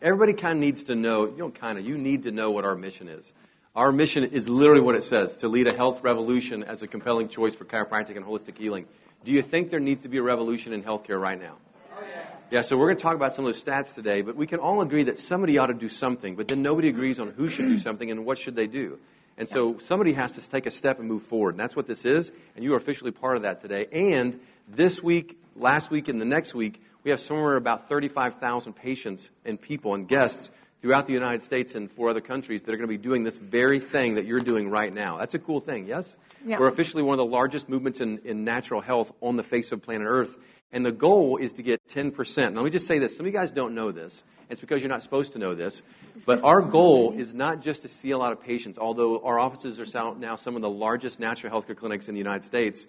Everybody kind of needs to know, you need to know what our mission is. Our mission is literally what it says, to lead a health revolution as a compelling choice for chiropractic and holistic healing. Do you think there needs to be a revolution in healthcare right now? Oh, yeah. Yeah, so we're going to talk about some of those stats today, but we can all agree that somebody ought to do something, but then nobody agrees on who should do something and what should they do. And so somebody has to take a step and move forward, and that's what this is, and you are officially part of that today. And this week, last week, and the next week, we have somewhere about 35,000 patients and people and guests throughout the United States and 4 other countries that are going to be doing this very thing that you're doing right now. That's a cool thing, yes? Yeah. We're officially one of the largest movements in natural health on the face of planet Earth. And the goal is to get 10%. Now, let me just say this. Some of you guys don't know this. It's because you're not supposed to know this. But our goal is not just to see a lot of patients, although our offices are now some of the largest natural health care clinics in the United States.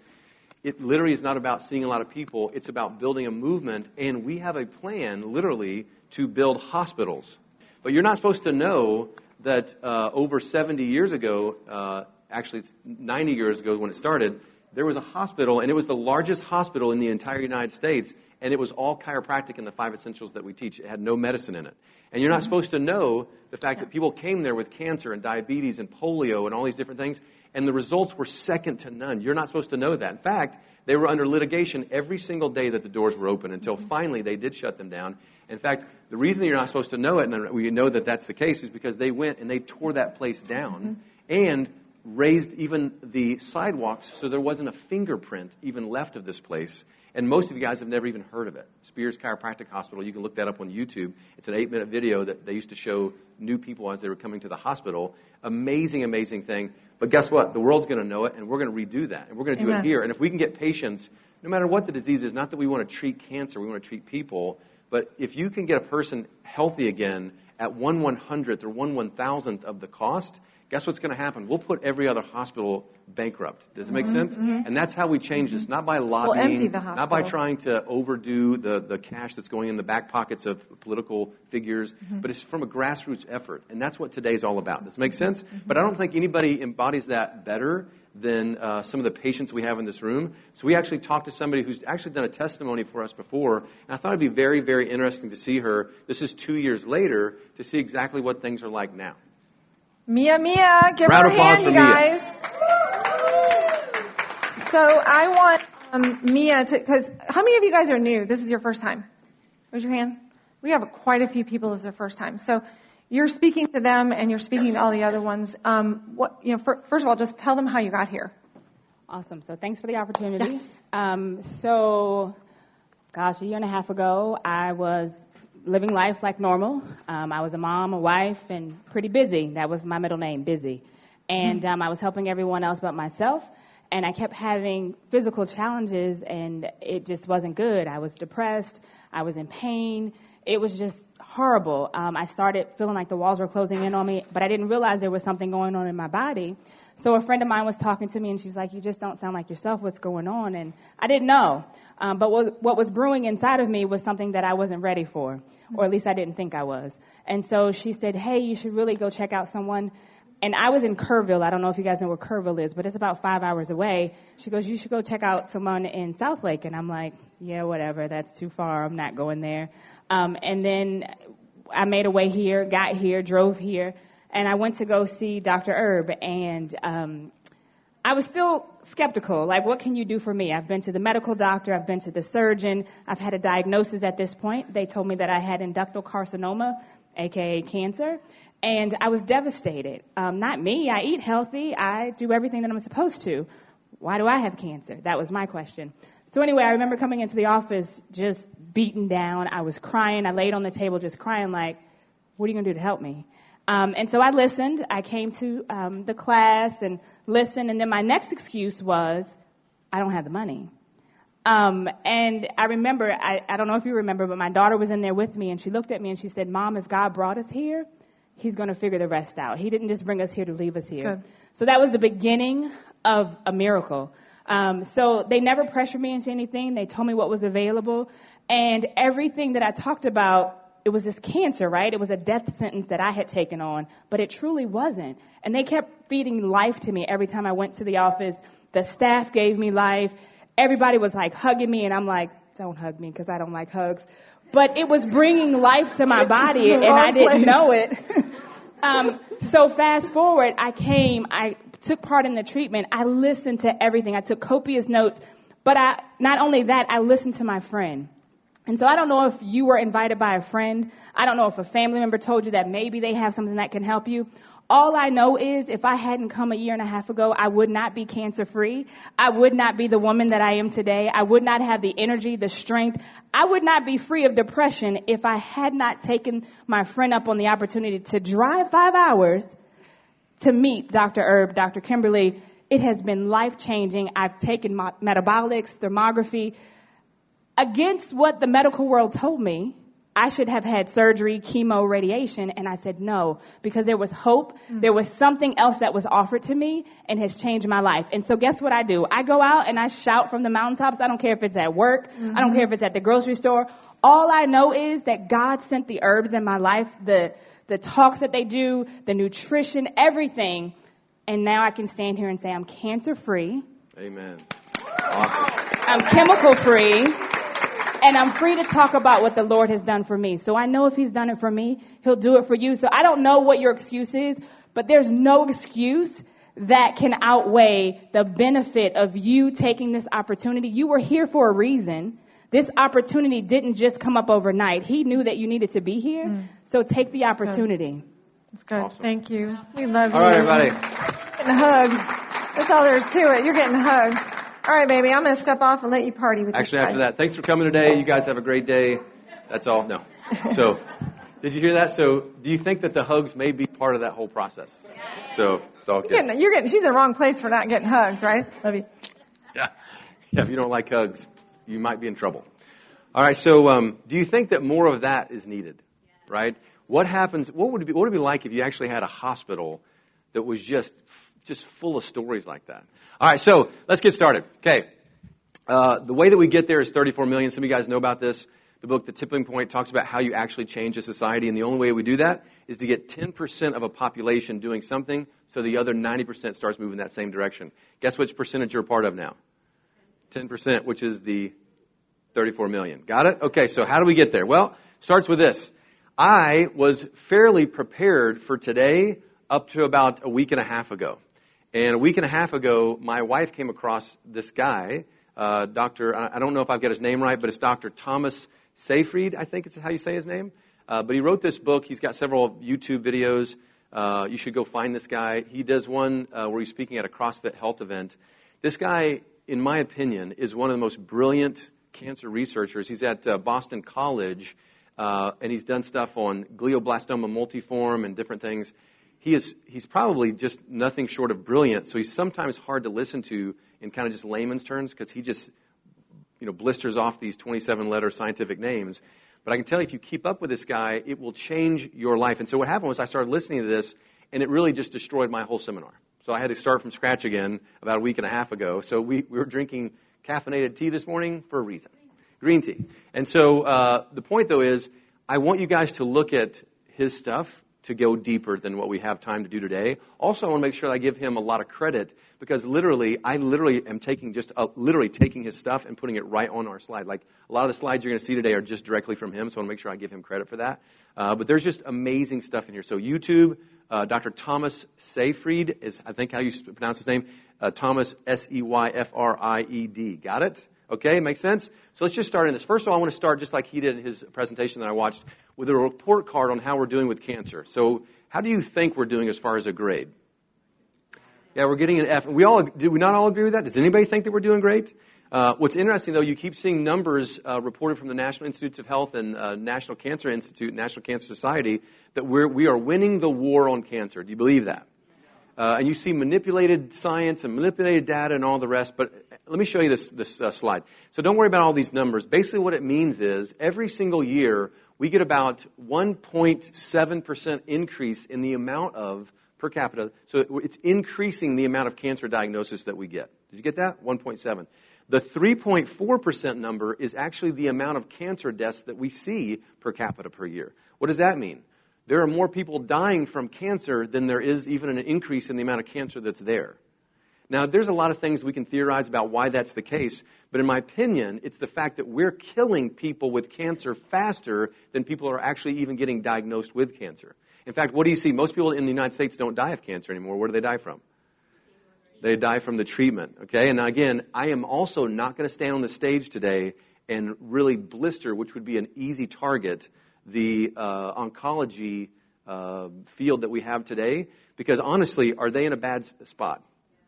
It literally is not about seeing a lot of people. It's about building a movement. And we have a plan, literally, to build hospitals. But you're not supposed to know that over 70 years ago, actually it's 90 years ago when it started, there was a hospital, and it was the largest hospital in the entire United States, and it was all chiropractic in the 5 essentials that we teach. It had no medicine in it. And you're not supposed to know the fact that people came there with cancer and diabetes and polio and all these different things, and the results were second to none. You're not supposed to know that. In fact, they were under litigation every single day that the doors were open until finally they did shut them down. In fact, the reason that you're not supposed to know it, and we know that that's the case, is because they went and they tore that place down and raised even the sidewalks so there wasn't a fingerprint even left of this place. And most of you guys have never even heard of it. Spears Chiropractic Hospital, you can look that up on YouTube. It's an 8-minute video that they used to show new people as they were coming to the hospital. Amazing, amazing thing. But guess what? The world's going to know it, and we're going to redo that. And we're going to do it here. And if we can get patients, no matter what the disease is, not that we want to treat cancer, we want to treat people, but if you can get a person healthy again at 1/100th or 1/1000th of the cost, guess what's going to happen? We'll put every other hospital bankrupt. Does it make sense? And that's how we change this, not by lobbying, we'll empty the hospitals. Not by trying to overdo the cash that's going in the back pockets of political figures, but it's from a grassroots effort. And that's what today's all about. Does it make sense? But I don't think anybody embodies that better than some of the patients we have in this room. So we actually talked to somebody who's actually done a testimony for us before, and I thought it'd be very, very interesting to see her. This is 2 years later, to see exactly what things are like now. Mia, give her a hand, you guys. So I want Mia to, because how many of you guys are new? This is your first time. Raise your hand. We have quite a few people this is their first time. So you're speaking to them and you're speaking to all the other ones. First of all, just tell them how you got here. Awesome. So thanks for the opportunity. Yes. A year and a half ago, I was living life like normal. I was a mom, a wife, and pretty busy. That was my middle name, busy. And I was helping everyone else but myself. And I kept having physical challenges, and it just wasn't good. I was depressed. I was in pain. It was just horrible. I started feeling like the walls were closing in on me, but I didn't realize there was something going on in my body. So a friend of mine was talking to me, and she's like, you just don't sound like yourself. What's going on? And I didn't know. But what was brewing inside of me was something that I wasn't ready for, or at least I didn't think I was. And so she said, hey, you should really go check out someone. And I was in Kerrville. I don't know if you guys know where Kerrville is, but it's about 5 hours away. She goes, you should go check out someone in Southlake. And I'm like, yeah, whatever. That's too far. I'm not going there. And then I made a way here, got here, drove here, and I went to go see Dr. Erb. And I was still skeptical. Like, what can you do for me? I've been to the medical doctor. I've been to the surgeon. I've had a diagnosis at this point. They told me that I had inductal carcinoma, a.k.a. cancer. And I was devastated. Not me. I eat healthy. I do everything that I'm supposed to. Why do I have cancer? That was my question. So anyway, I remember coming into the office just beaten down. I was crying. I laid on the table just crying like, what are you going to do to help me? And so I listened. I came to the class and listened. And then my next excuse was, I don't have the money. And I remember, I don't know if you remember, but my daughter was in there with me. And she looked at me and she said, Mom, if God brought us here, He's going to figure the rest out. He didn't just bring us here to leave us here. Good. So that was the beginning of a miracle. So they never pressured me into anything. They told me what was available. And everything that I talked about, it was this cancer, right? It was a death sentence that I had taken on, but it truly wasn't. And they kept feeding life to me every time I went to the office. The staff gave me life. Everybody was like hugging me, and I'm like, don't hug me because I don't like hugs. But it was bringing life to my body, and I didn't know it. So fast forward, I took part in the treatment. I listened to everything. I took copious notes. But not only that, I listened to my friend. And so I don't know if you were invited by a friend. I don't know if a family member told you that maybe they have something that can help you. All I know is if I hadn't come a year and a half ago, I would not be cancer-free. I would not be the woman that I am today. I would not have the energy, the strength. I would not be free of depression if I had not taken my friend up on the opportunity to drive 5 hours to meet Dr. Erb, Dr. Kimberly. It has been life-changing. I've taken metabolics, thermography. Against what the medical world told me, I should have had surgery, chemo, radiation, and I said no, because there was hope. There was something else that was offered to me and has changed my life. And so guess what I do? I go out and I shout from the mountaintops. I don't care if it's at work. I don't care if it's at the grocery store. All I know is that God sent the herbs in my life, the talks that they do, the nutrition, everything. And now I can stand here and say I'm cancer-free. Amen. Awesome. I'm chemical-free. And I'm free to talk about what the Lord has done for me. So I know if he's done it for me, he'll do it for you. So I don't know what your excuse is, but there's no excuse that can outweigh the benefit of you taking this opportunity. You were here for a reason. This opportunity didn't just come up overnight. He knew that you needed to be here. So take the opportunity. That's good. Awesome. Thank you. We love you. All right, everybody. Getting a hug. That's all there is to it. You're getting hugged. All right, baby, I'm going to step off and let you party with Actually, these after guys. that, thanks for coming today. You guys have a great day. That's all. No. So, did you hear that? So, do you think that the hugs may be part of that whole process? So, it's all good. You're getting, she's in the wrong place for not getting hugs, right? Love you. Yeah. If you don't like hugs, you might be in trouble. All right, so do you think that more of that is needed? Right? What happens, what would it be like if you actually had a hospital that was just full of stories like that? All right, so let's get started. Okay. The way that we get there is 34 million. Some of you guys know about this. The book, The Tipping Point, talks about how you actually change a society, and the only way we do that is to get 10% of a population doing something so the other 90% starts moving that same direction. Guess which percentage you're a part of now? 10%, which is the 34 million. Got it? Okay, so how do we get there? Well, starts with this. I was fairly prepared for today up to about a week and a half ago. And a week and a half ago, my wife came across this guy, Dr. I don't know if I've got his name right, but it's Dr. Thomas Seyfried, I think is how you say his name. But he wrote this book. He's got several YouTube videos. You should go find this guy. He does one where he's speaking at a CrossFit health event. This guy, in my opinion, is one of the most brilliant cancer researchers. He's at Boston College, and he's done stuff on glioblastoma multiforme and different things. He's probably just nothing short of brilliant, so he's sometimes hard to listen to in kind of just layman's terms because he just, blisters off these 27-letter scientific names. But I can tell you, if you keep up with this guy, it will change your life. And so what happened was I started listening to this, and it really just destroyed my whole seminar. So I had to start from scratch again about a week and a half ago. So we were drinking caffeinated tea this morning for a reason. Green tea. And so the point, though, is I want you guys to look at his stuff to go deeper than what we have time to do today. Also, I want to make sure I give him a lot of credit because I literally am taking his stuff and putting it right on our slide. Like a lot of the slides you're going to see today are just directly from him, so I want to make sure I give him credit for that. But there's just amazing stuff in here. So YouTube, Dr. Thomas Seyfried is, I think how you pronounce his name, Thomas Seyfried. Got it? Okay, makes sense? So let's just start in this. First of all, I want to start just like he did in his presentation that I watched with a report card on how we're doing with cancer. So how do you think we're doing as far as a grade? Yeah, we're getting an F. Do we not all agree with that? Does anybody think that we're doing great? What's interesting, though, you keep seeing numbers reported from the National Institutes of Health and National Cancer Institute, National Cancer Society, that we are winning the war on cancer. Do you believe that? And you see manipulated science and manipulated data and all the rest, but let me show you this slide. So don't worry about all these numbers. Basically what it means is every single year we get about 1.7% increase in the amount of per capita. So it's increasing the amount of cancer diagnosis that we get. Did you get that? 1.7. The 3.4% number is actually the amount of cancer deaths that we see per capita per year. What does that mean? There are more people dying from cancer than there is even an increase in the amount of cancer that's there. Now, there's a lot of things we can theorize about why that's the case, but in my opinion, it's the fact that we're killing people with cancer faster than people are actually even getting diagnosed with cancer. In fact, what do you see? Most people in the United States don't die of cancer anymore. Where do they die from? They die from the treatment, okay? And again, I am also not going to stand on the stage today and really blister, which would be an easy target, the oncology field that we have today, because honestly, are they in a bad spot?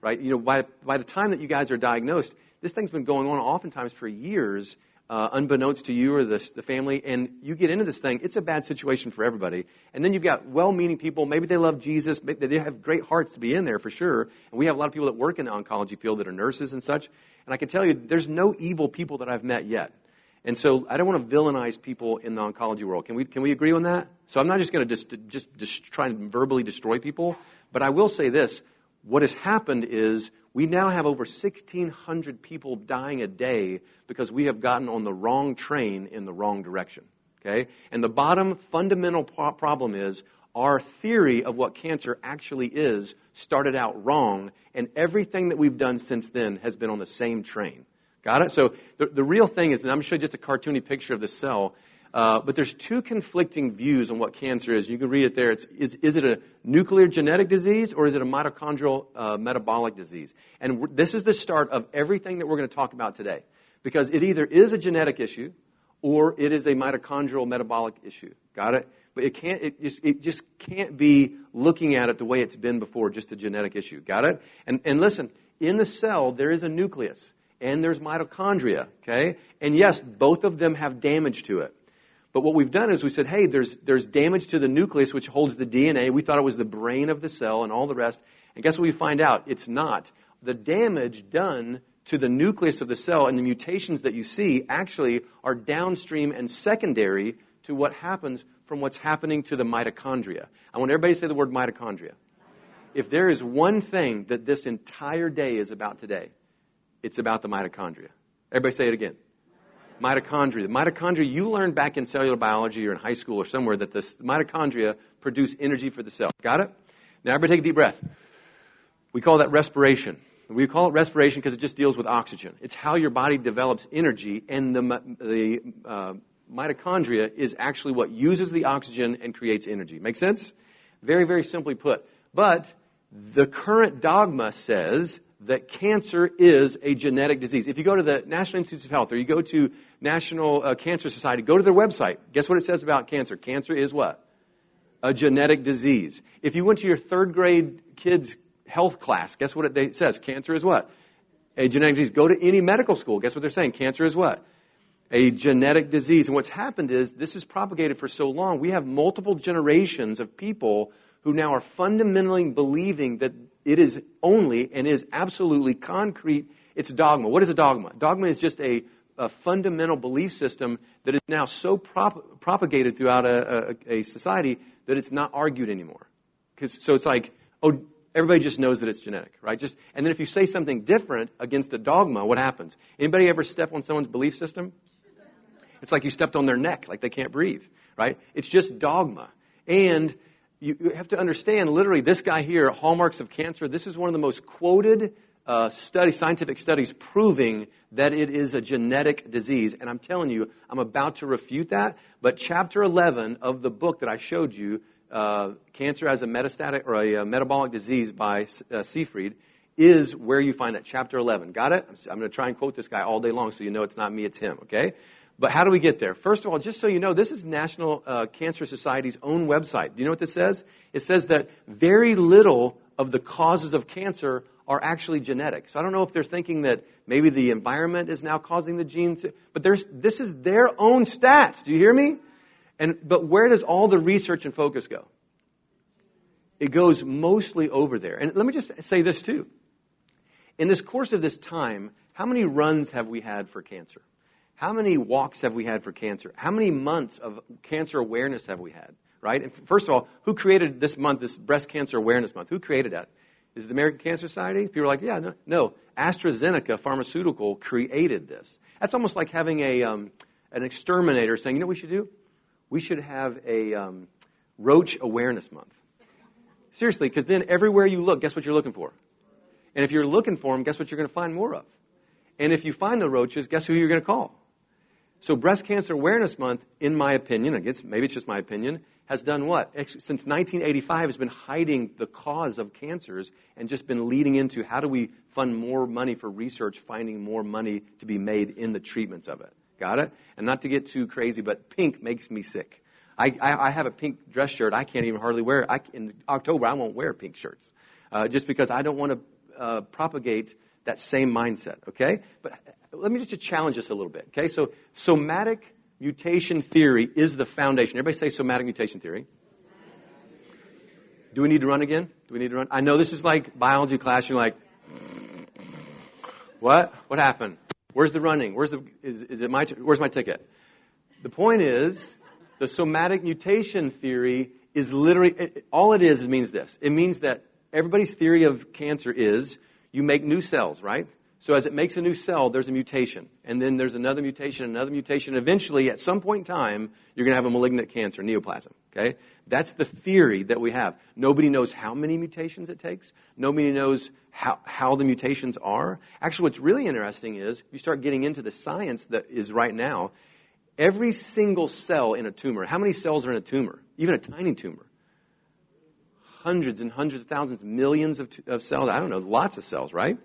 Right? You know, by the time that you guys are diagnosed, this thing's been going on oftentimes for years, unbeknownst to you or the family, and you get into this thing, it's a bad situation for everybody. And then you've got well-meaning people, maybe they love Jesus, maybe they have great hearts to be in there for sure, and we have a lot of people that work in the oncology field that are nurses and such, and I can tell you, there's no evil people that I've met yet. And so I don't want to villainize people in the oncology world. Can we agree on that? So I'm not just going to just try and verbally destroy people, but I will say this. What has happened is we now have over 1,600 people dying a day because we have gotten on the wrong train in the wrong direction. Okay? And the bottom fundamental problem is our theory of what cancer actually is started out wrong, and everything that we've done since then has been on the same train. Got it? So the real thing is, and I'm going to show you just a cartoony picture of the cell, but there's two conflicting views on what cancer is. You can read it there. Is it a nuclear genetic disease or is it a mitochondrial metabolic disease? And this is the start of everything that we're going to talk about today. Because it either is a genetic issue or it is a mitochondrial metabolic issue. Got it? But it just can't be looking at it the way it's been before, just a genetic issue. Got it? And listen, in the cell there is a nucleus and there's mitochondria. Okay? And yes, both of them have damage to it. But what we've done is we said, hey, there's damage to the nucleus, which holds the DNA. We thought it was the brain of the cell and all the rest. And guess what we find out? It's not. The damage done to the nucleus of the cell and the mutations that you see actually are downstream and secondary to what happens from what's happening to the mitochondria. I want everybody to say the word mitochondria. If there is one thing that this entire day is about today, it's about the mitochondria. Everybody say it again. Mitochondria. The mitochondria, you learned back in cellular biology or in high school or somewhere that the mitochondria produce energy for the cell. Got it? Now everybody take a deep breath. We call that respiration. We call it respiration because it just deals with oxygen. It's how your body develops energy, and the mitochondria is actually what uses the oxygen and creates energy. Make sense? Very, very simply put. But the current dogma says that cancer is a genetic disease. If you go to the National Institutes of Health or you go to National Cancer Society, go to their website. Guess what it says about cancer? Cancer is what? A genetic disease. If you went to your third grade kids' health class, guess what it says? Cancer is what? A genetic disease. Go to any medical school. Guess what they're saying? Cancer is what? A genetic disease. And what's happened is this is propagated for so long. We have multiple generations of people who now are fundamentally believing that it is only and is absolutely concrete. It's dogma. What is a dogma? Dogma is just a fundamental belief system that is now so propagated throughout a society that it's not argued anymore. So it's like, oh, everybody just knows that it's genetic, right? And then if you say something different against a dogma, what happens? Anybody ever step on someone's belief system? It's like you stepped on their neck, like they can't breathe, right? It's just dogma. And you have to understand, literally, this guy here, Hallmarks of Cancer, this is one of the most quoted scientific studies proving that it is a genetic disease. And I'm telling you, I'm about to refute that. But chapter 11 of the book that I showed you, Cancer as a Metastatic or a Metabolic Disease by Seyfried, is where you find that. Chapter 11. Got it? I'm going to try and quote this guy all day long so you know it's not me, it's him, okay? But how do we get there? First of all, just so you know, this is National Cancer Society's own website. Do you know what this says? It says that very little of the causes of cancer are actually genetic. So I don't know if they're thinking that maybe the environment is now causing the genes. But this is their own stats. Do you hear me? But where does all the research and focus go? It goes mostly over there. And let me just say this too. In this course of this time, how many runs have we had for cancer? How many walks have we had for cancer? How many months of cancer awareness have we had? Right? And first of all, who created this month, this Breast Cancer Awareness Month? Who created that? Is it the American Cancer Society? People are like, yeah, no. AstraZeneca Pharmaceutical created this. That's almost like having an exterminator saying, you know what we should do? We should have a Roach Awareness Month. Seriously, because then everywhere you look, guess what you're looking for? And if you're looking for them, guess what you're going to find more of? And if you find the roaches, guess who you're going to call? So Breast Cancer Awareness Month, in my opinion, I guess maybe it's just my opinion, has done what? Since 1985 has been hiding the cause of cancers and just been leading into how do we fund more money for research, finding more money to be made in the treatments of it. Got it? And not to get too crazy, but pink makes me sick. I have a pink dress shirt. I can't even hardly wear it. In October, I won't wear pink shirts just because I don't want to propagate that same mindset, okay? But let me just challenge this a little bit, okay? So somatic mutation theory is the foundation. Everybody say somatic mutation theory. Do we need to run again? Do we need to run? I know this is like biology class. You're like, what? What happened? Where's the running? Where's my ticket? The point is, the somatic mutation theory is literally, all it is means this. It means that everybody's theory of cancer is you make new cells, right? So as it makes a new cell, there's a mutation. And then there's another mutation, another mutation. Eventually, at some point in time, you're going to have a malignant cancer, neoplasm. Okay? That's the theory that we have. Nobody knows how many mutations it takes. Nobody knows how the mutations are. Actually, what's really interesting is you start getting into the science that is right now. Every single cell in a tumor, how many cells are in a tumor? Even a tiny tumor. Hundreds and hundreds of thousands, millions of cells. I don't know, lots of cells, right?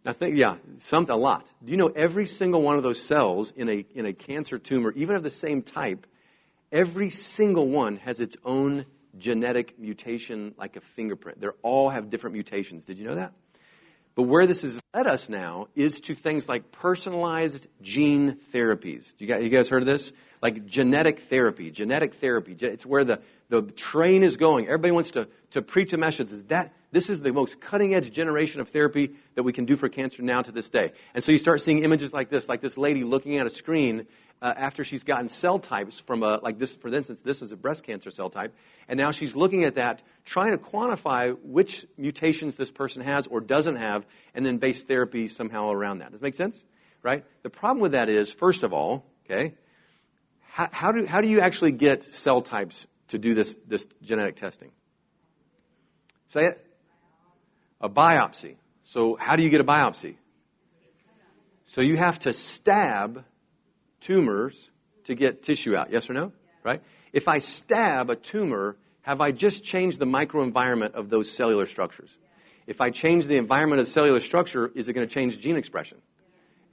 I think, a lot. Do you know every single one of those cells in a cancer tumor, even of the same type, every single one has its own genetic mutation like a fingerprint. They all have different mutations. Did you know that? But where this has led us now is to things like personalized gene therapies. You guys heard of this? Like genetic therapy. It's where the train is going. Everybody wants to preach a message that this is the most cutting-edge generation of therapy that we can do for cancer now to this day. And so you start seeing images like this lady looking at a screen after she's gotten cell types from like this. For instance, this is a breast cancer cell type. And now she's looking at that, trying to quantify which mutations this person has or doesn't have, and then base therapy somehow around that. Does that make sense? Right? The problem with that is, first of all, okay, how do you actually get cell types to do this genetic testing? Say it. A biopsy. So how do you get a biopsy? So you have to stab tumors to get tissue out. Yes or no? Right? If I stab a tumor, have I just changed the microenvironment of those cellular structures? If I change the environment of the cellular structure, is it going to change gene expression?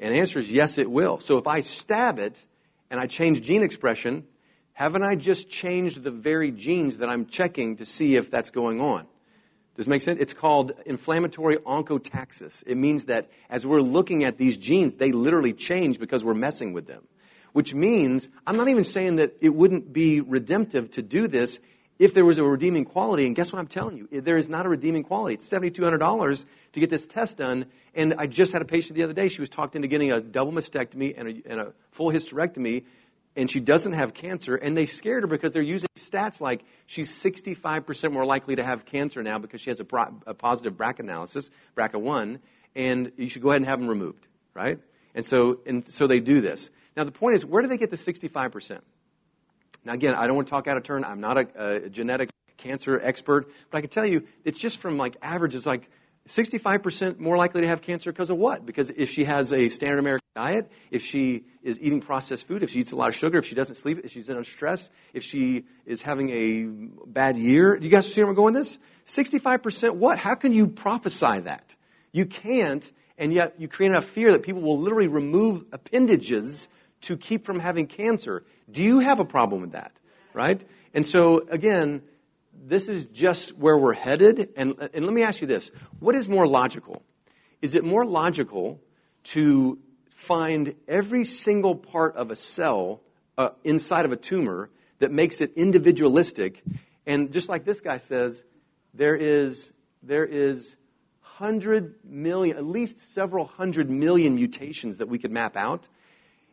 And the answer is yes, it will. So if I stab it and I change gene expression, haven't I just changed the very genes that I'm checking to see if that's going on? Does it make sense? It's called inflammatory oncotaxis. It means that as we're looking at these genes, they literally change because we're messing with them. Which means, I'm not even saying that it wouldn't be redemptive to do this if there was a redeeming quality. And guess what I'm telling you? There is not a redeeming quality. It's $7,200 to get this test done. And I just had a patient the other day. She was talked into getting a double mastectomy and a full hysterectomy. And she doesn't have cancer, and they scared her because they're using stats like she's 65% more likely to have cancer now because she has a positive BRCA analysis, BRCA1, and you should go ahead and have them removed, right? And so they do this. Now, the point is, where do they get the 65%? Now, again, I don't want to talk out of turn. I'm not a genetic cancer expert, but I can tell you it's just from like averages, like 65% more likely to have cancer because of what? Because if she has a standard American diet, if she is eating processed food, if she eats a lot of sugar, if she doesn't sleep, if she's under stress, if she is having a bad year. Do you guys see where I'm going with this? 65% what? How can you prophesy that? You can't, and yet you create enough fear that people will literally remove appendages to keep from having cancer. Do you have a problem with that? Right? And so, again, this is just where we're headed. And let me ask you this. What is more logical? Is it more logical to find every single part of a cell inside of a tumor that makes it individualistic? And just like this guy says, there is 100 million, at least several 100 million mutations that we could map out.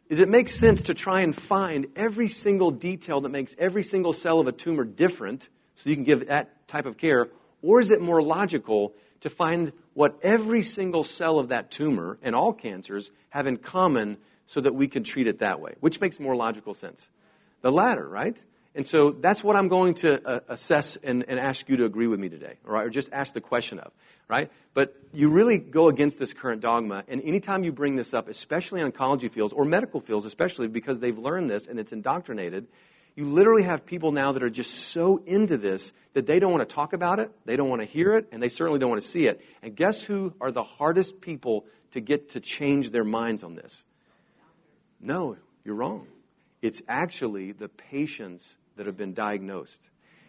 Does it make sense to try and find every single detail that makes every single cell of a tumor different so you can give that type of care? Or is it more logical to find what every single cell of that tumor and all cancers have in common so that we can treat it that way? Which makes more logical sense? The latter, right? And so that's what I'm going to assess and ask you to agree with me today, all right? Or just ask the question of. right? But you really go against this current dogma, and anytime you bring this up, especially in oncology fields or medical fields, especially because they've learned this and it's indoctrinated, you literally have people now that are just so into this that they don't want to talk about it, they don't want to hear it, and they certainly don't want to see it. And guess who are the hardest people to get to change their minds on this? No, you're wrong. It's actually the patients that have been diagnosed.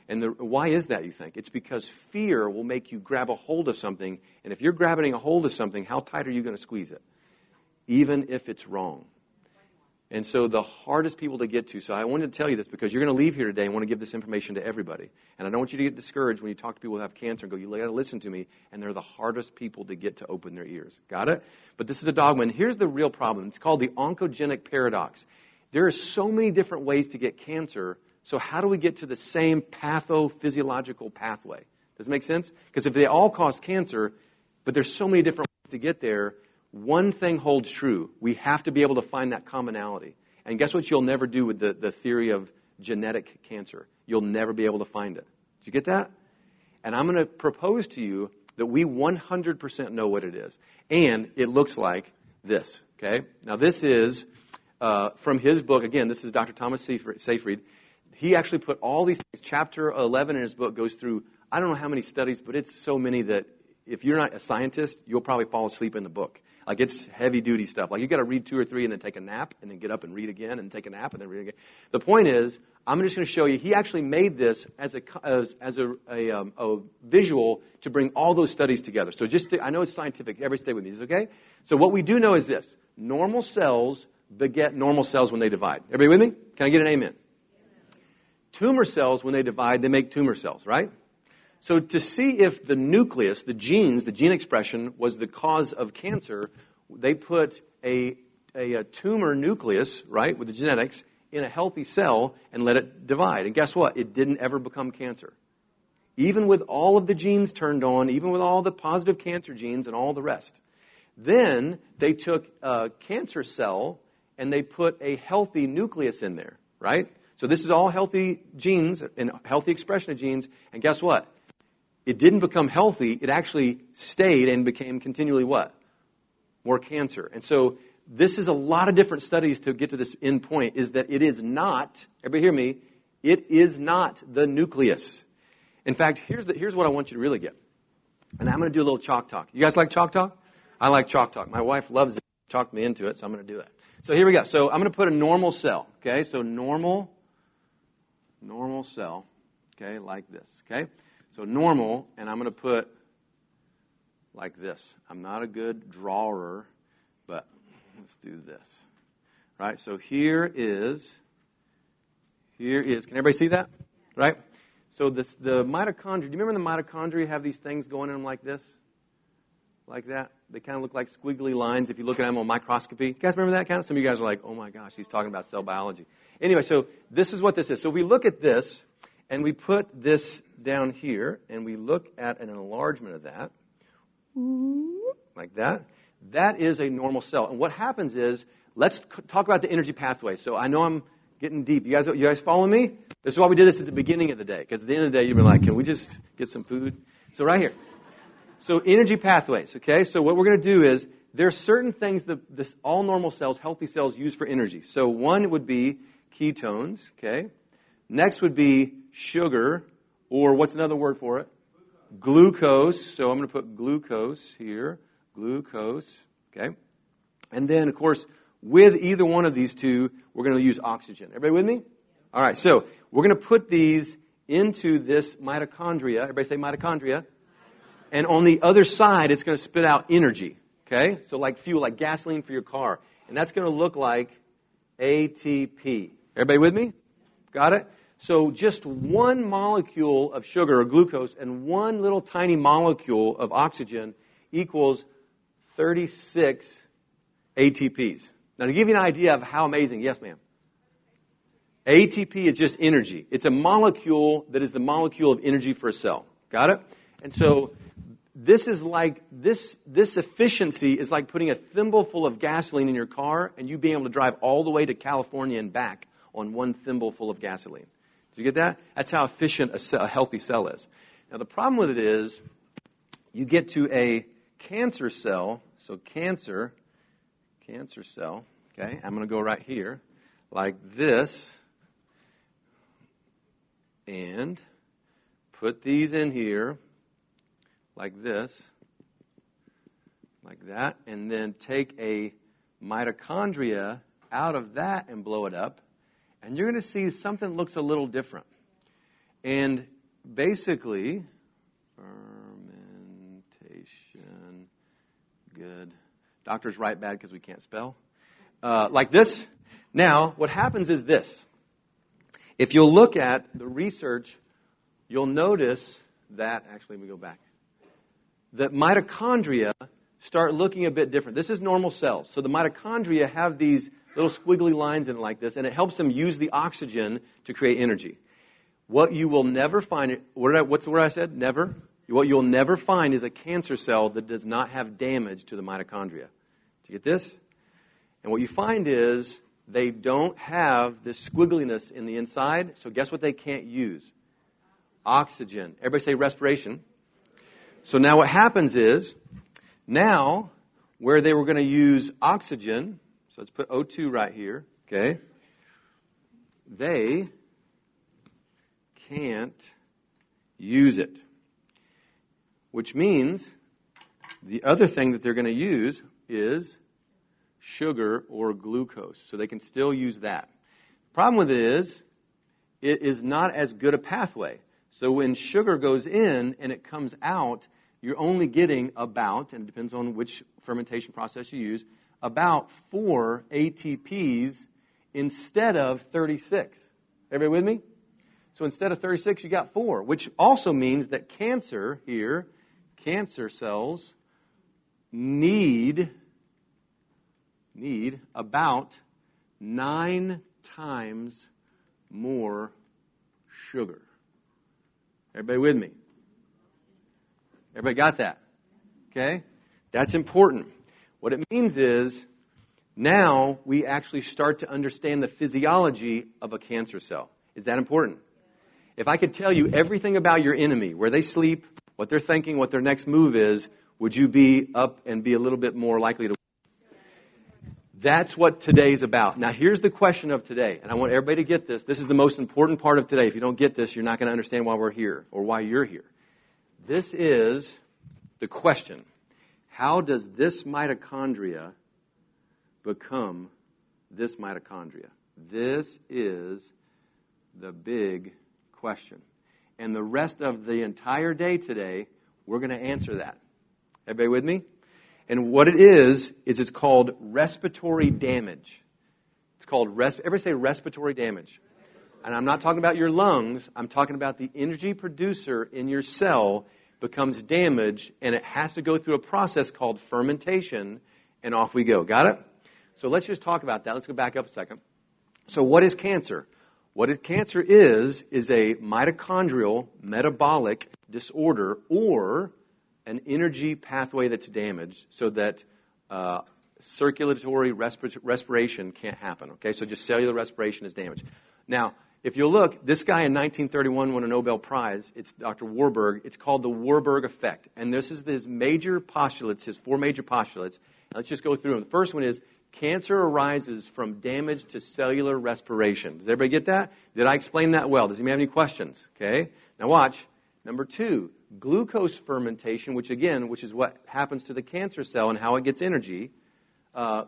And why is that, you think? It's because fear will make you grab a hold of something, and if you're grabbing a hold of something, how tight are you going to squeeze it? Even if it's wrong. And so the hardest people to get to, so I wanted to tell you this because you're going to leave here today and want to give this information to everybody. And I don't want you to get discouraged when you talk to people who have cancer and go, you got to listen to me, and they're the hardest people to get to open their ears. Got it? But this is a dogma, and here's the real problem. It's called the Oncogenic Paradox. There are so many different ways to get cancer, so how do we get to the same pathophysiological pathway? Does it make sense? Because if they all cause cancer, but there's so many different ways to get there, one thing holds true. We have to be able to find that commonality. And guess what you'll never do with the theory of genetic cancer? You'll never be able to find it. Did you get that? And I'm going to propose to you that we 100% know what it is. And it looks like this. Okay? Now this is from his book. Again, this is Dr. Thomas Seyfried. He actually put all these things. Chapter 11 in his book goes through, I don't know how many studies, but it's so many that if you're not a scientist, you'll probably fall asleep in the book. Like, it's heavy-duty stuff. Like, you got to read 2 or 3 and then take a nap and then get up and read again and take a nap and then read again. The point is, I'm just going to show you, he actually made this as a visual to bring all those studies together. So I know it's scientific. Everybody stay with me. Is it okay? So what we do know is this. Normal cells beget normal cells when they divide. Everybody with me? Can I get an amen? Tumor cells, when they divide, they make tumor cells, right? So to see if the nucleus, the genes, the gene expression was the cause of cancer, they put a tumor nucleus, right, with the genetics, in a healthy cell and let it divide. And guess what? It didn't ever become cancer. Even with all of the genes turned on, even with all the positive cancer genes and all the rest. Then they took a cancer cell and they put a healthy nucleus in there, right? So this is all healthy genes and healthy expression of genes. And guess what? It didn't become healthy. It actually stayed and became continually what? More cancer. And so this is a lot of different studies to get to this end point, is that it is not, everybody hear me, it is not the nucleus. In fact, here's what I want you to really get. And I'm going to do a little chalk talk. You guys like chalk talk? I like chalk talk. My wife loves it. She talked me into it, so I'm going to do it. So here we go. So I'm going to put a normal cell. Okay, so normal cell. Okay, like this. Okay. So normal, and I'm going to put like this. I'm not a good drawer, but let's do this. Right? So here is, can everybody see that? Right? So the mitochondria, do you remember the mitochondria have these things going in them like this? Like that? They kind of look like squiggly lines if you look at them on microscopy. You guys remember that kind of? Some of you guys are like, oh my gosh, he's talking about cell biology. Anyway, so this is what this is. So we look at this, and we put this down here, and we look at an enlargement of that, like that. That is a normal cell. And what happens is, let's talk about the energy pathway. So I know I'm getting deep. You guys follow me? This is why we did this at the beginning of the day, because at the end of the day, you've been like, can we just get some food? So right here. So energy pathways, okay? So what we're going to do is, there are certain things that all normal cells, healthy cells, use for energy. So one would be ketones, okay? Next would be sugar, or what's another word for it? Glucose. So I'm going to put glucose here. Glucose. Okay. And then, of course, with either one of these two, we're going to use oxygen. Everybody with me? All right. So we're going to put these into this mitochondria. Everybody say mitochondria. And on the other side, it's going to spit out energy. Okay. So like fuel, like gasoline for your car. And that's going to look like ATP. Everybody with me? Got it? So just one molecule of sugar or glucose and one little tiny molecule of oxygen equals 36 ATPs. Now to give you an idea of how amazing, yes ma'am. ATP is just energy. It's a molecule that is the molecule of energy for a cell. Got it? And so this is like, this efficiency is like putting a thimbleful of gasoline in your car and you being able to drive all the way to California and back on one thimbleful of gasoline. Did you get that? That's how efficient a healthy cell is. Now, the problem with it is you get to a cancer cell. So cancer cell, okay? I'm going to go right here like this and put these in here like this, like that, and then take a mitochondria out of that and blow it up, and you're going to see something looks a little different. And basically, fermentation, good. Doctors write bad because we can't spell. Like this. Now, what happens is this. If you'll look at the research, you'll notice that, actually, let me go back, that mitochondria start looking a bit different. This is normal cells. So the mitochondria have these little squiggly lines in it like this, and it helps them use the oxygen to create energy. What you will never find, what's the word I said? Never? What you'll never find is a cancer cell that does not have damage to the mitochondria. Do you get this? And what you find is they don't have this squiggliness in the inside, so guess what they can't use? Oxygen. Everybody say respiration. So now what happens is, now where they were going to use oxygen, so let's put O2 right here, okay? They can't use it. Which means the other thing that they're going to use is sugar or glucose. So they can still use that. The problem with it is not as good a pathway. So when sugar goes in and it comes out, you're only getting about, and it depends on which fermentation process you use, about 4 ATPs instead of 36. Everybody with me? So instead of 36, you got 4, which also means that cancer cells need about 9 times more sugar. Everybody with me? Everybody got that? Okay? That's important. What it means is now we actually start to understand the physiology of a cancer cell. Is that important? If I could tell you everything about your enemy, where they sleep, what they're thinking, what their next move is, would you be up and be a little bit more likely to? That's what today's about. Now, here's the question of today, and I want everybody to get this. This is the most important part of today. If you don't get this, you're not going to understand why we're here or why you're here. This is the question. How does this mitochondria become this mitochondria? This is the big question. And the rest of the entire day today, we're going to answer that. Everybody with me? And what it is it's called respiratory damage. It's called, everybody say respiratory damage. And I'm not talking about your lungs. I'm talking about the energy producer in your cell becomes damaged, and it has to go through a process called fermentation, and off we go. Got it? So let's just talk about that. Let's go back up a second. So what is cancer? What cancer is a mitochondrial metabolic disorder or an energy pathway that's damaged so that circulatory respiration can't happen. Okay, so just cellular respiration is damaged. Now, if you look, this guy in 1931 won a Nobel Prize. It's Dr. Warburg. It's called the Warburg effect. And this is his major postulates, his 4 major postulates. Now, let's just go through them. The first one is cancer arises from damage to cellular respiration. Does everybody get that? Did I explain that well? Does anybody have any questions? Okay. Now watch. Number 2, glucose fermentation, which is what happens to the cancer cell and how it gets energy,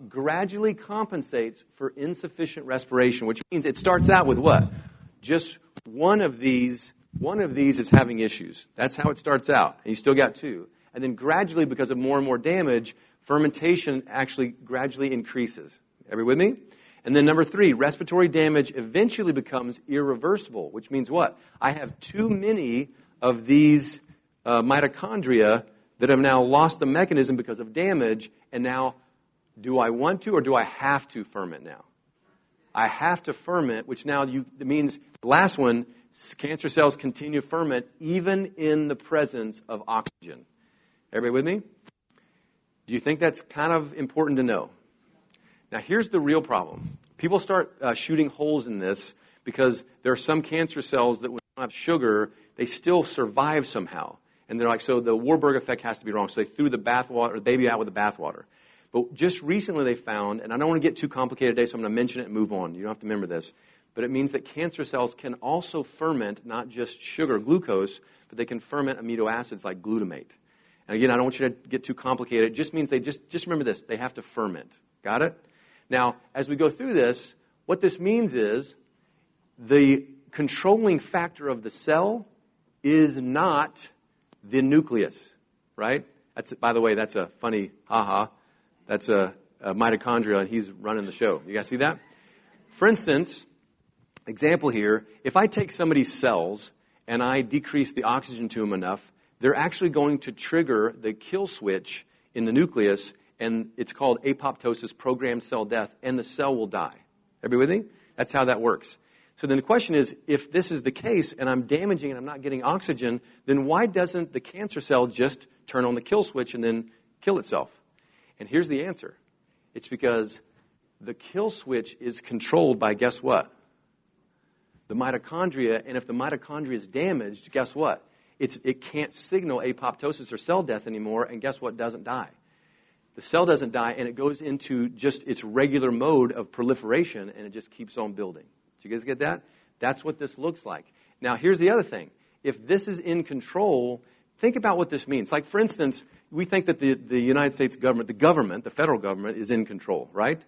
gradually compensates for insufficient respiration, which means it starts out with what? Just one of these is having issues. That's how it starts out. And you still got 2. And then gradually, because of more and more damage, fermentation actually gradually increases. Everybody with me? And then number 3, respiratory damage eventually becomes irreversible, which means what? I have too many of these mitochondria that have now lost the mechanism because of damage, and now do I want to or do I have to ferment now? I have to ferment, which now it means the last one, cancer cells continue to ferment even in the presence of oxygen. Everybody with me? Do you think that's kind of important to know? Now, here's the real problem. People start shooting holes in this because there are some cancer cells that when they don't have sugar, they still survive somehow. And they're like, so the Warburg effect has to be wrong. So they threw the baby out with the bathwater. But just recently they found, and I don't want to get too complicated today, so I'm going to mention it and move on. You don't have to remember this. But it means that cancer cells can also ferment not just sugar, glucose, but they can ferment amino acids like glutamate. And again, I don't want you to get too complicated. It just means they just remember this. They have to ferment. Got it? Now, as we go through this, what this means is the controlling factor of the cell is not the nucleus, right? By the way, that's a funny ha-ha. That's a mitochondria, and he's running the show. You guys see that? For instance, example here, if I take somebody's cells and I decrease the oxygen to them enough, they're actually going to trigger the kill switch in the nucleus, and it's called apoptosis, programmed cell death, and the cell will die. Everybody with me? That's how that works. So then the question is, if this is the case and I'm damaging and I'm not getting oxygen, then why doesn't the cancer cell just turn on the kill switch and then kill itself? And here's the answer. It's because the kill switch is controlled by, guess what? The mitochondria, and if the mitochondria is damaged, guess what? It can't signal apoptosis or cell death anymore, and guess what doesn't die? The cell doesn't die, and it goes into just its regular mode of proliferation, and it just keeps on building. Do you guys get that? That's what this looks like. Now, here's the other thing. If this is in control, think about what this means. Like, for instance, we think that the United States government, the federal government, is in control, right?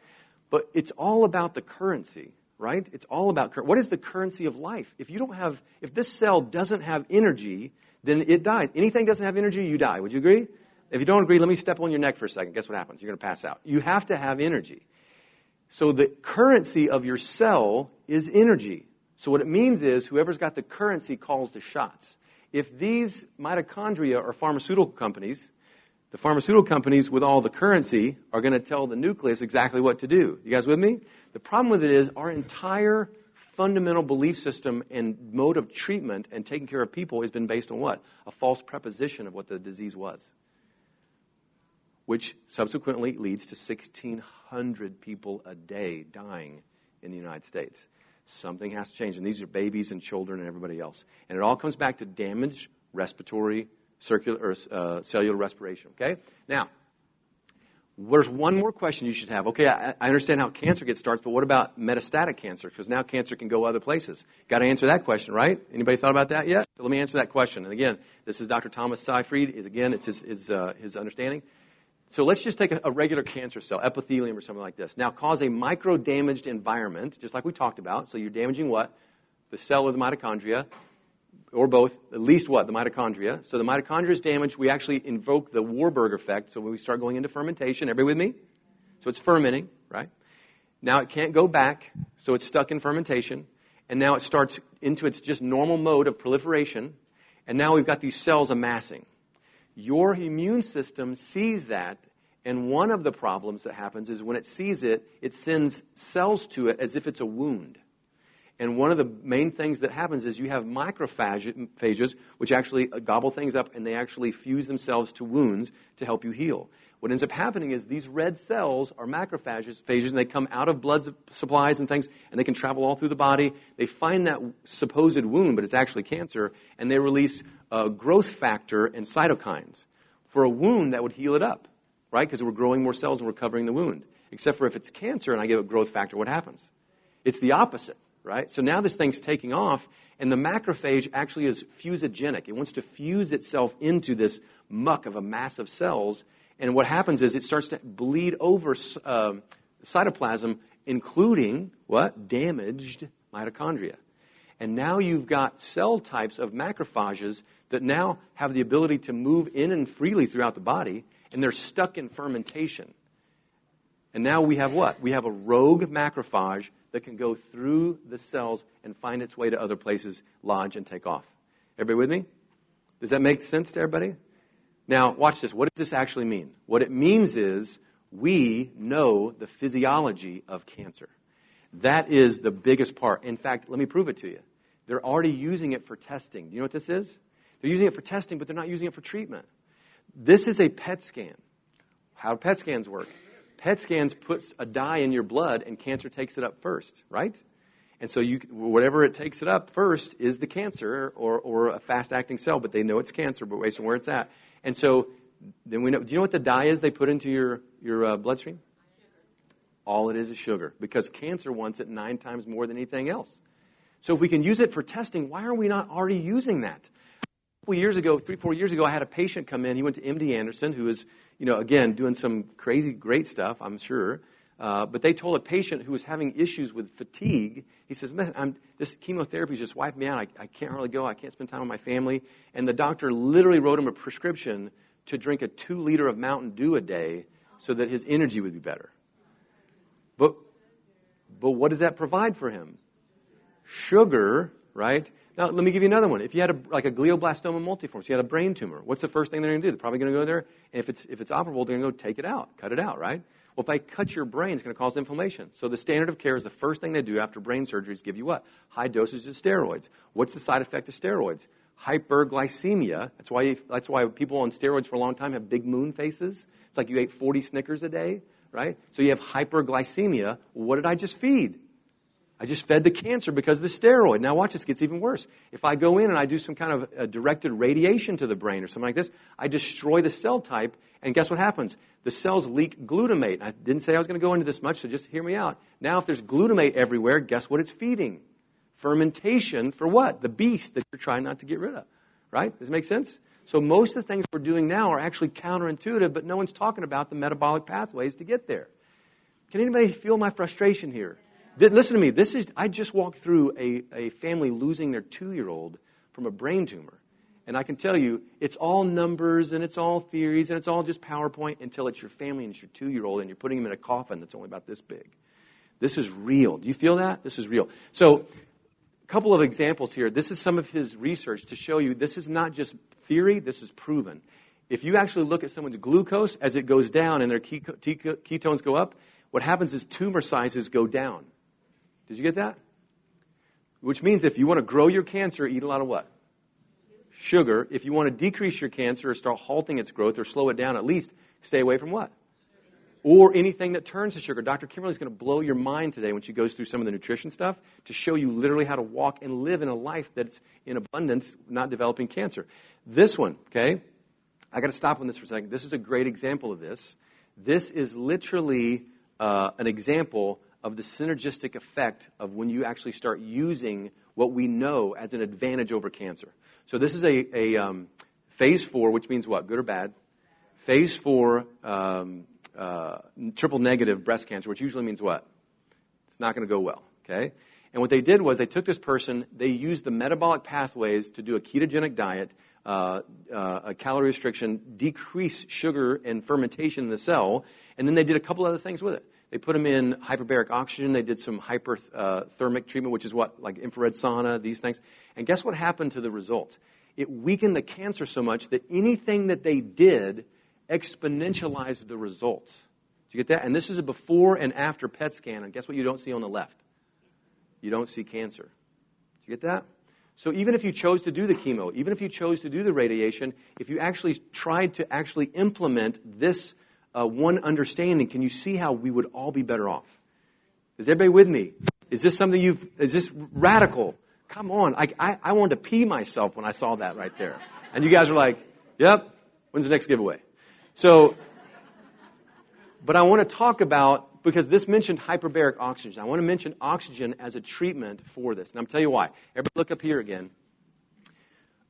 But it's all about the currency, right? It's all about what is the currency of life? If this cell doesn't have energy, then it dies. Anything doesn't have energy, you die. Would you agree? If you don't agree, let me step on your neck for a second. Guess what happens? You're going to pass out. You have to have energy. So the currency of your cell is energy. So what it means is whoever's got the currency calls the shots. If these mitochondria are pharmaceutical companies, the pharmaceutical companies with all the currency are going to tell the nucleus exactly what to do. You guys with me? The problem with it is our entire fundamental belief system and mode of treatment and taking care of people has been based on what? A false preposition of what the disease was, which subsequently leads to 1,600 people a day dying in the United States. Something has to change, and these are babies and children and everybody else. And it all comes back to damaged respiratory, cellular respiration, okay? Now, there's one more question you should have. Okay, I understand how cancer gets started, but what about metastatic cancer? Because now cancer can go other places. Got to answer that question, right? Anybody thought about that yet? So let me answer that question. And again, this is Dr. Thomas Seyfried. It's his understanding. So let's just take a regular cancer cell, epithelium or something like this. Now cause a micro-damaged environment, just like we talked about. So you're damaging what? The cell or the mitochondria, or both, at least what? The mitochondria. So the mitochondria is damaged. We actually invoke the Warburg effect. So when we start going into fermentation, everybody with me? So it's fermenting, right? Now it can't go back, so it's stuck in fermentation. And now it starts into its just normal mode of proliferation. And now we've got these cells amassing. Your immune system sees that, and one of the problems that happens is when it sees it, it sends cells to it as if it's a wound. And one of the main things that happens is you have macrophages, which actually gobble things up, and they actually fuse themselves to wounds to help you heal. What ends up happening is these red cells are macrophages, and they come out of blood supplies and things, and they can travel all through the body. They find that supposed wound, but it's actually cancer, and they release growth factor and cytokines for a wound that would heal it up, right? Because we're growing more cells and we're covering the wound. Except for if it's cancer and I give a growth factor, what happens? It's the opposite, right? So now this thing's taking off, and the macrophage actually is fusogenic. It wants to fuse itself into this muck of a mass of cells. And what happens is it starts to bleed over cytoplasm, including what? Damaged mitochondria. And now you've got cell types of macrophages that now have the ability to move in and freely throughout the body, and they're stuck in fermentation. And now we have what? We have a rogue macrophage that can go through the cells and find its way to other places, lodge, and take off. Everybody with me? Does that make sense to everybody? Now, watch this. What does this actually mean? What it means is we know the physiology of cancer. That is the biggest part. In fact, let me prove it to you. They're already using it for testing. Do you know what this is? They're using it for testing, but they're not using it for treatment. This is a PET scan. How do PET scans work? PET scans puts a dye in your blood, and cancer takes it up first, right? And so whatever it takes it up first is the cancer or a fast-acting cell, but they know it's cancer, but based on where it's at. And so then we know. Do you know what the dye is they put into your bloodstream? All it is sugar, because cancer wants it 9 times more than anything else. So if we can use it for testing, why are we not already using that? A couple years ago, 3-4 years ago, I had a patient come in. He went to MD Anderson, who is, again, doing some crazy, great stuff, I'm sure. But they told a patient who was having issues with fatigue, he says, man, this chemotherapy is just wiping me out. I can't hardly go. I can't spend time with my family. And the doctor literally wrote him a prescription to drink a 2-liter of Mountain Dew a day so that his energy would be better. But what does that provide for him? Sugar, right? Now, let me give you another one. If you had a glioblastoma multiforme, so you had a brain tumor, what's the first thing they're going to do? They're probably going to go there, and if it's operable, they're going to go take it out, cut it out, right? Well, if I cut your brain, it's going to cause inflammation. So the standard of care is the first thing they do after brain surgery is give you what? High dosages of steroids. What's the side effect of steroids? Hyperglycemia. That's why people on steroids for a long time have big moon faces. It's like you ate 40 Snickers a day, right? So you have hyperglycemia. Well, what did I just feed? I just fed the cancer because of the steroid. Now watch, this gets even worse. If I go in and I do some kind of directed radiation to the brain or something like this, I destroy the cell type, and guess what happens? The cells leak glutamate. I didn't say I was going to go into this much, so just hear me out. Now if there's glutamate everywhere, guess what it's feeding? Fermentation for what? The beast that you're trying not to get rid of. Right? Does it make sense? So most of the things we're doing now are actually counterintuitive, but no one's talking about the metabolic pathways to get there. Can anybody feel my frustration here? Listen to me. I just walked through a family losing their 2-year-old from a brain tumor. And I can tell you, it's all numbers and it's all theories and it's all just PowerPoint until it's your family and it's your 2-year-old and you're putting him in a coffin that's only about this big. This is real. Do you feel that? This is real. So, a couple of examples here. This is some of his research to show you this is not just theory, this is proven. If you actually look at someone's glucose as it goes down and their ketones go up, what happens is tumor sizes go down. Did you get that? Which means if you want to grow your cancer, eat a lot of what? Sugar. If you want to decrease your cancer or start halting its growth or slow it down, at least stay away from what? Or anything that turns to sugar. Dr. Kimberly is going to blow your mind today when she goes through some of the nutrition stuff to show you literally how to walk and live in a life that's in abundance, not developing cancer. This one, okay? I got to stop on this for a second. This is a great example of this. This is literally an example of the synergistic effect of when you actually start using what we know as an advantage over cancer. So this is a phase 4, which means what? Good or bad? Phase 4 triple negative breast cancer, which usually means what? It's not going to go well, okay? And what they did was they took this person, they used the metabolic pathways to do a ketogenic diet, a calorie restriction, decrease sugar and fermentation in the cell, and then they did a couple other things with it. They put them in hyperbaric oxygen. They did some hyperthermic treatment, which is what, like infrared sauna, these things. And guess what happened to the result? It weakened the cancer so much that anything that they did exponentialized the results. Did you get that? And this is a before and after PET scan. And guess what you don't see on the left? You don't see cancer. Did you get that? So even if you chose to do the chemo, even if you chose to do the radiation, if you actually tried to actually implement this one understanding, can you see how we would all be better off? Is everybody with me? Is this something is this radical? Come on. I wanted to pee myself when I saw that right there. And you guys are like, yep, when's the next giveaway? So, but I want to talk about, because this mentioned hyperbaric oxygen. I want to mention oxygen as a treatment for this. And I'm tell you why. Everybody look up here again.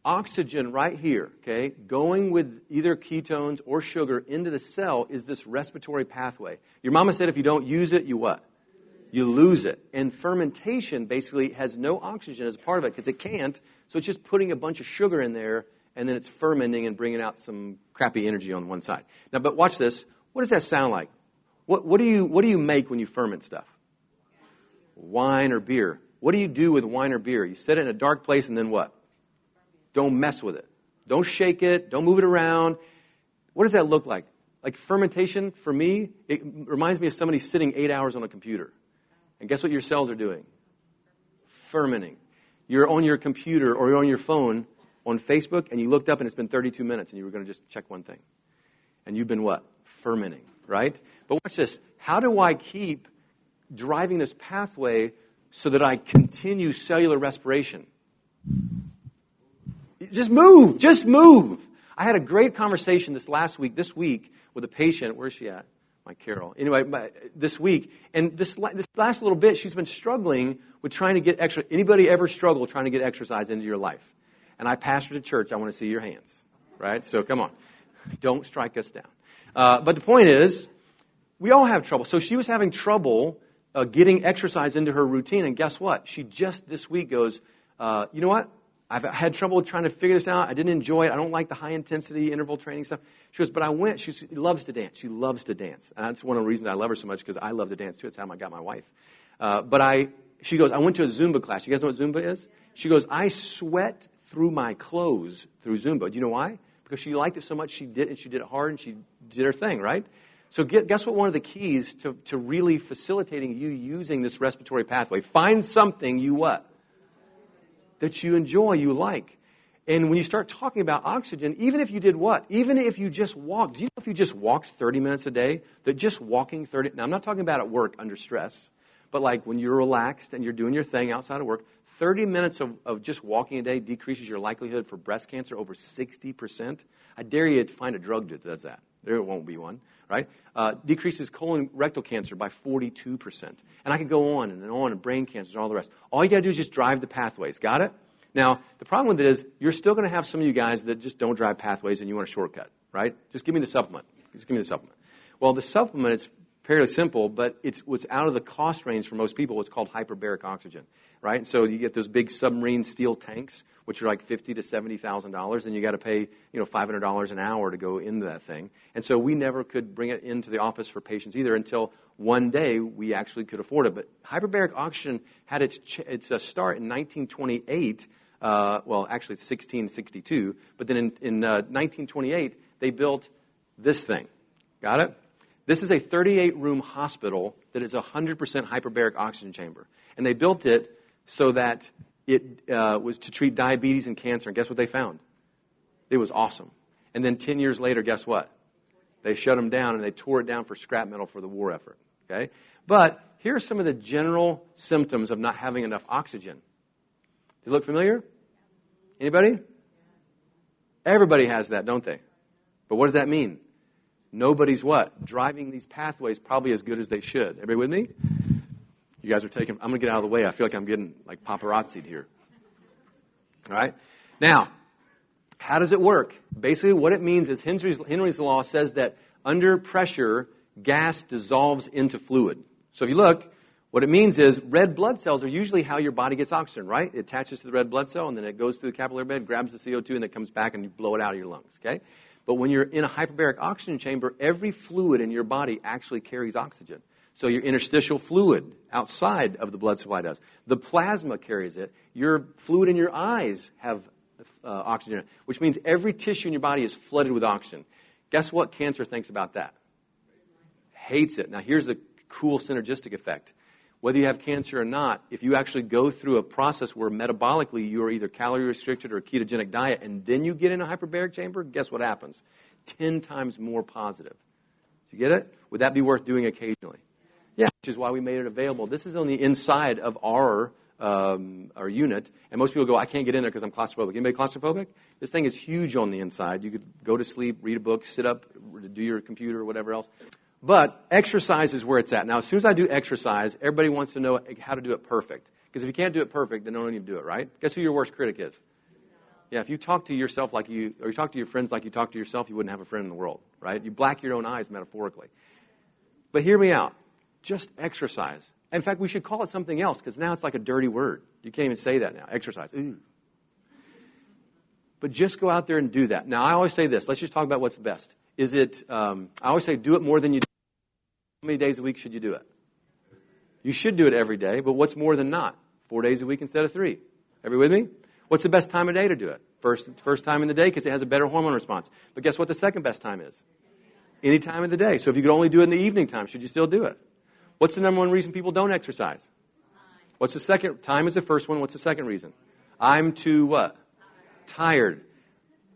Oxygen right here, okay, going with either ketones or sugar into the cell is this respiratory pathway. Your mama said if you don't use it, you what? You lose it. And fermentation basically has no oxygen as a part of it because it can't. So it's just putting a bunch of sugar in there and then it's fermenting and bringing out some crappy energy on one side. Now, but watch this. What does that sound like? What do you make when you ferment stuff? Wine or beer. What do you do with wine or beer? You set it in a dark place and then what? Don't mess with it. Don't shake it. Don't move it around. What does that look like? Like fermentation, for me, it reminds me of somebody sitting 8 hours on a computer. And guess what your cells are doing? Fermenting. You're on your computer or you're on your phone on Facebook and you looked up and it's been 32 minutes and you were going to just check one thing. And you've been what? Fermenting, right? But watch this. How do I keep driving this pathway so that I continue cellular respiration? Just move. Just move. I had a great conversation this week with a patient. Where's she at? My Carol. Anyway, this week. And this last little bit, she's been struggling with trying to get extra. Anybody ever struggle trying to get exercise into your life? And I pastored a church. I want to see your hands. Right? So come on. Don't strike us down. But the point is, we all have trouble. So she was having trouble getting exercise into her routine. And guess what? She just this week goes, you know what? I've had trouble trying to figure this out. I didn't enjoy it. I don't like the high-intensity interval training stuff. She goes, but I went. She loves to dance. She loves to dance. And that's one of the reasons I love her so much, because I love to dance, too. It's how I got my wife. She goes, I went to a Zumba class. You guys know what Zumba is? She goes, I sweat through my clothes through Zumba. Do you know why? Because she liked it so much, she did it hard, and she did her thing, right? So guess what one of the keys to really facilitating you using this respiratory pathway? Find something you what? That you enjoy, you like. And when you start talking about oxygen, even if you did what? Even if you just walked. Do you know if you just walked 30 minutes a day, that just walking 30, now I'm not talking about at work under stress, but like when you're relaxed and you're doing your thing outside of work, 30 minutes of just walking a day decreases your likelihood for breast cancer over 60%. I dare you to find a drug that does that. There won't be one, right? Decreases colon rectal cancer by 42%. And I could go on and brain cancers and all the rest. All you got to do is just drive the pathways. Got it? Now, the problem with it is you're still going to have some of you guys that just don't drive pathways and you want a shortcut, right? Just give me the supplement. Just give me the supplement. Well, the supplement is fairly simple, but it's what's out of the cost range for most people. It's called hyperbaric oxygen, right? So you get those big submarine steel tanks, which are like $50,000 to $70,000, and you got to pay, $500 an hour to go into that thing. And so we never could bring it into the office for patients either until one day we actually could afford it. But hyperbaric oxygen had its start in 1928. Actually it's 1662. But then in 1928 they built this thing. Got it? This is a 38-room hospital that is a 100% hyperbaric oxygen chamber. And they built it so that it was to treat diabetes and cancer. And guess what they found? It was awesome. And then 10 years later, guess what? They shut them down and they tore it down for scrap metal for the war effort. Okay? But here are some of the general symptoms of not having enough oxygen. Does it look familiar? Anybody? Everybody has that, don't they? But what does that mean? Nobody's what? Driving these pathways probably as good as they should. Everybody with me? You guys are taking, I'm going to get out of the way. I feel like I'm getting like paparazzi'd here. All right? Now, how does it work? Basically, what it means is Henry's law says that under pressure, gas dissolves into fluid. So if you look, what it means is red blood cells are usually how your body gets oxygen, right? It attaches to the red blood cell, and then it goes through the capillary bed, grabs the CO2, and it comes back, and you blow it out of your lungs, okay? But when you're in a hyperbaric oxygen chamber, every fluid in your body actually carries oxygen. So your interstitial fluid outside of the blood supply does. The plasma carries it. Your fluid in your eyes have oxygen in it, which means every tissue in your body is flooded with oxygen. Guess what cancer thinks about that? Hates it. Now here's the cool synergistic effect. Whether you have cancer or not, if you actually go through a process where metabolically you are either calorie restricted or a ketogenic diet, and then you get in a hyperbaric chamber, guess what happens? 10 times more positive. Do you get it? Would that be worth doing occasionally? Yeah, which is why we made it available. This is on the inside of our unit, and most people go, I can't get in there because I'm claustrophobic. Anybody claustrophobic? This thing is huge on the inside. You could go to sleep, read a book, sit up, do your computer or whatever else. But exercise is where it's at. Now, as soon as I do exercise, everybody wants to know how to do it perfect. Because if you can't do it perfect, then don't even do it, right? Guess who your worst critic is? Yeah, if you talk to yourself or you talk to your friends like you talk to yourself, you wouldn't have a friend in the world, right? You black your own eyes metaphorically. But hear me out. Just exercise. In fact, we should call it something else, because now it's like a dirty word. You can't even say that now. Exercise. Ooh. But just go out there and do that. Now, I always say this. Let's just talk about what's the best. I always say do it more than you do. How many days a week should you do it? You should do it every day, but what's more than not? 4 days a week instead of 3. Everybody with me? What's the best time of day to do it? First time in the day, because it has a better hormone response. But guess what the second best time is? Any time of the day. So if you could only do it in the evening time, should you still do it? What's the number one reason people don't exercise? What's the second? Time is the first one. What's the second reason? I'm too what? Tired.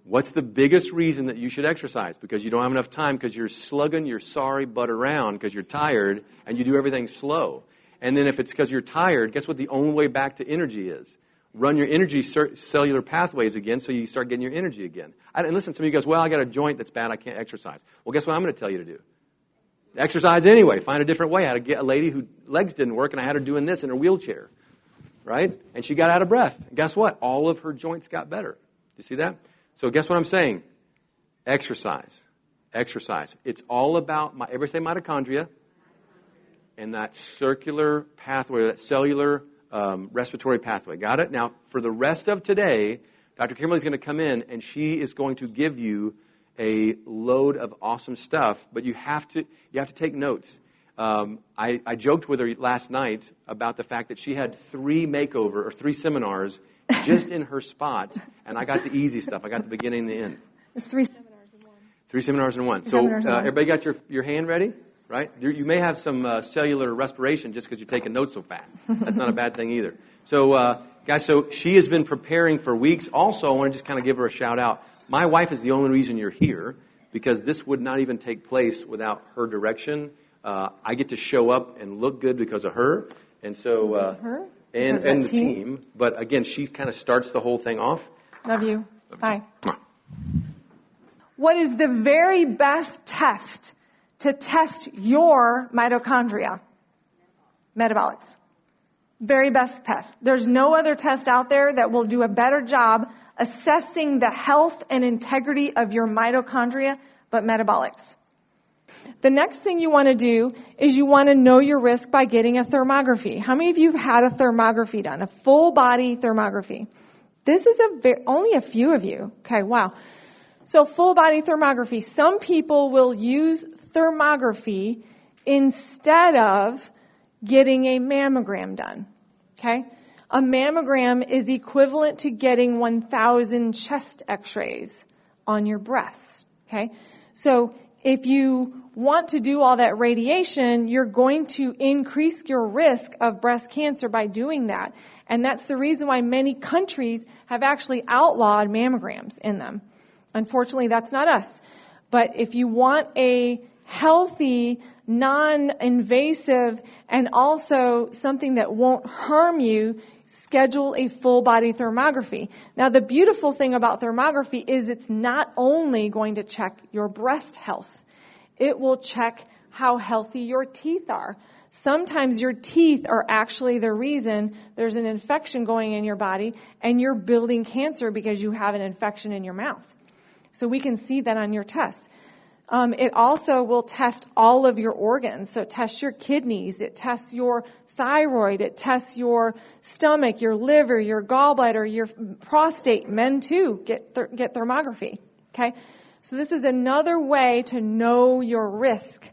What's the biggest reason that you should exercise? Because you don't have enough time, because you're slugging your sorry butt around because you're tired and you do everything slow. And then if it's because you're tired, guess what the only way back to energy is? Run your energy cellular pathways again so you start getting your energy again. And listen, some of you guys, well, I got a joint that's bad, I can't exercise. Well, guess what I'm going to tell you to do? Exercise anyway. Find a different way. I had to get a lady whose legs didn't work, and I had her doing this in her wheelchair. Right? And she got out of breath. And guess what? All of her joints got better. You see that? So guess what I'm saying? Exercise. Exercise. It's all about, everybody say mitochondria, and that circular pathway, that cellular respiratory pathway. Got it? Now, for the rest of today, Dr. Kimberly's going to come in, and she is going to give you a load of awesome stuff, but you have to take notes. I joked with her last night about the fact that she had 3 seminars just in her spot, and I got the easy stuff. I got the beginning and the end. It's 3 seminars in one. 3 seminars in one. So everybody got your hand ready? Right? You may have some cellular respiration just because you're taking notes so fast. That's not a bad thing either. So, guys, so she has been preparing for weeks. Also, I want to just kind of give her a shout out. My wife is the only reason you're here, because this would not even take place without her direction. I get to show up and look good because of her, and so her? and the team. But again, she kind of starts the whole thing off. Love you. Bye. What is the very best test to test your mitochondria? Metabolics. Very best test. There's no other test out there that will do a better job assessing the health and integrity of your mitochondria, but metabolics. The next thing you want to do is you want to know your risk by getting a thermography. How many of you have had a thermography done, a full body thermography? This is only a few of you. Okay, wow. So full body thermography. Some people will use thermography instead of getting a mammogram done. Okay? A mammogram is equivalent to getting 1,000 chest x-rays on your breasts. Okay? So if you want to do all that radiation, you're going to increase your risk of breast cancer by doing that. And that's the reason why many countries have actually outlawed mammograms in them. Unfortunately, that's not us. But if you want a healthy, non-invasive, and also something that won't harm you, schedule a full body thermography. Now, the beautiful thing about thermography is it's not only going to check your breast health. It will check how healthy your teeth are. Sometimes your teeth are actually the reason there's an infection going in your body and you're building cancer because you have an infection in your mouth. So we can see that on your test. It also will test all of your organs. So it tests your kidneys, it tests your thyroid, it tests your stomach, your liver, your gallbladder, your prostate. Men too get thermography. Okay? So this is another way to know your risk.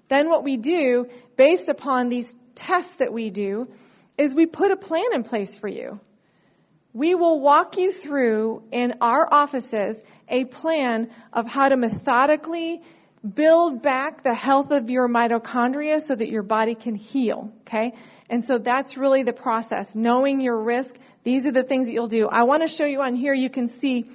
Then what we do, based upon these tests that we do, is we put a plan in place for you. We will walk you through in our offices a plan of how to methodically build back the health of your mitochondria so that your body can heal, okay? And so that's really the process. Knowing your risk, these are the things that you'll do. I want to show you on here, you can see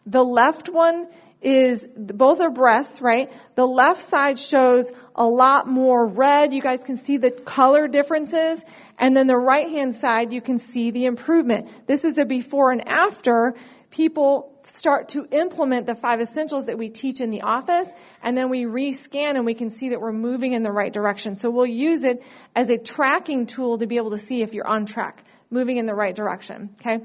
the left one is, both are breasts, right? The left side shows a lot more red. You guys can see the color differences. And then the right-hand side, you can see the improvement. This is a before and after. People start to implement the 5 essentials that we teach in the office, and then we rescan and we can see that we're moving in the right direction. So we'll use it as a tracking tool to be able to see if you're on track, moving in the right direction, okay?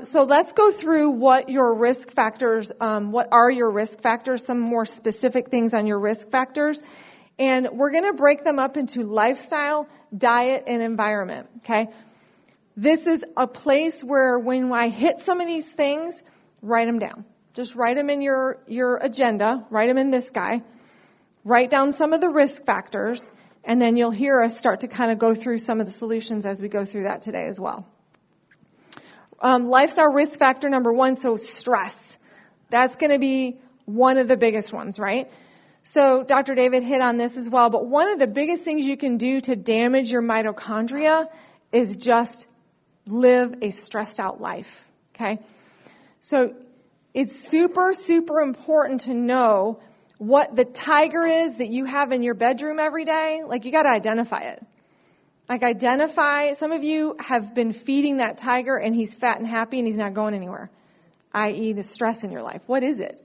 So let's go through what your risk factors, what are your risk factors, some more specific things on your risk factors. And we're going to break them up into lifestyle, diet, and environment, okay? This is a place where when I hit some of these things, write them down. Just write them in your agenda. Write them in this guy. Write down some of the risk factors, and then you'll hear us start to kind of go through some of the solutions as we go through that today as well. Lifestyle risk factor number 1, so stress. That's going to be one of the biggest ones, right? So Dr. David hit on this as well, but one of the biggest things you can do to damage your mitochondria is just live a stressed out life, okay? So it's super, super important to know what the tiger is that you have in your bedroom every day. Like, you got to identify it. Like identify, some of you have been feeding that tiger and he's fat and happy and he's not going anywhere, i.e. the stress in your life. What is it?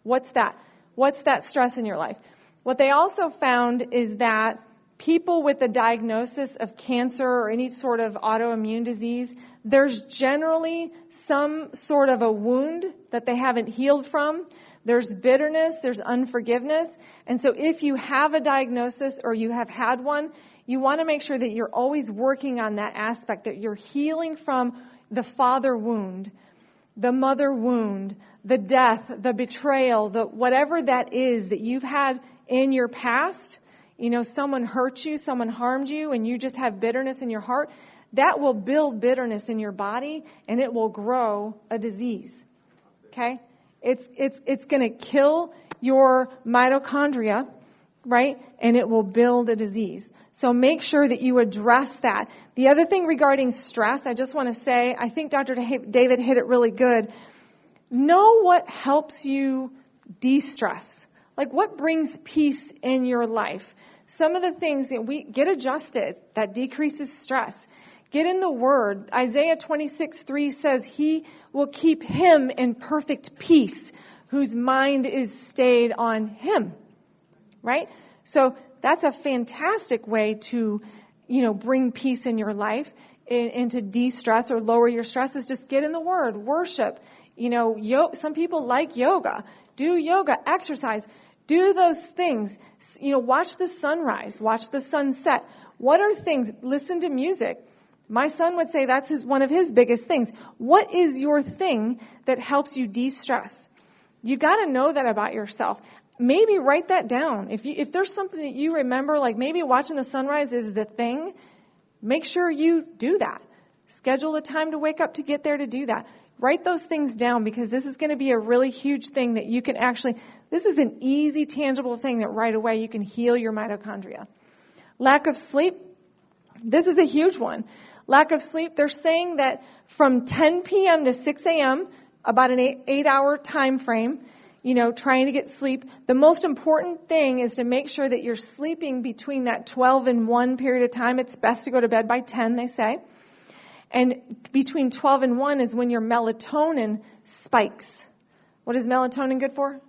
What's that? What's that stress in your life? What they also found is that people with a diagnosis of cancer or any sort of autoimmune disease, there's generally some sort of a wound that they haven't healed from. There's bitterness, there's unforgiveness. And so if you have a diagnosis or you have had one, you want to make sure that you're always working on that aspect, that you're healing from the father wound, the mother wound, the death, the betrayal, the whatever that is that you've had in your past. You know, someone hurt you, someone harmed you, and you just have bitterness in your heart. That will build bitterness in your body, and it will grow a disease. Okay? It's going to kill your mitochondria, right? And it will build a disease. So make sure that you address that. The other thing regarding stress, I just want to say, I think Dr. David hit it really good. Know what helps you de-stress. Like what brings peace in your life. Some of the things that we get adjusted, that decreases stress. Get in the Word. Isaiah 26:3 says, He will keep him in perfect peace, whose mind is stayed on Him. Right? So that's a fantastic way to, bring peace in your life and to de-stress or lower your stress is just get in the Word, worship. Some people like yoga. Do yoga, exercise. Do those things. Watch the sunrise, watch the sunset. What are things? Listen to music. My son would say that's one of his biggest things. What is your thing that helps you de-stress? You got to know that about yourself. Maybe write that down. If there's something that you remember, like maybe watching the sunrise is the thing, make sure you do that. Schedule a time to wake up to get there to do that. Write those things down because this is going to be a really huge thing that you can this is an easy, tangible thing that right away you can heal your mitochondria. Lack of sleep, this is a huge one. Lack of sleep, they're saying that from 10 p.m. to 6 a.m., about an 8-hour time frame, trying to get sleep. The most important thing is to make sure that you're sleeping between that 12 and 1 period of time. It's best to go to bed by 10, they say. And between 12 and 1 is when your melatonin spikes. What is melatonin good for?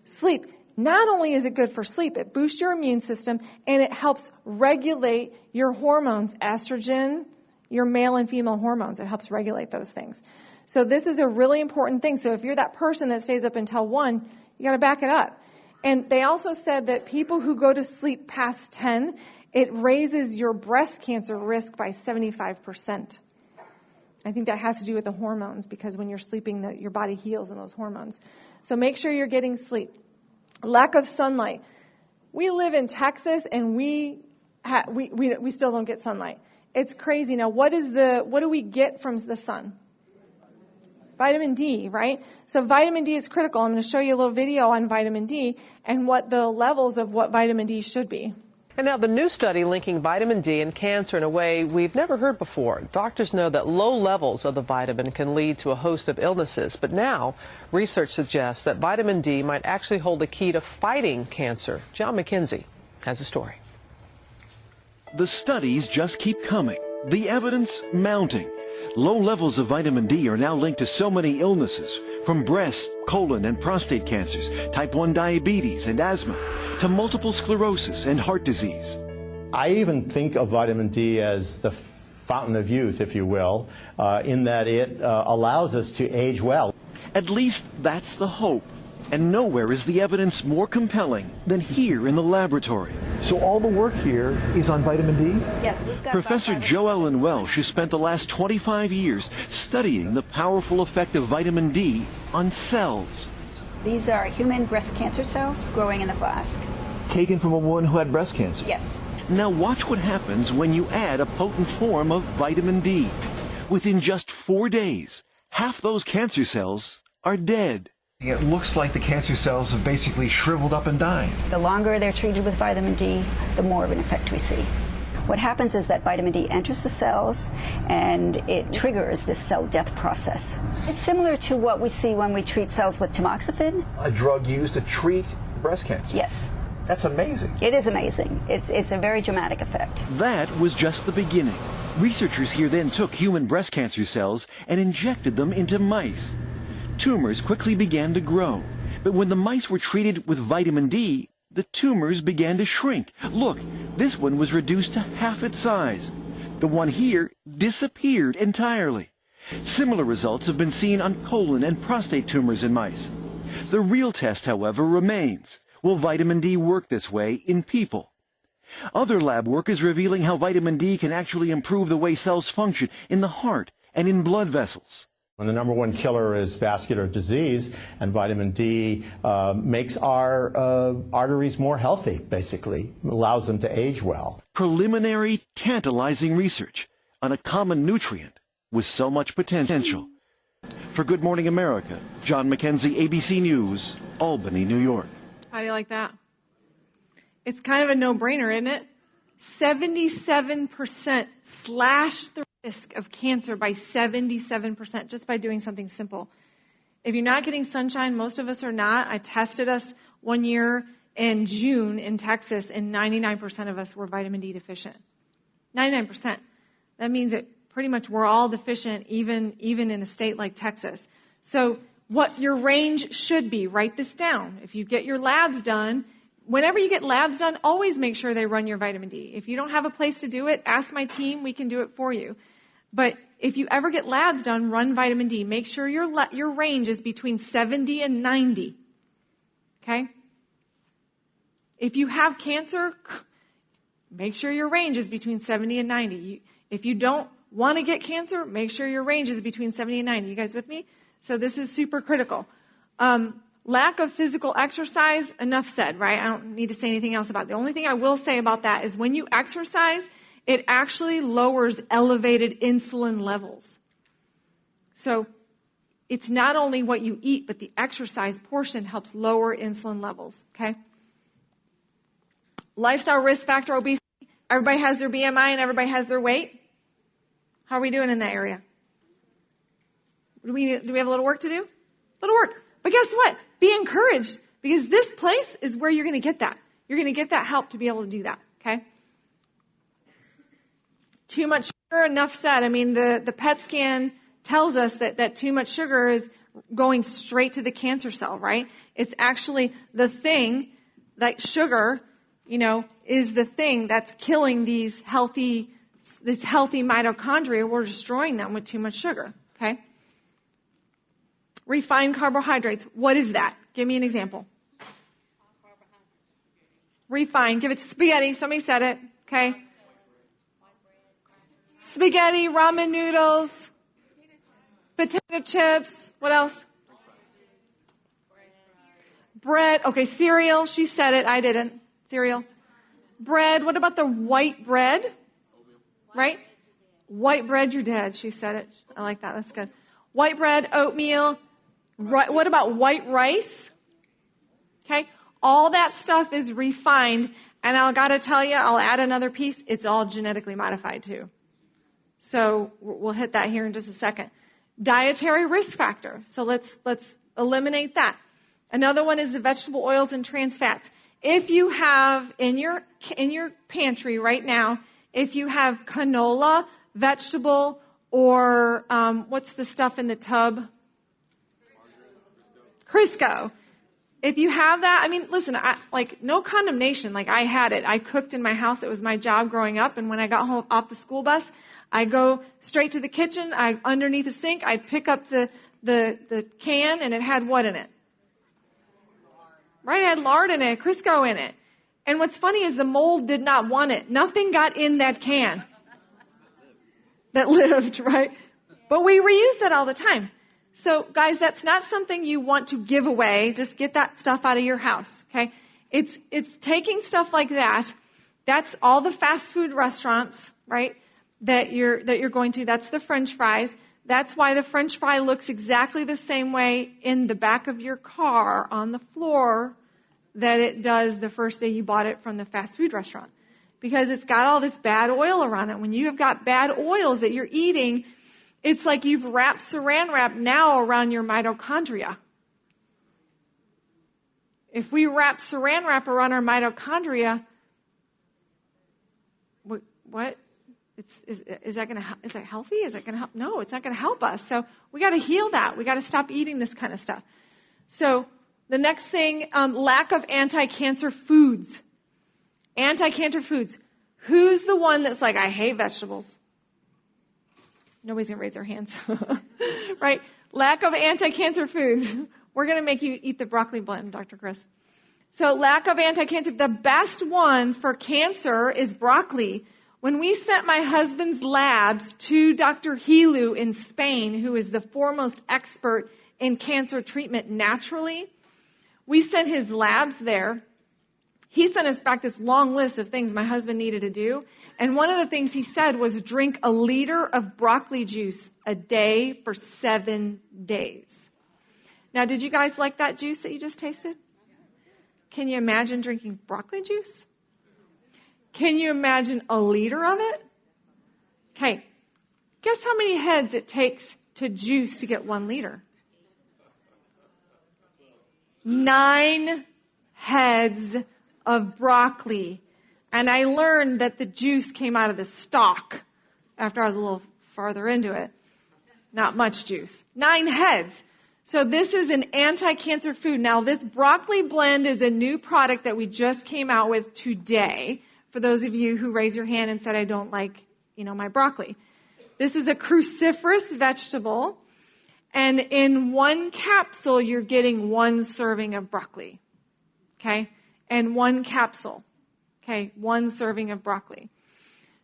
Sleep. Not only is it good for sleep, it boosts your immune system and it helps regulate your hormones, estrogen, your male and female hormones. It helps regulate those things. So this is a really important thing. So if you're that person that stays up until 1, you got to back it up. And they also said that people who go to sleep past 10, it raises your breast cancer risk by 75%. I think that has to do with the hormones because when you're sleeping, your body heals in those hormones. So make sure you're getting sleep. Lack of sunlight. We live in Texas and we still don't get sunlight. It's crazy. Now, what do we get from the sun? Vitamin D, right? So vitamin D is critical. I'm going to show you a little video on vitamin D and what the levels of what vitamin D should be. And now the new study linking vitamin D and cancer in a way we've never heard before. Doctors know that low levels of the vitamin can lead to a host of illnesses. But now research suggests that vitamin D might actually hold the key to fighting cancer. John McKenzie has a story. The studies just keep coming. The evidence mounting. Low levels of vitamin D are now linked to so many illnesses, from breast, colon, and prostate cancers, type 1 diabetes and asthma, to multiple sclerosis and heart disease. I even think of vitamin D as the fountain of youth, if you will, in that it allows us to age well. At least that's the hope. And nowhere is the evidence more compelling than here in the laboratory. So all the work here is on vitamin D? Yes, we've got Professor Joellen Welsh has spent the last 25 years studying the powerful effect of vitamin D on cells. These are human breast cancer cells growing in the flask. Taken from a woman who had breast cancer? Yes. Now watch what happens when you add a potent form of vitamin D. Within just 4 days, half those cancer cells are dead. It looks like the cancer cells have basically shriveled up and died. The longer they're treated with vitamin D, the more of an effect we see. What happens is that vitamin D enters the cells and it triggers this cell death process. It's similar to what we see when we treat cells with tamoxifen. A drug used to treat breast cancer? Yes. That's amazing. It is amazing. It's a very dramatic effect. That was just the beginning. Researchers here then took human breast cancer cells and injected them into mice. Tumors quickly began to grow, but when the mice were treated with vitamin D, the tumors began to shrink. Look, this one was reduced to half its size. The one here disappeared entirely. Similar results have been seen on colon and prostate tumors in mice. The real test, however, remains. Will vitamin D work this way in people? Other lab work is revealing how vitamin D can actually improve the way cells function in the heart and in blood vessels. And the number one killer is vascular disease, and vitamin D makes our arteries more healthy, basically, allows them to age well. Preliminary, tantalizing research on a common nutrient with so much potential. For Good Morning America, John McKenzie, ABC News, Albany, New York. How do you like that? It's kind of a no-brainer, isn't it? 77% slash the risk of cancer by 77% just by doing something simple. If you're not getting sunshine, most of us are not. I tested us one year in June in Texas, and 99% of us were vitamin D deficient. 99%. That means that pretty much we're all deficient, even in a state like Texas. So what your range should be, write this down. If you get your labs done, whenever you get labs done, always make sure they run your vitamin D. If you don't have a place to do it, ask my team. We can do it for you. But if you ever get labs done, run vitamin D. Make sure your range is between 70 and 90. Okay? If you have cancer, make sure your range is between 70 and 90. If you don't want to get cancer, make sure your range is between 70 and 90. You guys with me? So this is super critical. Lack of physical exercise, enough said, right? I don't need to say anything else about it. The only thing I will say about that is when you exercise, it actually lowers elevated insulin levels. So it's not only what you eat, but the exercise portion helps lower insulin levels, okay? Lifestyle risk factor, obesity. Everybody has their BMI and everybody has their weight. How are we doing in that area? Do we have a little work to do? A little work. But guess what? Be encouraged, because this place is where you're going to get that. You're going to get that help to be able to do that, okay? Too much sugar, enough said. I mean, the PET scan tells us that too much sugar is going straight to the cancer cell, right? It's actually the thing, like sugar, is the thing that's killing this healthy mitochondria. We're destroying them with too much sugar, okay? Refined carbohydrates. What is that? Give me an example. Refined. Give it to spaghetti. Somebody said it. Okay. Spaghetti, ramen noodles, potato chips. What else? Bread. Okay, cereal. She said it. I didn't. Cereal. Bread. What about the white bread? Right? White bread, you're dead. She said it. I like that. That's good. White bread, oatmeal. What about white rice? Okay. All that stuff is refined. And I got to tell you, I'll add another piece. It's all genetically modified too. So we'll hit that here in just a second. Dietary risk factor. So let's eliminate that. Another one is the vegetable oils and trans fats. If you have in your pantry right now, if you have canola, vegetable, or what's the stuff in the tub? Crisco. If you have that, I mean, listen, no condemnation. I had it. I cooked in my house. It was my job growing up. And when I got home off the school bus, I go straight to the kitchen. Underneath the sink, I pick up the can, and it had what in it? Right? It had lard in it, Crisco in it. And what's funny is the mold did not want it. Nothing got in that can that lived, right? But we reuse that all the time. So, guys, that's not something you want to give away. Just get that stuff out of your house, okay? It's taking stuff like that. That's all the fast food restaurants, right, that you're going to. That's the French fries. That's why the French fry looks exactly the same way in the back of your car on the floor that it does the first day you bought it from the fast food restaurant. Because it's got all this bad oil around it. When you have got bad oils that you're eating, it's like you've wrapped saran wrap now around your mitochondria. If we wrap saran wrap around our mitochondria, what? Is that healthy? Is that going to help? No, it's not going to help us. So we got to heal that. We got to stop eating this kind of stuff. So the next thing, lack of anti-cancer foods. Anti-cancer foods. Who's the one that's like, I hate vegetables? Nobody's going to raise their hands. Right? Lack of anti-cancer foods. We're going to make you eat the broccoli blend, Dr. Chris. So lack of anti-cancer. The best one for cancer is broccoli. When we sent my husband's labs to Dr. Hilu in Spain, who is the foremost expert in cancer treatment naturally, we sent his labs there. He sent us back this long list of things my husband needed to do. And one of the things he said was drink a liter of broccoli juice a day for 7 days. Now, did you guys like that juice that you just tasted? Can you imagine drinking broccoli juice? Can you imagine a liter of it? Okay, guess how many heads it takes to juice to get 1 liter? 9 heads of broccoli. And I learned that the juice came out of the stalk after I was a little farther into it. Not much juice. 9 heads. So this is an anti-cancer food. Now, this broccoli blend is a new product that we just came out with today. For those of you who raised your hand and said, I don't like, my broccoli. This is a cruciferous vegetable. And in 1 capsule, you're getting 1 serving of broccoli. Okay? And 1 capsule. Okay? 1 serving of broccoli.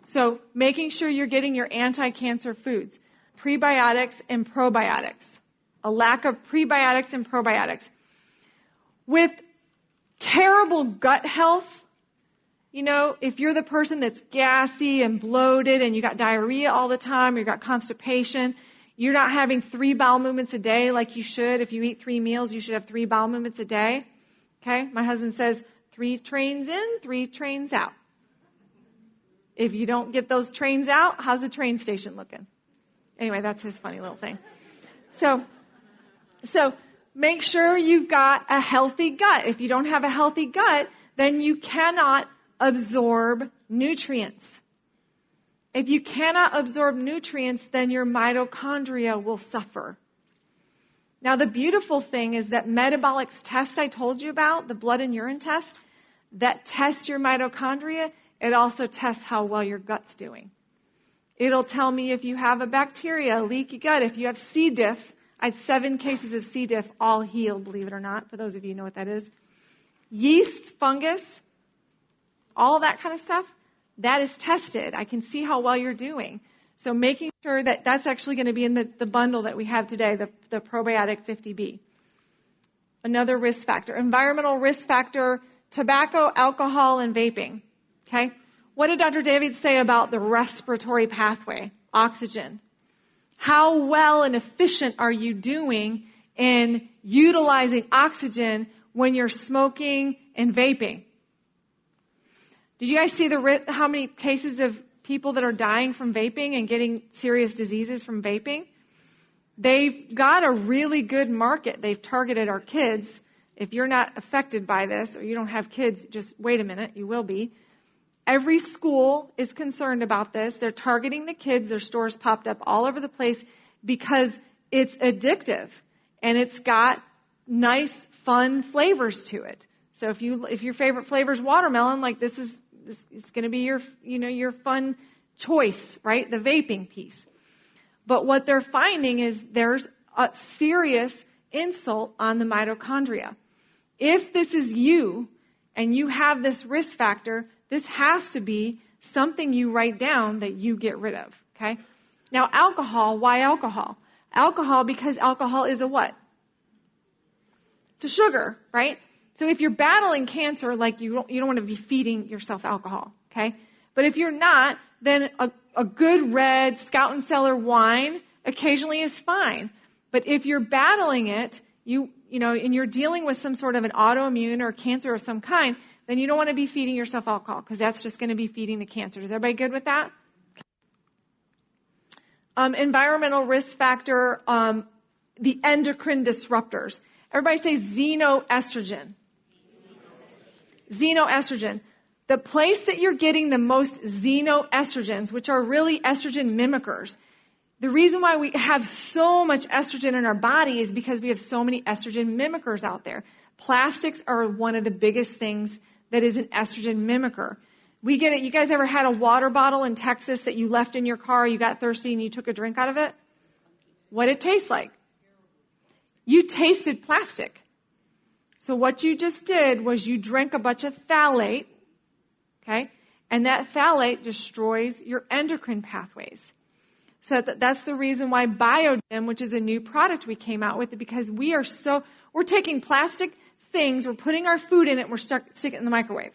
So making sure you're getting your anti-cancer foods. Prebiotics and probiotics. A lack of prebiotics and probiotics. With terrible gut health, if you're the person that's gassy and bloated and you got diarrhea all the time, you got constipation, you're not having 3 bowel movements a day like you should. If you eat 3 meals, you should have 3 bowel movements a day. Okay? My husband says 3 trains in, 3 trains out. If you don't get those trains out, how's the train station looking? Anyway, that's his funny little thing. So make sure you've got a healthy gut. If you don't have a healthy gut, then you cannot absorb nutrients. If you cannot absorb nutrients, then your mitochondria will suffer. Now, the beautiful thing is that metabolic test I told you about, the blood and urine test, that tests your mitochondria, it also tests how well your gut's doing. It'll tell me if you have a bacteria, a leaky gut, if you have C. diff. I had 7 cases of C. diff, all healed, believe it or not, for those of you who know what that is. Yeast, fungus, all that kind of stuff, that is tested. I can see how well you're doing. So making sure that that's actually going to be in the bundle that we have today, the probiotic 50B. Another risk factor, environmental risk factor, tobacco, alcohol, and vaping. Okay? What did Dr. David say about the respiratory pathway, oxygen? How well and efficient are you doing in utilizing oxygen when you're smoking and vaping? Did you guys see how many cases of people that are dying from vaping and getting serious diseases from vaping? They've got a really good market. They've targeted our kids. If you're not affected by this or you don't have kids, just wait a minute. You will be. Every school is concerned about this. They're targeting the kids. Their stores popped up all over the place because it's addictive and it's got nice, fun flavors to it. So if your favorite flavor is watermelon, like this it's going to be your fun choice, right? The vaping piece. But what they're finding is there's a serious insult on the mitochondria. If this is you and you have this risk factor, this has to be something you write down that you get rid of, okay? Now, alcohol, why alcohol? Alcohol, because alcohol is a what? It's a sugar, right? So if you're battling cancer, like you don't want to be feeding yourself alcohol, okay? But if you're not, then a good red Scout and Cellar wine occasionally is fine. But if you're battling it, and you're dealing with some sort of an autoimmune or cancer of some kind, then you don't want to be feeding yourself alcohol because that's just going to be feeding the cancer. Is everybody good with that? Environmental risk factor, the endocrine disruptors. Everybody say xenoestrogen. Xenoestrogen. The place that you're getting the most xenoestrogens, which are really estrogen mimickers. The reason why we have so much estrogen in our body is because we have so many estrogen mimickers out there. Plastics are one of the biggest things that is an estrogen mimicker. We get it. You guys ever had a water bottle in Texas that you left in your car, you got thirsty and you took a drink out of it? What did it taste like? You tasted plastic. So what you just did was you drank a bunch of phthalate, okay? And that phthalate destroys your endocrine pathways. So that's the reason why Biodim, which is a new product we came out with, because we're taking plastic things, we're putting our food in it, and we're sticking it in the microwave.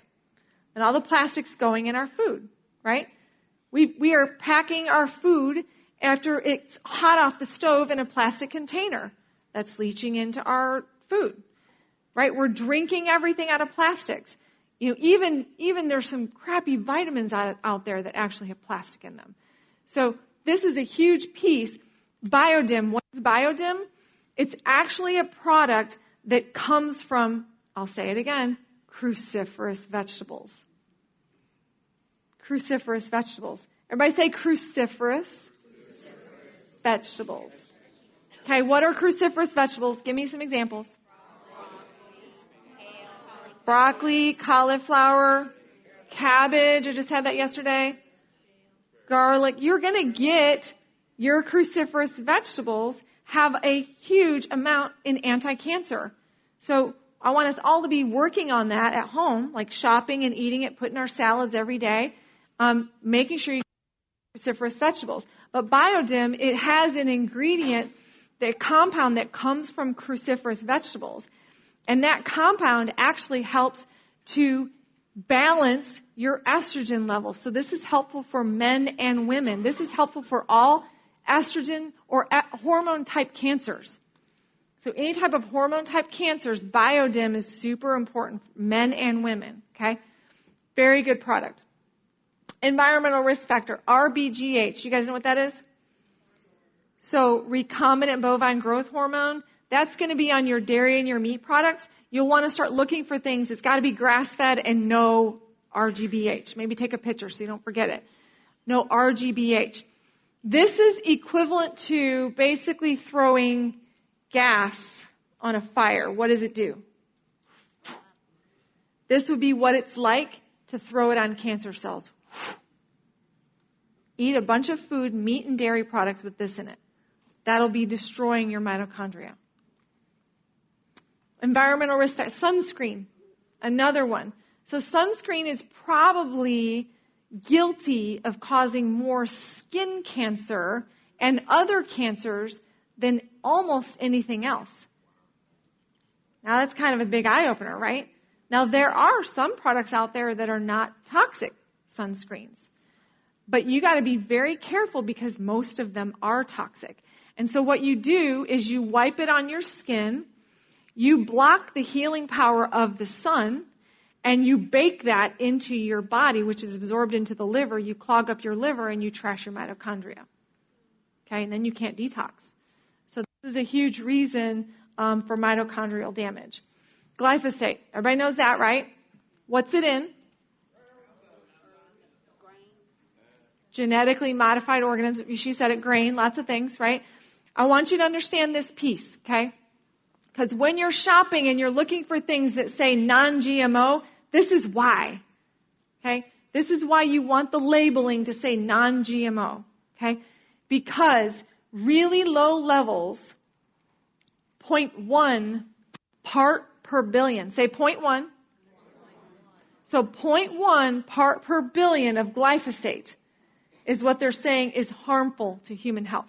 And all the plastic's going in our food, right? We are packing our food after it's hot off the stove in a plastic container that's leaching into our food, right? We're drinking everything out of plastics. You know, even there's some crappy vitamins out there that actually have plastic in them. So this is a huge piece. Biodim. What is Biodim? It's actually a product that comes from, I'll say it again, cruciferous vegetables. Cruciferous vegetables. Everybody say cruciferous vegetables. Okay, what are cruciferous vegetables? Give me some examples. Broccoli, cauliflower, cabbage. I just had that yesterday. Garlic. You're going to get your cruciferous vegetables have a huge amount in anti-cancer. So I want us all to be working on that at home, like shopping and eating it, putting our salads every day, making sure you get cruciferous vegetables. But Biodim, it has an ingredient, the compound that comes from cruciferous vegetables. And that compound actually helps to balance your estrogen levels. So this is helpful for men and women. This is helpful for all estrogen or hormone type cancers. So any type of hormone type cancers, Biodim is super important for men and women. Okay? Very good product. Environmental risk factor, RBGH. You guys know what that is? So recombinant bovine growth hormone, that's going to be on your dairy and your meat products. You'll want to start looking for things. It's got to be grass-fed and no RGBH. Maybe take a picture so you don't forget it. No RGBH. This is equivalent to basically throwing gas on a fire. What does it do? This would be what it's like to throw it on cancer cells. Eat a bunch of food, meat and dairy products with this in it. That'll be destroying your mitochondria. Environmental risk factor, sunscreen, another one. So sunscreen is probably guilty of causing more skin cancer and other cancers than almost anything else. Now that's kind of a big eye-opener, right? Now there are some products out there that are not toxic sunscreens. But you got to be very careful because most of them are toxic. And so what you do is you wipe it on your skin, you block the healing power of the sun, and you bake that into your body, which is absorbed into the liver. You clog up your liver and you trash your mitochondria. Okay, and then you can't detox. So this is a huge reason for mitochondrial damage. Glyphosate. Everybody knows that, right? What's it in? Genetically modified organisms. She said it, grain, lots of things, right? I want you to understand this piece, okay? Because when you're shopping and you're looking for things that say non-GMO, this is why, okay? This is why you want the labeling to say non-GMO, okay? Because really low levels, 0.1 part per billion. Say 0.1. So 0.1 part per billion of glyphosate is what they're saying is harmful to human health.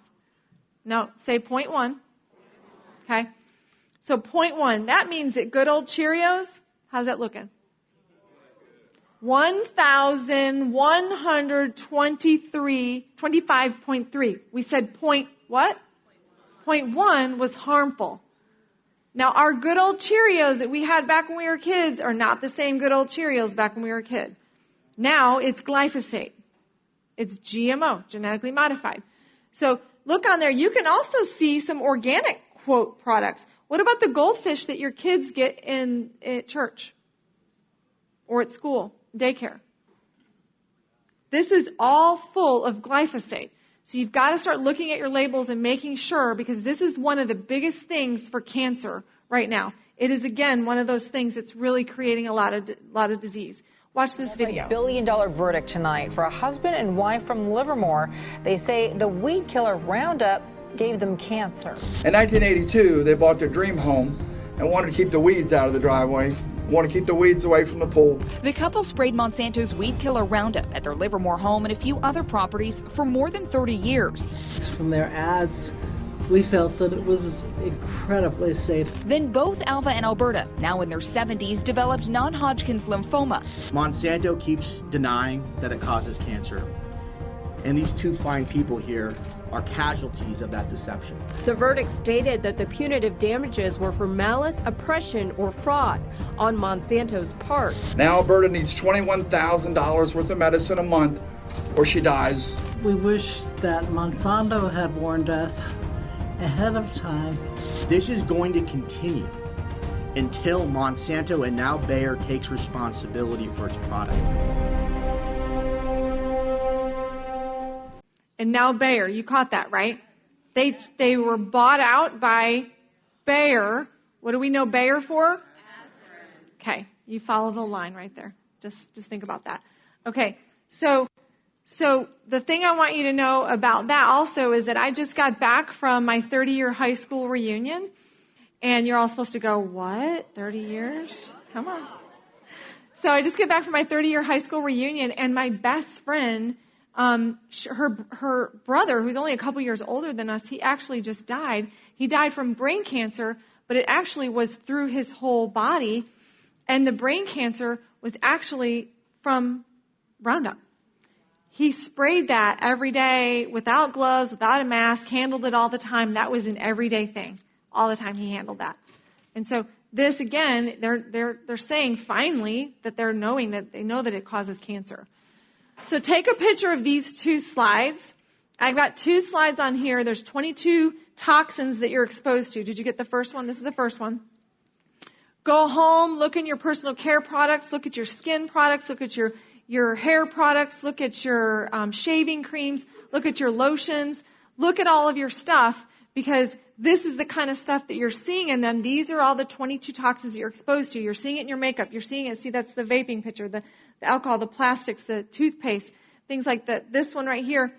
Now, say 0.1. Okay? So 0.1, that means that good old Cheerios, how's that looking? 1,125.3. We said point what? 0.1 was harmful. Now, our good old Cheerios that we had back when we were kids are not the same good old Cheerios back when we were a kid. Now, it's glyphosate. It's GMO, genetically modified. So look on there. You can also see some organic, quote, products. What about the goldfish that your kids get in at church? or at school, daycare. This is all full of glyphosate. So you've got to start looking at your labels and making sure, because this is one of the biggest things for cancer right now. It is, again, one of those things that's really creating a lot of disease. Watch this video. $1 billion verdict tonight for a husband and wife from Livermore. They say the weed killer Roundup gave them cancer. In 1982, they bought their dream home and wanted to keep the weeds out of the driveway, wanted to keep the weeds away from the pool. The couple sprayed Monsanto's weed killer Roundup at their Livermore home and a few other properties for more than 30 years. From their ads, we felt that it was incredibly safe. Then both Alva and Alberta, now in their 70s, developed non-Hodgkin's lymphoma. Monsanto keeps denying that it causes cancer. And these two fine people here are casualties of that deception. The verdict stated that the punitive damages were for malice, oppression, or fraud on Monsanto's part. Now Alberta needs $21,000 worth of medicine a month or she dies. We wish that Monsanto had warned us ahead of time. This is going to continue until Monsanto and now Bayer takes responsibility for its product. And now Bayer, you caught that, right? They were bought out by Bayer. What do we know Bayer for? Okay, you follow the line right there. Just think about that. Okay, so the thing I want you to know about that also is that I just got back from my 30-year high school reunion, and you're all supposed to go, what? 30 years? Come on. So I just get back from my 30-year high school reunion, and my best friend, her brother, who's only a couple years older than us, he actually just died. He died from brain cancer, but it actually was through his whole body, and the brain cancer was actually from Roundup. He sprayed that every day without gloves, without a mask, handled it all the time. That was an everyday thing. All the time he handled that. And so this, again, they're saying finally that they know that it causes cancer. So take a picture of these two slides. I've got two slides on here. There's 22 toxins that you're exposed to. Did you get the first one? This is the first one. Go home, look in your personal care products, look at your skin products, look at your hair products, look at your shaving creams, look at your lotions, look at all of your stuff, because this is the kind of stuff that you're seeing in them. These are all the 22 toxins you're exposed to. You're seeing it in your makeup. You're seeing it. See, that's the vaping picture, the alcohol, the plastics, the toothpaste, things like that. This one right here,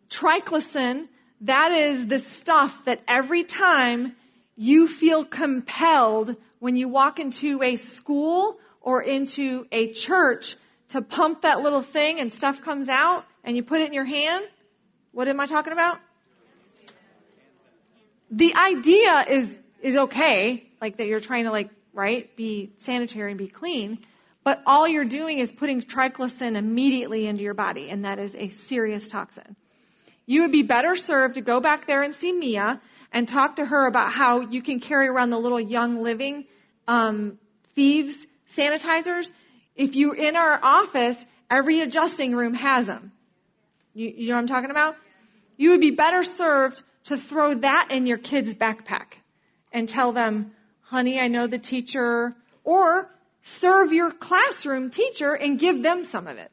triclosan, that is the stuff that every time you feel compelled when you walk into a school or into a church to pump that little thing and stuff comes out and you put it in your hand. What am I talking about? The idea is okay, like that you're trying to be sanitary and be clean, but all you're doing is putting triclosan immediately into your body, and that is a serious toxin. You would be better served to go back there and see Mia and talk to her about how you can carry around the little Young Living thieves sanitizers. If you're in our office, every adjusting room has them. You know what I'm talking about? You would be better served to throw that in your kid's backpack and tell them, honey, I know the teacher, or serve your classroom teacher and give them some of it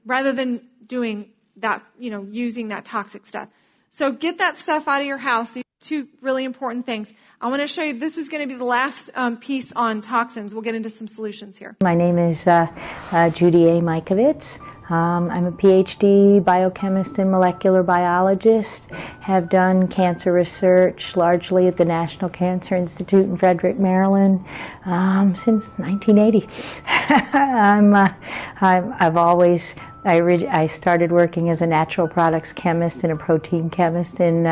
rather than doing that, using that toxic stuff. So get that stuff out of your house. These are two really important things. I want to show you, this is going to be the last piece on toxins. We'll get into some solutions here. My name is Judy A. Mikovits. I'm a PhD biochemist and molecular biologist, have done cancer research largely at the National Cancer Institute in Frederick, Maryland, since 1980. I started working as a natural products chemist and a protein chemist in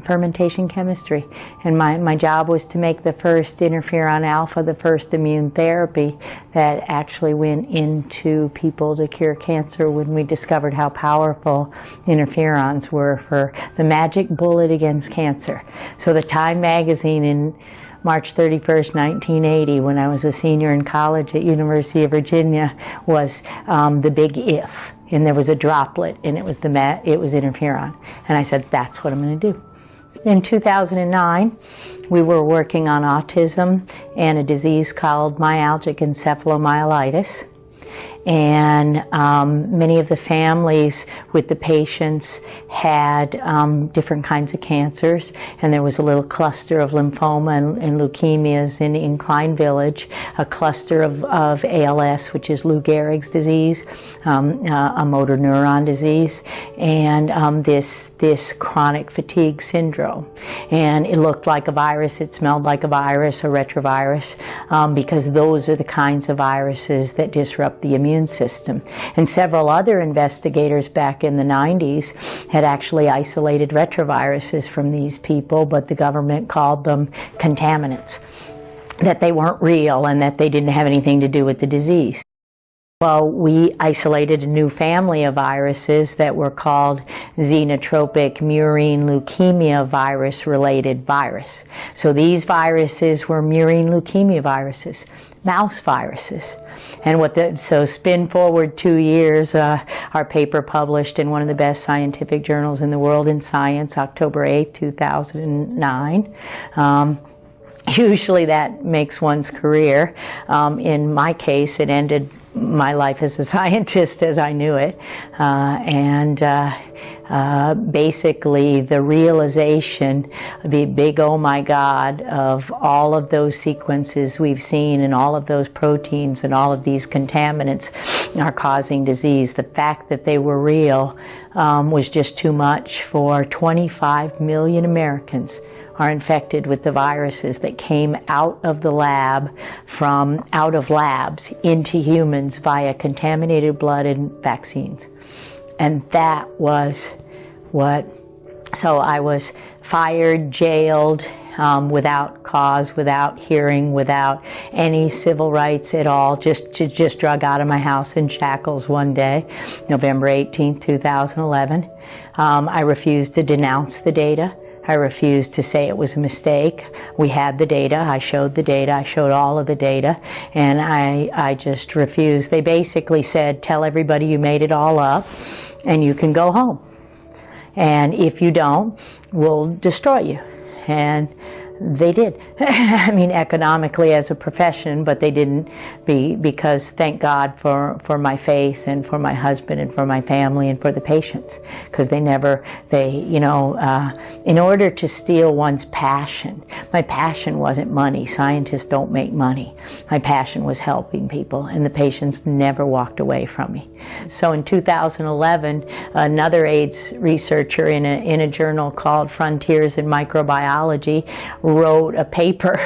fermentation chemistry, and my job was to make the first interferon alpha, the first immune therapy that actually went into people to cure cancer when we discovered how powerful interferons were for the magic bullet against cancer. So the Time magazine in March 31st, 1980, when I was a senior in college at University of Virginia, was the big if. And there was a droplet, and it was interferon. And I said, that's what I'm going to do. In 2009, we were working on autism and a disease called myalgic encephalomyelitis. And many of the families with the patients had different kinds of cancers, and there was a little cluster of lymphoma and leukemias in Klein Village, a cluster of ALS, which is Lou Gehrig's disease, a motor neuron disease, and this chronic fatigue syndrome. And it looked like a virus, it smelled like a virus, a retrovirus, because those are the kinds of viruses that disrupt the immune system. And several other investigators back in the 90s had actually isolated retroviruses from these people, but the government called them contaminants, that they weren't real and that they didn't have anything to do with the disease. Well, we isolated a new family of viruses that were called xenotropic murine leukemia virus-related virus. So these viruses were murine leukemia viruses, mouse viruses. And so spin forward 2 years, our paper published in one of the best scientific journals in the world in Science, October 8, 2009. Usually that makes one's career. In my case, it ended my life as a scientist as I knew it. Basically the realization, the big oh my God of all of those sequences we've seen and all of those proteins and all of these contaminants are causing disease. The fact that they were real was just too much for 25 million Americans are infected with the viruses that came out of the lab, out of labs into humans via contaminated blood and vaccines. And that was so I was fired, jailed, without cause, without hearing, without any civil rights at all, just drug out of my house in shackles one day, November 18, 2011. I refused to denounce the data. I refused to say it was a mistake. We had the data. I showed the data. I showed all of the data. And I just refused. They basically said, tell everybody you made it all up and you can go home. And if you don't, we'll destroy you. And they did. I mean, economically as a profession, but they didn't because thank God for my faith and for my husband and for my family and for the patients. Because in order to steal one's passion, my passion wasn't money. Scientists don't make money. My passion was helping people, and the patients never walked away from me. So in 2011, another AIDS researcher in a journal called Frontiers in Microbiology wrote a paper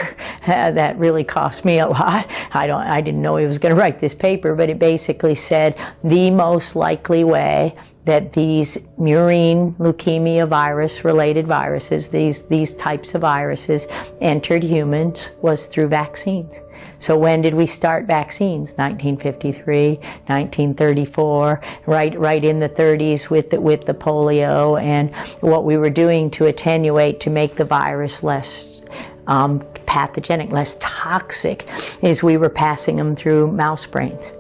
that really cost me a lot. I didn't know he was going to write this paper, but it basically said the most likely way that these murine leukemia virus-related viruses, these types of viruses, entered humans was through vaccines. So when did we start vaccines? 1953, 1934, right in the 30s with the polio, and what we were doing to attenuate, to make the virus less pathogenic, less toxic, is we were passing them through mouse brains.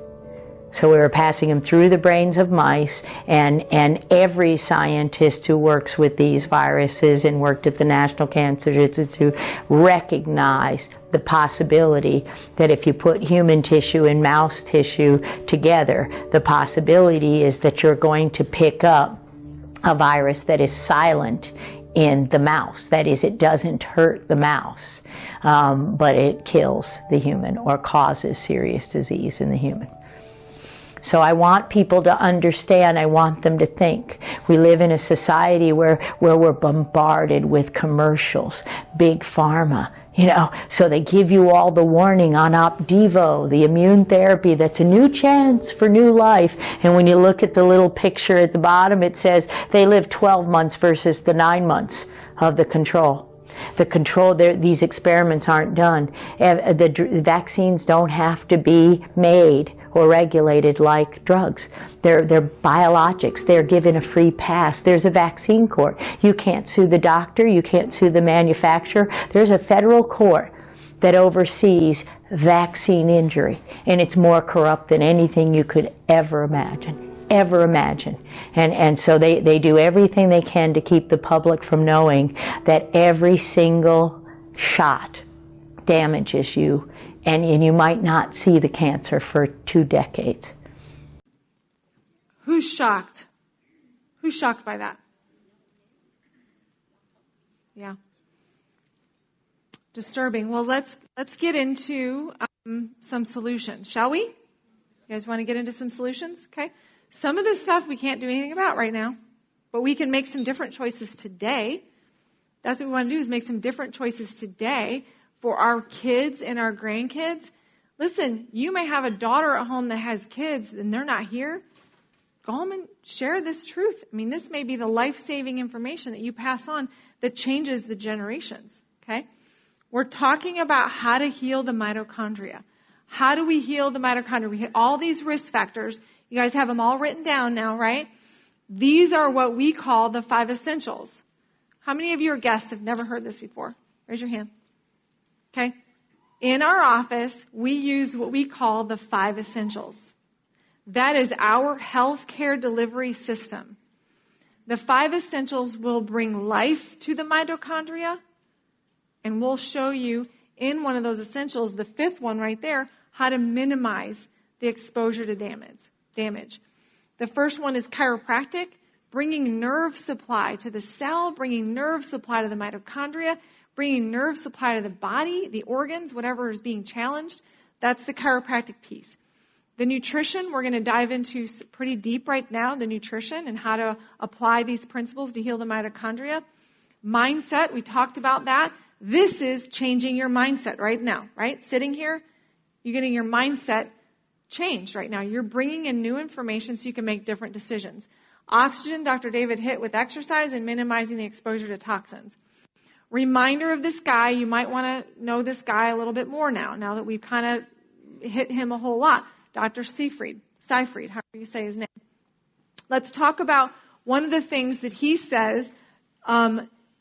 So we were passing them through the brains of mice, and every scientist who works with these viruses and worked at the National Cancer Institute recognized the possibility that if you put human tissue and mouse tissue together, the possibility is that you're going to pick up a virus that is silent in the mouse. That is, it doesn't hurt the mouse, but it kills the human or causes serious disease in the human. So I want people to understand, I want them to think. We live in a society where we're bombarded with commercials, big pharma, so they give you all the warning on Opdivo, the immune therapy that's a new chance for new life. And when you look at the little picture at the bottom, it says they live 12 months versus the 9 months of the control. The control, these experiments aren't done. The vaccines don't have to be made or regulated like drugs. They're biologics. They're given a free pass. There's a vaccine court. You can't sue the doctor. You can't sue the manufacturer. There's a federal court that oversees vaccine injury, and it's more corrupt than anything you could ever imagine. ever imagine. And so they do everything they can to keep the public from knowing that every single shot damages you, and you might not see the cancer for 2 decades. Who's shocked? Who's shocked by that? Yeah. Disturbing. Well, let's get into some solutions, shall we? You guys want to get into some solutions? Okay. Some of this stuff we can't do anything about right now, but we can make some different choices today. That's what we want to do, is make some different choices today for our kids and our grandkids. Listen, you may have a daughter at home that has kids and they're not here. Go home and share this truth. I mean, this may be the life-saving information that you pass on that changes the generations, okay? We're talking about how to heal the mitochondria. How do we heal the mitochondria? We hit all these risk factors. You guys have them all written down now, right? These are what we call the 5 essentials. How many of your guests have never heard this before? Raise your hand. Okay? In our office, we use what we call the 5 essentials. That is our healthcare delivery system. The 5 essentials will bring life to the mitochondria, and we'll show you in one of those essentials, the 5th one right there, how to minimize the exposure to damage. The first one is chiropractic, bringing nerve supply to the cell, bringing nerve supply to the mitochondria, bringing nerve supply to the body, the organs, whatever is being challenged. That's the chiropractic piece. The nutrition, we're going to dive into pretty deep right now, the nutrition and how to apply these principles to heal the mitochondria. Mindset, we talked about that. This is changing your mindset right now, right? Sitting here, you're getting your mindset changed right now. You're bringing in new information so you can make different decisions. Oxygen, Dr. David hit with exercise and minimizing the exposure to toxins. Reminder of this guy, you might want to know this guy a little bit more now that we've kind of hit him a whole lot. Dr. Seyfried, however you say his name. Let's talk about one of the things that he says,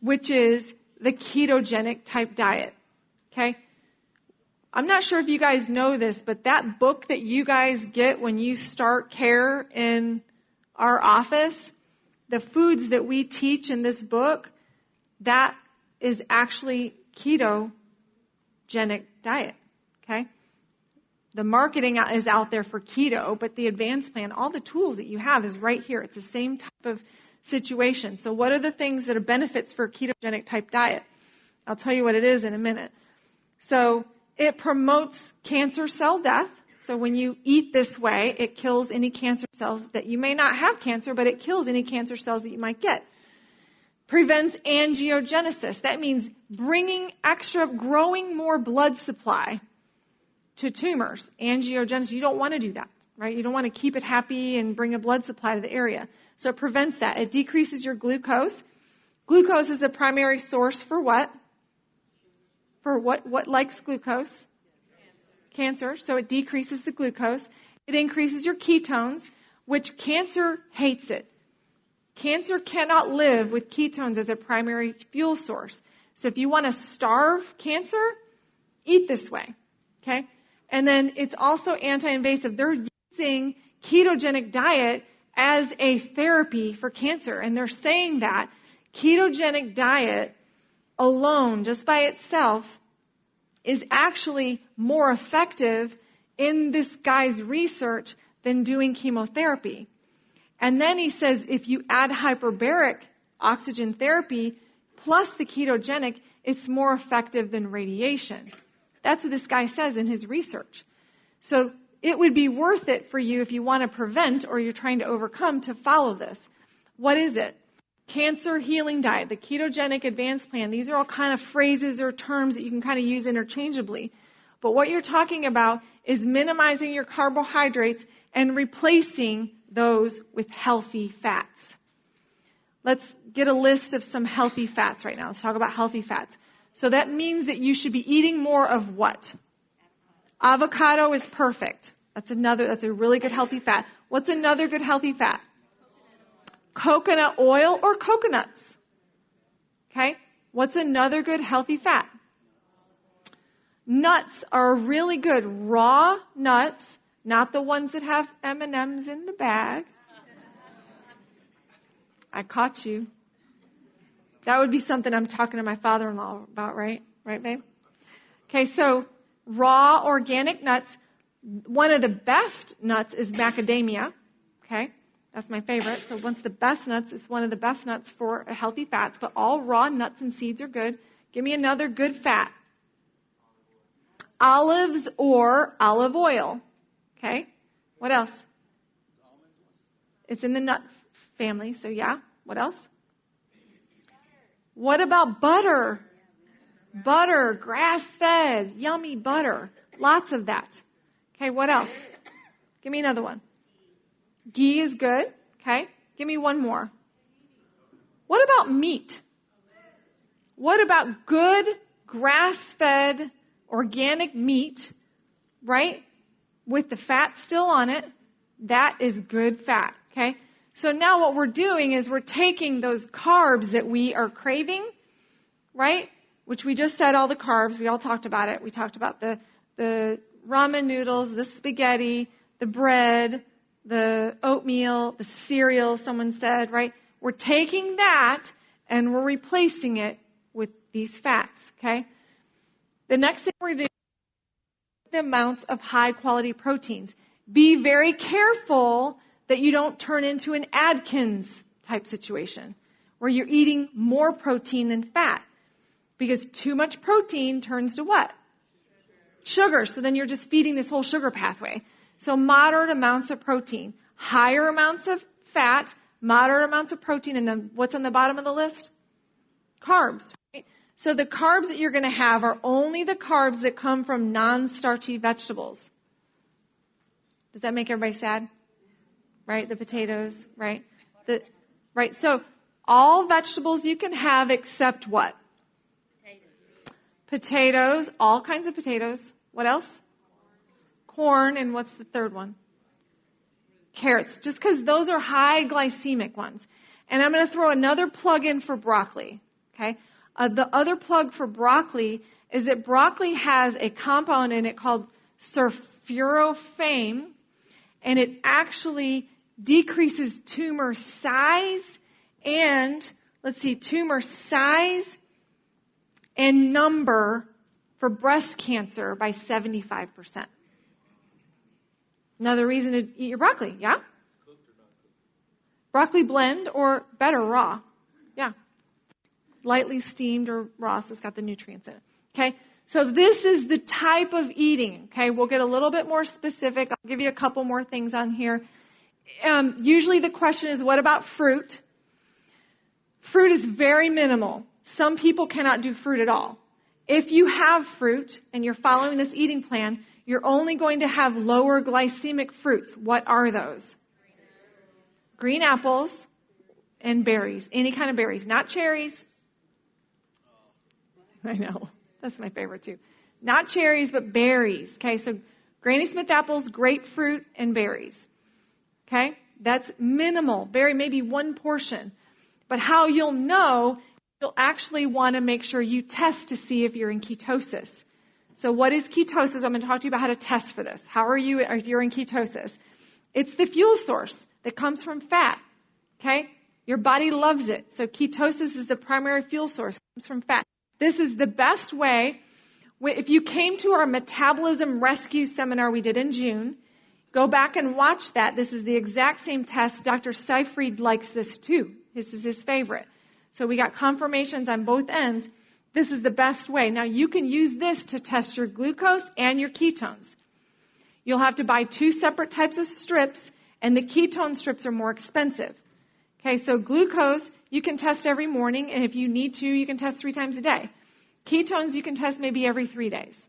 which is the ketogenic type diet. Okay? I'm not sure if you guys know this, but that book that you guys get when you start care in our office, the foods that we teach in this book, that is actually ketogenic diet. Okay? The marketing is out there for keto, but the advanced plan, all the tools that you have is right here. It's the same type of situation. So what are the things that are benefits for a ketogenic type diet? I'll tell you what it is in a minute. So it promotes cancer cell death. So when you eat this way, it kills any cancer cells that you may not have cancer, but it kills any cancer cells that you might get. Prevents angiogenesis. That means growing more blood supply to tumors. Angiogenesis, you don't want to do that, right? You don't want to keep it happy and bring a blood supply to the area. So it prevents that. It decreases your glucose. Glucose is a primary source for what? For what likes glucose? Cancer. So it decreases the glucose. It increases your ketones, which cancer hates it. Cancer cannot live with ketones as a primary fuel source. So if you want to starve cancer, eat this way. Okay? And then it's also anti-invasive. They're using ketogenic diet as a therapy for cancer. And they're saying that ketogenic diet alone, just by itself, is actually more effective in this guy's research than doing chemotherapy. And then he says if you add hyperbaric oxygen therapy plus the ketogenic, it's more effective than radiation. That's what this guy says in his research. So it would be worth it for you if you want to prevent or you're trying to overcome to follow this. What is it? Cancer healing diet, the ketogenic advanced plan. These are all kind of phrases or terms that you can kind of use interchangeably. But what you're talking about is minimizing your carbohydrates and replacing those with healthy fats. Let's get a list of some healthy fats right now. Let's talk about healthy fats. So that means that you should be eating more of what? Avocado is perfect. That's a really good healthy fat. What's another good healthy fat? Coconut oil or coconuts. Okay? What's another good healthy fat? Nuts are really good. Raw nuts, not the ones that have M&Ms in the bag. I caught you. That would be something I'm talking to my father-in-law about, right? Right, babe? Okay, so raw organic nuts. One of the best nuts is macadamia. Okay, that's my favorite. So once the best nuts, it's one of the best nuts for healthy fats, but all raw nuts and seeds are good. Give me another good fat. Olives or olive oil. Okay, what else? It's in the nut family, so yeah. What else? What about butter? Butter, grass-fed, yummy butter. Lots of that. Okay, what else? Give me another one. Ghee is good. Okay, give me one more. What about meat? What about good, grass-fed, organic meat, right? With the fat still on it. That is good fat, okay? So now what we're doing is we're taking those carbs that we are craving, right? Which we just said all the carbs. We all talked about it. We talked about the ramen noodles, the spaghetti, the bread, the oatmeal, the cereal, someone said, right? We're taking that and we're replacing it with these fats, okay? The next thing we're doing is the amounts of high-quality proteins. Be very careful that you don't turn into an Atkins type situation where you're eating more protein than fat. Because too much protein turns to what? Sugar. So then you're just feeding this whole sugar pathway. So moderate amounts of protein, higher amounts of fat, moderate amounts of protein, and then what's on the bottom of the list? Carbs. Right? So the carbs that you're going to have are only the carbs that come from non-starchy vegetables. Does that make everybody sad? Right? The potatoes, right? Right. So all vegetables you can have except what? Potatoes, all kinds of potatoes. What else? Corn, and what's the third one? Carrots, just because those are high glycemic ones. And I'm going to throw another plug in for broccoli. Okay? The other plug for broccoli is that broccoli has a compound in it called sulforaphane, and it actually decreases tumor size and, tumor size and number for breast cancer by 75%. Another reason to eat your broccoli, yeah? Broccoli blend or better raw. Yeah. Lightly steamed or raw, so it's got the nutrients in it. Okay? So this is the type of eating. Okay? We'll get a little bit more specific. I'll give you a couple more things on here. Usually the question is, what about fruit? Fruit is very minimal. Some people cannot do fruit at all. If you have fruit and you're following this eating plan, you're only going to have lower glycemic fruits. What are those? Green apples and berries. Any kind of berries. Not cherries. I know. That's my favorite too. Not cherries, but berries. Okay, so Granny Smith apples, grapefruit, and berries. Okay? That's minimal. Maybe one portion. But how you'll know, you'll actually want to make sure you test to see if you're in ketosis. So what is ketosis? I'm going to talk to you about how to test for this. How are you if you're in ketosis? It's the fuel source that comes from fat. Okay? Your body loves it. So ketosis is the primary fuel source. It comes from fat. This is the best way. If you came to our metabolism rescue seminar we did in June, go back and watch that. This is the exact same test. Dr. Seyfried likes this too. This is his favorite. So we got confirmations on both ends. This is the best way. Now you can use this to test your glucose and your ketones. You'll have to buy 2 separate types of strips, and the ketone strips are more expensive. Okay, so glucose you can test every morning, and if you need to, you can test 3 times a day. Ketones you can test maybe every 3 days.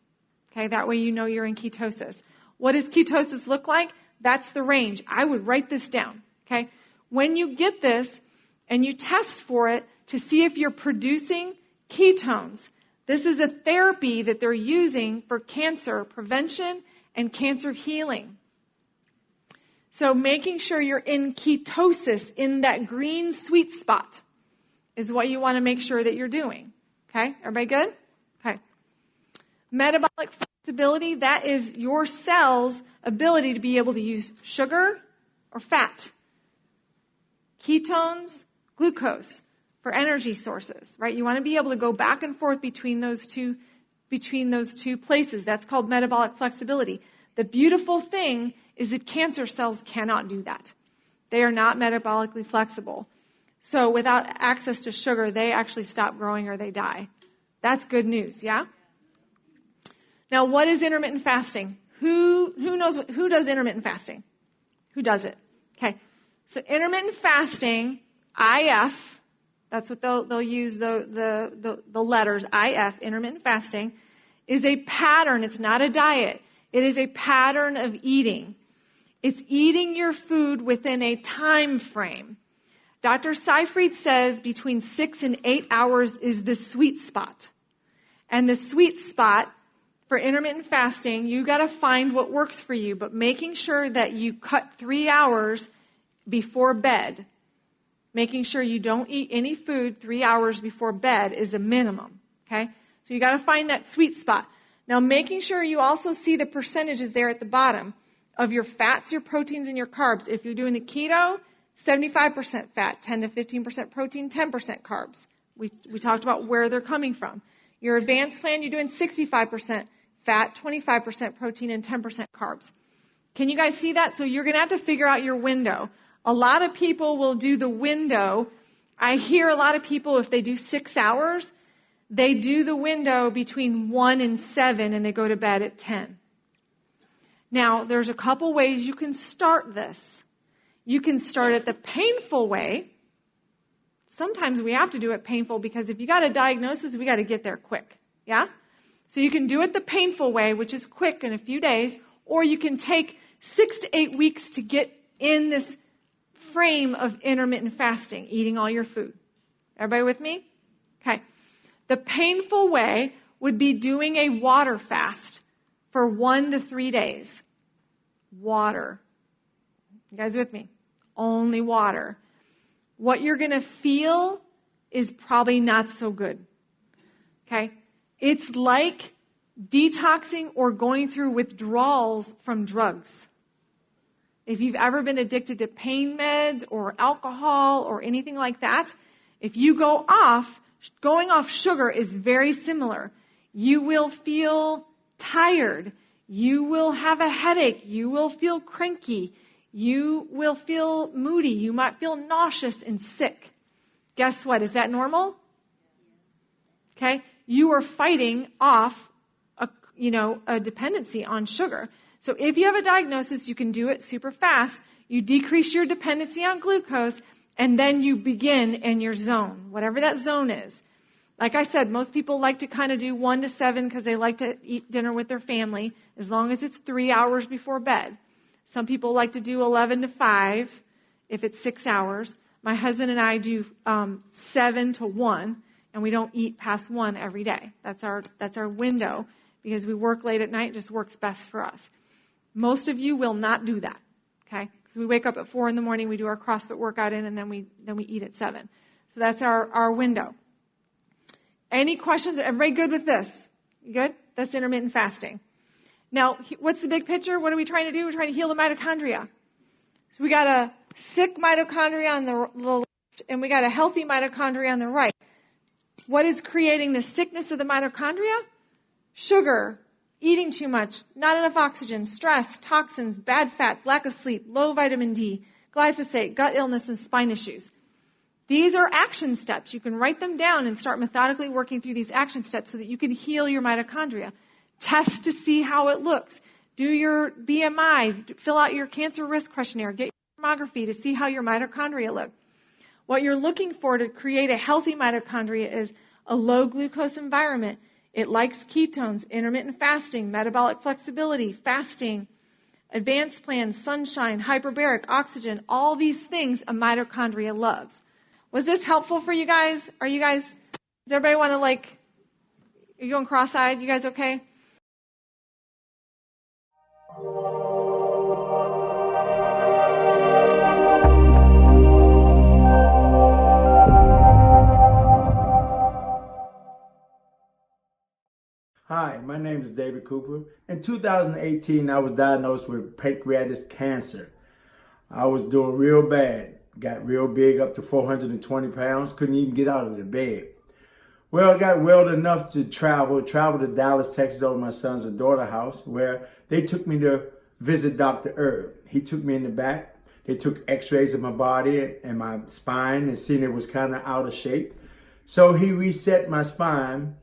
Okay, that way you know you're in ketosis. What does ketosis look like? That's the range. I would write this down. Okay, when you get this and you test for it to see if you're producing ketones, this is a therapy that they're using for cancer prevention and cancer healing. So making sure you're in ketosis, in that green sweet spot, is what you want to make sure that you're doing. Okay, everybody good? Okay. Metabolic flexibility, that is your cell's ability to be able to use sugar or fat, ketones glucose for energy sources, right? You want to be able to go back and forth between those two places. That's called metabolic flexibility. The beautiful thing is that cancer cells cannot do that. They are not metabolically flexible. So without access to sugar, they actually stop growing or they die. That's good news, yeah? Now, what is intermittent fasting? Who does intermittent fasting? Who does it? Okay. So intermittent fasting, IF, that's what they'll use the letters, IF, intermittent fasting, is a pattern. It's not a diet. It is a pattern of eating. It's eating your food within a time frame. Dr. Seyfried says between 6 and 8 hours is the sweet spot. And the sweet spot for intermittent fasting, you got to find what works for you, but making sure that you cut 3 hours before bed, making sure you don't eat any food 3 hours before bed is a minimum, okay? So you got to find that sweet spot. Now, making sure you also see the percentages there at the bottom of your fats, your proteins, and your carbs. If you're doing the keto, 75% fat, 10 to 15% protein, 10% carbs. We talked about where they're coming from. Your advanced plan, you're doing 65% fat, 25% protein, and 10% carbs. Can you guys see that? So you're going to have to figure out your window. A lot of people will do the window. I hear a lot of people, if they do 6 hours, they do the window between 1 and 7, and they go to bed at 10. Now, there's a couple ways you can start this. You can start it the painful way. Sometimes we have to do it painful because if you got a diagnosis, we got to get there quick. Yeah? So you can do it the painful way, which is quick in a few days, or you can take 6 to 8 weeks to get in this frame of intermittent fasting, eating all your food. Everybody with me? Okay. The painful way would be doing a water fast for 1 to 3 days. Water. You guys with me? Only water. What you're going to feel is probably not so good. Okay? It's like detoxing or going through withdrawals from drugs. If you've ever been addicted to pain meds or alcohol or anything like that, if you go off, going off sugar is very similar. You will feel tired. You will have a headache. You will feel cranky. You will feel moody. You might feel nauseous and sick. Guess what? Is that normal? Okay? You are fighting off a dependency on sugar. So if you have a diagnosis, you can do it super fast. You decrease your dependency on glucose, and then you begin in your zone, whatever that zone is. Like I said, most people like to kind of do 1 to 7 because they like to eat dinner with their family, as long as it's 3 hours before bed. Some people like to do 11 to 5 if it's 6 hours. My husband and I do 7 to 1, and we don't eat past 1 every day. That's our window because we work late at night. It just works best for us. Most of you will not do that, okay? Because we wake up at 4 in the morning, we do our CrossFit workout and then we eat at 7. So that's our window. Any questions? Everybody good with this? You good? That's intermittent fasting. Now, what's the big picture? What are we trying to do? We're trying to heal the mitochondria. So we got a sick mitochondria on the left, and we got a healthy mitochondria on the right. What is creating the sickness of the mitochondria? Sugar, eating too much, not enough oxygen, stress, toxins, bad fats, lack of sleep, low vitamin D, glyphosate, gut illness, and spine issues. These are action steps. You can write them down and start methodically working through these action steps so that you can heal your mitochondria. Test to see how it looks. Do your BMI. Fill out your cancer risk questionnaire. Get your mammography to see how your mitochondria look. What you're looking for to create a healthy mitochondria is a low glucose environment. It likes ketones, intermittent fasting, metabolic flexibility, fasting, advanced plans, sunshine, hyperbaric, oxygen, all these things a mitochondria loves. Was this helpful for you guys? Does everybody want to are you going cross-eyed? You guys okay? Hi, my name is David Cooper. In 2018, I was diagnosed with pancreatic cancer. I was doing real bad. got real big, up to 420 pounds, couldn't even get out of the bed. Well, I got well enough to travel to Dallas, Texas, over my son's daughter's house, where they took me to visit Dr. Herb. He took me in the back. They took x-rays of my body and my spine and seen it was kind of out of shape. So he reset my spine.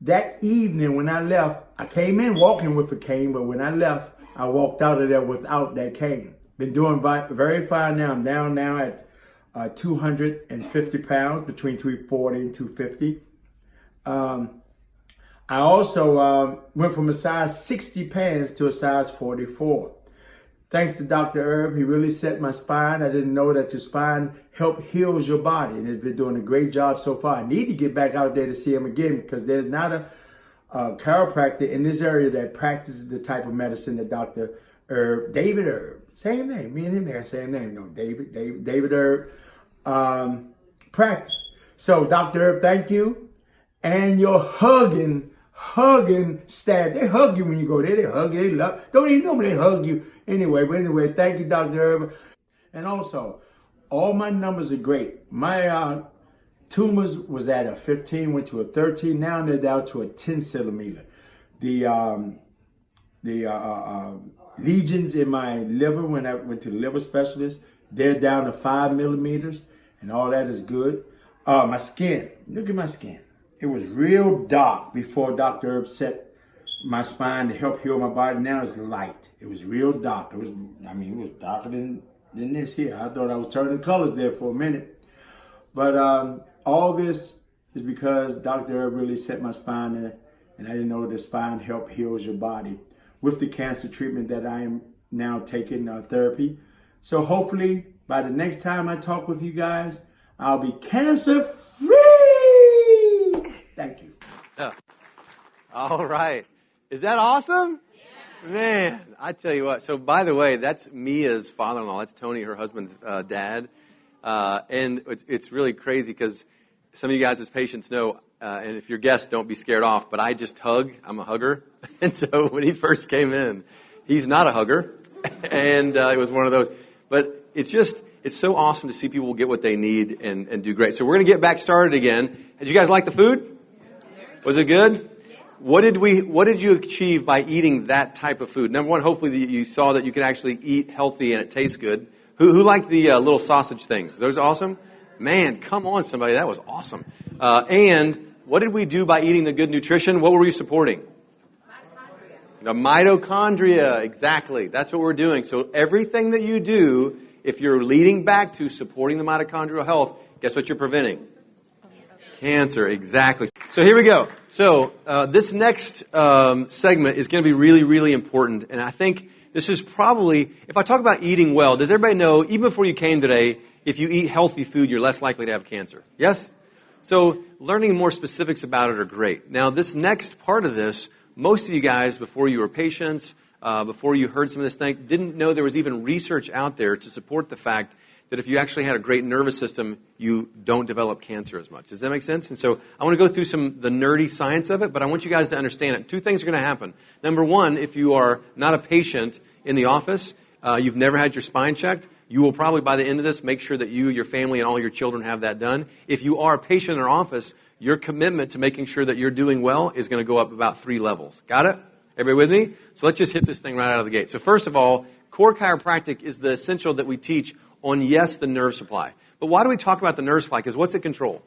That evening when I left, I came in walking with a cane, but when I left, I walked out of there without that cane. Been doing very fine now. I'm down now at 250 pounds, between 240 and 250. I also went from a size 60 pants to a size 44. Thanks to Dr. Herb, he really set my spine. I didn't know that your spine heals your body, and it's been doing a great job so far. I need to get back out there to see him again, because there's not a chiropractor in this area that practices the type of medicine that Dr. Herb, David Herb, same name, me and him there, same name, no, David Herb, practice. So Dr. Herb, thank you. And your hugging staff. They hug you when you go there. They hug you. They love. Don't even know when they hug you. Anyway, thank you, Dr. Herb. And also, all my numbers are great. My tumors was at a 15, went to a 13. Now they're down to a 10 centimeter. The lesions in my liver, when I went to the liver specialist, they're down to 5 millimeters, and all that is good. My skin, look at my skin. It was real dark before Dr. Herb set my spine to help heal my body. Now it's light. It was real dark. It was darker than this here. I thought I was turning colors there for a minute. But all this is because Dr. Herb really set my spine there, and I didn't know the spine help heals your body with the cancer treatment that I am now taking therapy. So hopefully by the next time I talk with you guys, I'll be cancer-free. Thank you. Yeah. All right. Is that awesome? Yeah. Man, I tell you what. So, by the way, that's Mia's father-in-law. That's Tony, her husband's dad. And it's really crazy because some of you guys as patients know, and if you're guests, don't be scared off, but I just hug. I'm a hugger. And so when he first came in, he's not a hugger. And it was one of those. But it's so awesome to see people get what they need and do great. So we're going to get back started again. Did you guys like the food? Was it good? What did you achieve by eating that type of food? Number one, hopefully you saw that you can actually eat healthy and it tastes good. Who liked the little sausage things? Those awesome? Man, come on, somebody, that was awesome. And what did we do by eating the good nutrition? What were we supporting? The mitochondria, exactly. That's what we're doing. So everything that you do, if you're leading back to supporting the mitochondrial health, guess what you're preventing? Cancer, exactly. So here we go. So this next segment is going to be really, really important. And I think this is probably, if I talk about eating well, does everybody know, even before you came today, if you eat healthy food, you're less likely to have cancer? Yes? So learning more specifics about it are great. Now, this next part of this, most of you guys, before you were patients, before you heard some of this thing, didn't know there was even research out there to support the fact that if you actually had a great nervous system, you don't develop cancer as much. Does that make sense? And so I want to go through the nerdy science of it, but I want you guys to understand it. Two things are going to happen. Number one, if you are not a patient in the office, you've never had your spine checked, you will probably, by the end of this, make sure that you, your family, and all your children have that done. If you are a patient in our office, your commitment to making sure that you're doing well is going to go up about 3 levels. Got it? Everybody with me? So let's just hit this thing right out of the gate. So first of all, core chiropractic is the essential that we teach on, yes, the nerve supply. But why do we talk about the nerve supply? Because what's it control?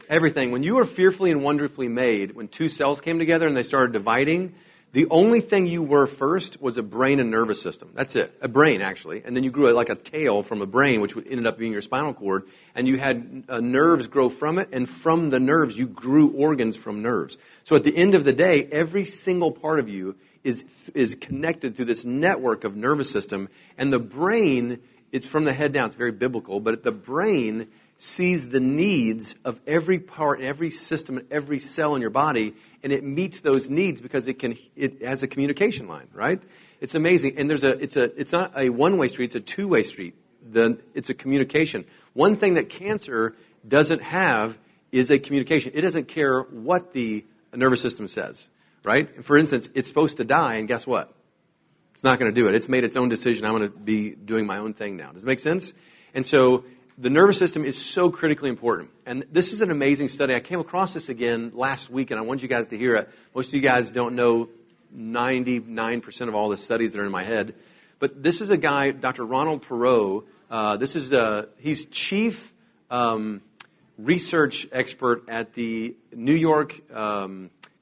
Everything. When you were fearfully and wonderfully made, when 2 cells came together and they started dividing, the only thing you were first was a brain and nervous system. That's it. A brain, actually. And then you grew like a tail from a brain, which ended up being your spinal cord. And you had nerves grow from it. And from the nerves, you grew organs from nerves. So at the end of the day, every single part of you is connected through this network of nervous system. And the brain, it's from the head down. It's very biblical. But the brain sees the needs of every part, every system, and every cell in your body, and it meets those needs because it has a communication line, right? It's amazing. And it's not a one-way street, it's a two-way street. It's a communication. One thing that cancer doesn't have is a communication. It doesn't care what the nervous system says, right? For instance, it's supposed to die, and guess what? It's not going to do it. It's made its own decision. I'm going to be doing my own thing now. Does it make sense? And so the nervous system is so critically important. And this is an amazing study. I came across this again last week, and I want you guys to hear it. Most of you guys don't know 99% of all the studies that are in my head. But this is a guy, Dr. Ronald Perot. He's chief research expert at the New York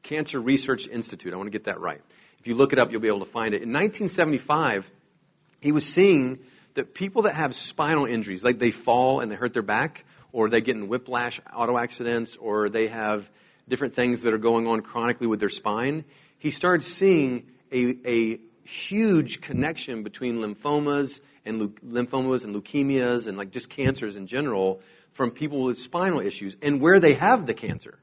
Cancer Research Institute. I want to get that right. If you look it up, you'll be able to find it. In 1975, he was seeing that people that have spinal injuries, like they fall and they hurt their back, or they get in whiplash auto accidents, or they have different things that are going on chronically with their spine, he started seeing a huge connection between lymphomas and leukemias and like just cancers in general from people with spinal issues and where they have the cancer.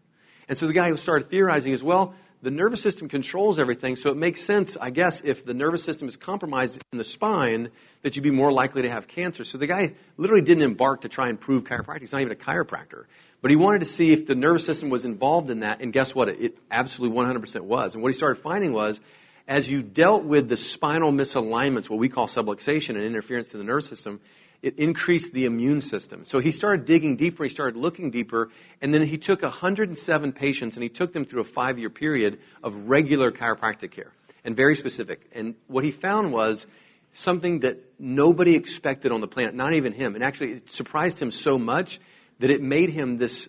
And so the guy who started theorizing as well, the nervous system controls everything, so it makes sense, I guess, if the nervous system is compromised in the spine, that you'd be more likely to have cancer. So the guy literally didn't embark to try and prove chiropractic. He's not even a chiropractor. But he wanted to see if the nervous system was involved in that, and guess what? It absolutely 100% was. And what he started finding was, as you dealt with the spinal misalignments, what we call subluxation and interference to the nervous system, it increased the immune system. So he started digging deeper, he started looking deeper, and then he took 107 patients and he took them through a 5-year period of regular chiropractic care, and very specific. And what he found was something that nobody expected on the planet, not even him. And actually it surprised him so much that it made him this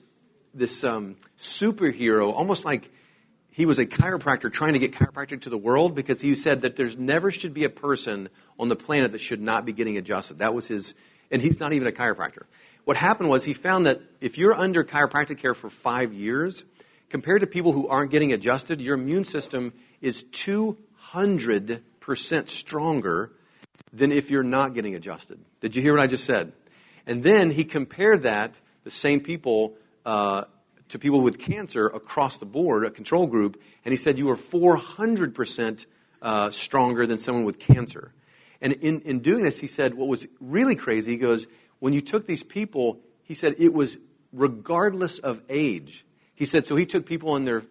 superhero, almost like he was a chiropractor trying to get chiropractic to the world, because he said that there's never should be a person on the planet that should not be getting adjusted. That was his, and he's not even a chiropractor. What happened was he found that if you're under chiropractic care for 5 years, compared to people who aren't getting adjusted, your immune system is 200% stronger than if you're not getting adjusted. Did you hear what I just said? And then he compared that, the same people, to people with cancer across the board, a control group, and he said you were 400% stronger than someone with cancer. And in doing this, he said what was really crazy, he goes, when you took these people, he said it was regardless of age. He said, so he took people in their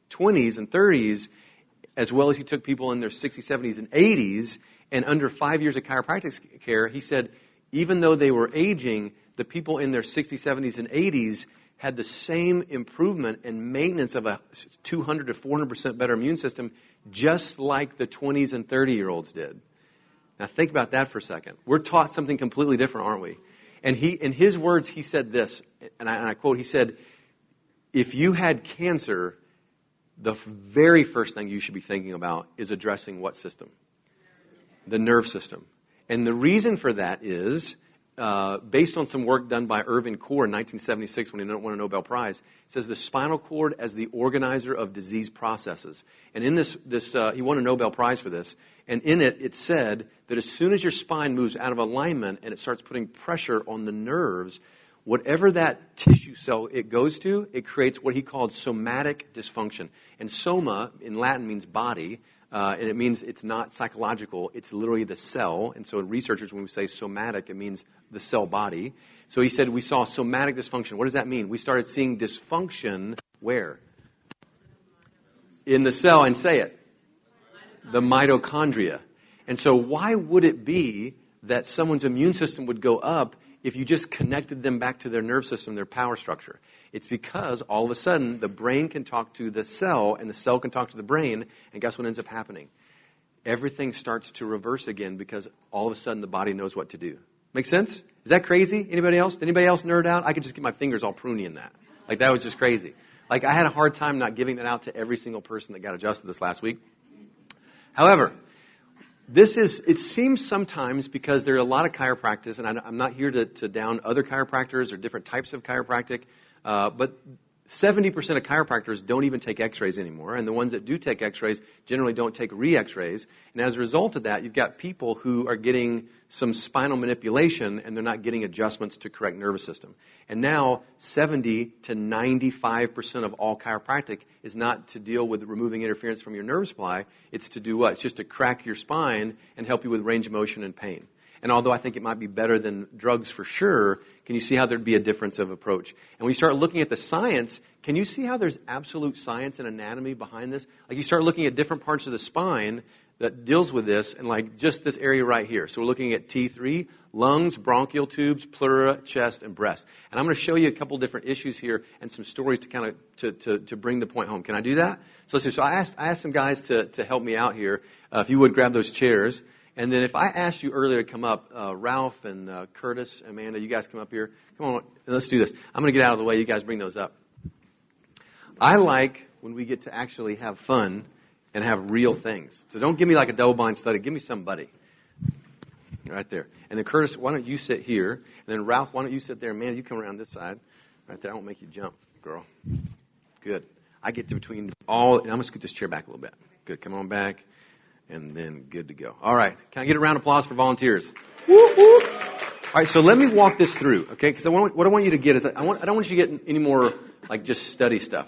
20s and 30s, as well as he took people in their 60s, 70s, and 80s, and under 5 years of chiropractic care, he said, even though they were aging, the people in their 60s, 70s, and 80s had the same improvement and maintenance of a 200 to 400% better immune system, just like the 20s and 30-year-olds did. Now think about that for a second. We're taught something completely different, aren't we? And in his words, he said this, and I quote, he said, if you had cancer, the very first thing you should be thinking about is addressing what system? The nerve system. And the reason for that is, based on some work done by Irving Core in 1976 when he won a Nobel Prize, it says the spinal cord as the organizer of disease processes. And in this he won a Nobel Prize for this. And in it, it said that as soon as your spine moves out of alignment and it starts putting pressure on the nerves, whatever that tissue cell it goes to, it creates what he called somatic dysfunction. And soma in Latin means body. And it means it's not psychological, it's literally the cell. And so researchers, when we say somatic, it means the cell body. So he said we saw somatic dysfunction. What does that mean? We started seeing dysfunction where? In the cell, and say it. The mitochondria. And so why would it be that someone's immune system would go up if you just connected them back to their nerve system, their power structure? It's because all of a sudden the brain can talk to the cell and the cell can talk to the brain, and guess what ends up happening? Everything starts to reverse again because all of a sudden the body knows what to do. Make sense? Is that crazy? Anybody else? Anybody else nerd out? I could just get my fingers all pruny in that. Like that was just crazy. Like I had a hard time not giving that out to every single person that got adjusted this last week. However, it seems sometimes, because there are a lot of chiropractors, and I'm not here to down other chiropractors or different types of chiropractic, but 70% of chiropractors don't even take x-rays anymore, and the ones that do take x-rays generally don't take re-x-rays. And as a result of that, you've got people who are getting some spinal manipulation, and they're not getting adjustments to correct nervous system. And now 70 to 95% of all chiropractic is not to deal with removing interference from your nerve supply. It's to do what? It's just to crack your spine and help you with range of motion and pain. And although I think it might be better than drugs for sure, can you see how there'd be a difference of approach? And when you start looking at the science, can you see how there's absolute science and anatomy behind this? Like you start looking at different parts of the spine, that deals with this and like just this area right here. So we're looking at T3, lungs, bronchial tubes, pleura, chest, and breast. And I'm going to show you a couple different issues here and some stories to kind of to bring the point home. Can I do that? So let's see. So I asked some guys to help me out here. If you would grab those chairs. And then if I asked you earlier to come up, Ralph and Curtis, Amanda, you guys come up here. Come on, let's do this. I'm going to get out of the way. You guys bring those up. I like when we get to actually have fun and have real things. So don't give me like a double-blind study. Give me somebody. Right there. And then Curtis, why don't you sit here? And then Ralph, why don't you sit there? Man, you come around this side. Right there. I won't make you jump, girl. Good. I get to between all, and I'm going to scoot this chair back a little bit. Good. Come on back. And then good to go. All right. Can I get a round of applause for volunteers? Whoop, whoop. All right. So let me walk this through, okay? Because what I want you to get is that I don't want you to get any more like just study stuff.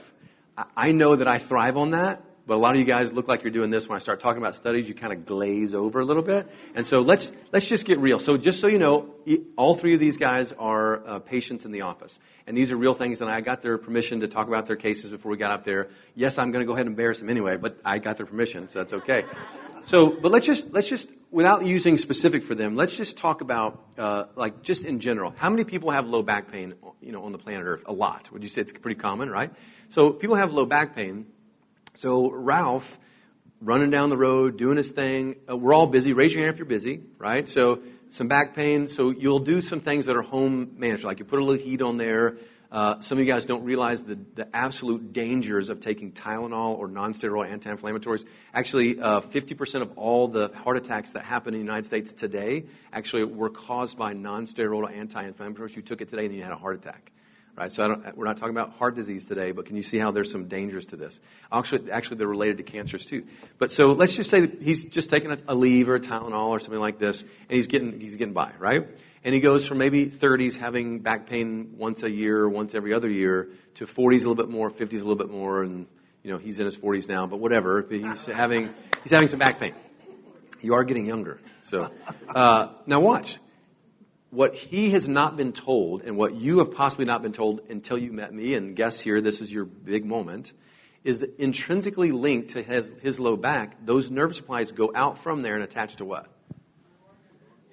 I know that I thrive on that. But a lot of you guys look like you're doing this. When I start talking about studies, you kind of glaze over a little bit. And so let's just get real. So just so you know, all three of these guys are patients in the office. And these are real things, and I got their permission to talk about their cases before we got up there. Yes, I'm going to go ahead and embarrass them anyway, but I got their permission, so that's okay. But let's just, without using specific for them, let's just talk about, like just in general. How many people have low back pain, on the planet Earth? A lot. Would you say it's pretty common, right? So people have low back pain. So Ralph, running down the road, doing his thing. We're all busy. Raise your hand if you're busy, right? So some back pain. So you'll do some things that are home managed, like you put a little heat on there. Some of you guys don't realize the absolute dangers of taking Tylenol or non-steroidal anti-inflammatories. Actually, 50% of all the heart attacks that happen in the United States today actually were caused by non-steroidal anti-inflammatories. You took it today and you had a heart attack. Right, so we're not talking about heart disease today, but can you see how there's some dangers to this? Actually, they're related to cancers too. But so let's just say that he's just taking a Aleve or a Tylenol or something like this, and he's getting by, right? And he goes from maybe 30s having back pain once a year, once every other year, to 40s a little bit more, 50s a little bit more, and he's in his 40s now, but whatever. He's having some back pain. You are getting younger, so now watch. What he has not been told, and what you have possibly not been told until you met me, and guess here, this is your big moment, is that intrinsically linked to his low back, those nerve supplies go out from there and attach to what?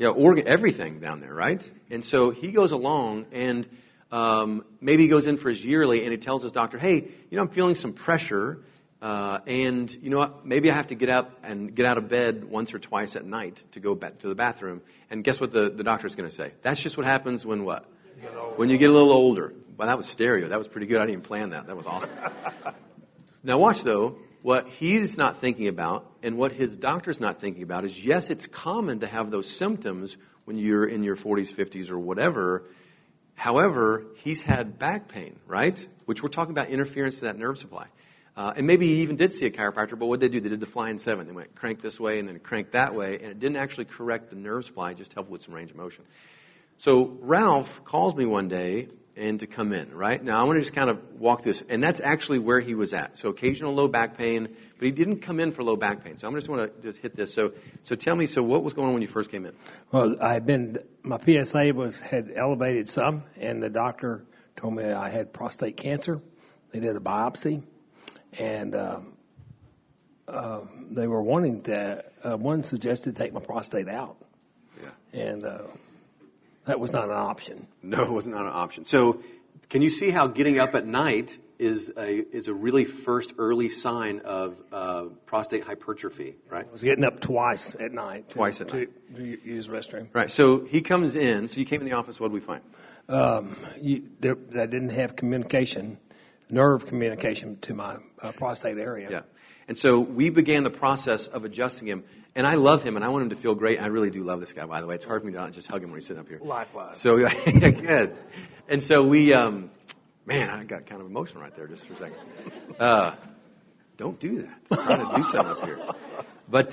Everything down there, right? And so he goes along, and maybe he goes in for his yearly, and he tells his doctor, hey, I'm feeling some pressure, and you know what, maybe I have to get up and get out of bed once or twice at night to go back to the bathroom. And guess what the doctor's going to say? That's just what happens when what? When you get a little older. Well, that was stereo. That was pretty good. I didn't even plan that. That was awesome. Now watch, though. What he's not thinking about and what his doctor's not thinking about is, yes, it's common to have those symptoms when you're in your 40s, 50s, or whatever. However, he's had back pain, right? Which we're talking about interference to that nerve supply. And maybe he even did see a chiropractor, but what did they do? They did the flying 7. They went crank this way and then crank that way, and it didn't actually correct the nerve supply, just helped with some range of motion. So Ralph calls me one day and to come in, right? Now I want to just kind of walk through this, and that's actually where he was at. So occasional low back pain, but he didn't come in for low back pain. So I'm just want to just hit this. So tell me, so what was going on when you first came in? Well, my PSA had elevated some, and the doctor told me I had prostate cancer. They did a biopsy. And they were wanting to, one suggested take my prostate out. Yeah. And that was not an option. No, it was not an option. So can you see how getting up at night is a really first early sign of prostate hypertrophy, right? I was getting up twice at night. Twice at night. To use the restroom. Right. So he comes in. So you came in the office. What did we find? I didn't have nerve communication to my prostate area. Yeah. And so we began the process of adjusting him. And I love him, and I want him to feel great. I really do love this guy, by the way. It's hard for me to not just hug him when he's sitting up here. Likewise. So, good. And so we, man, I got kind of emotional right there just for a second. Don't do that. I'm trying to do something up here. But,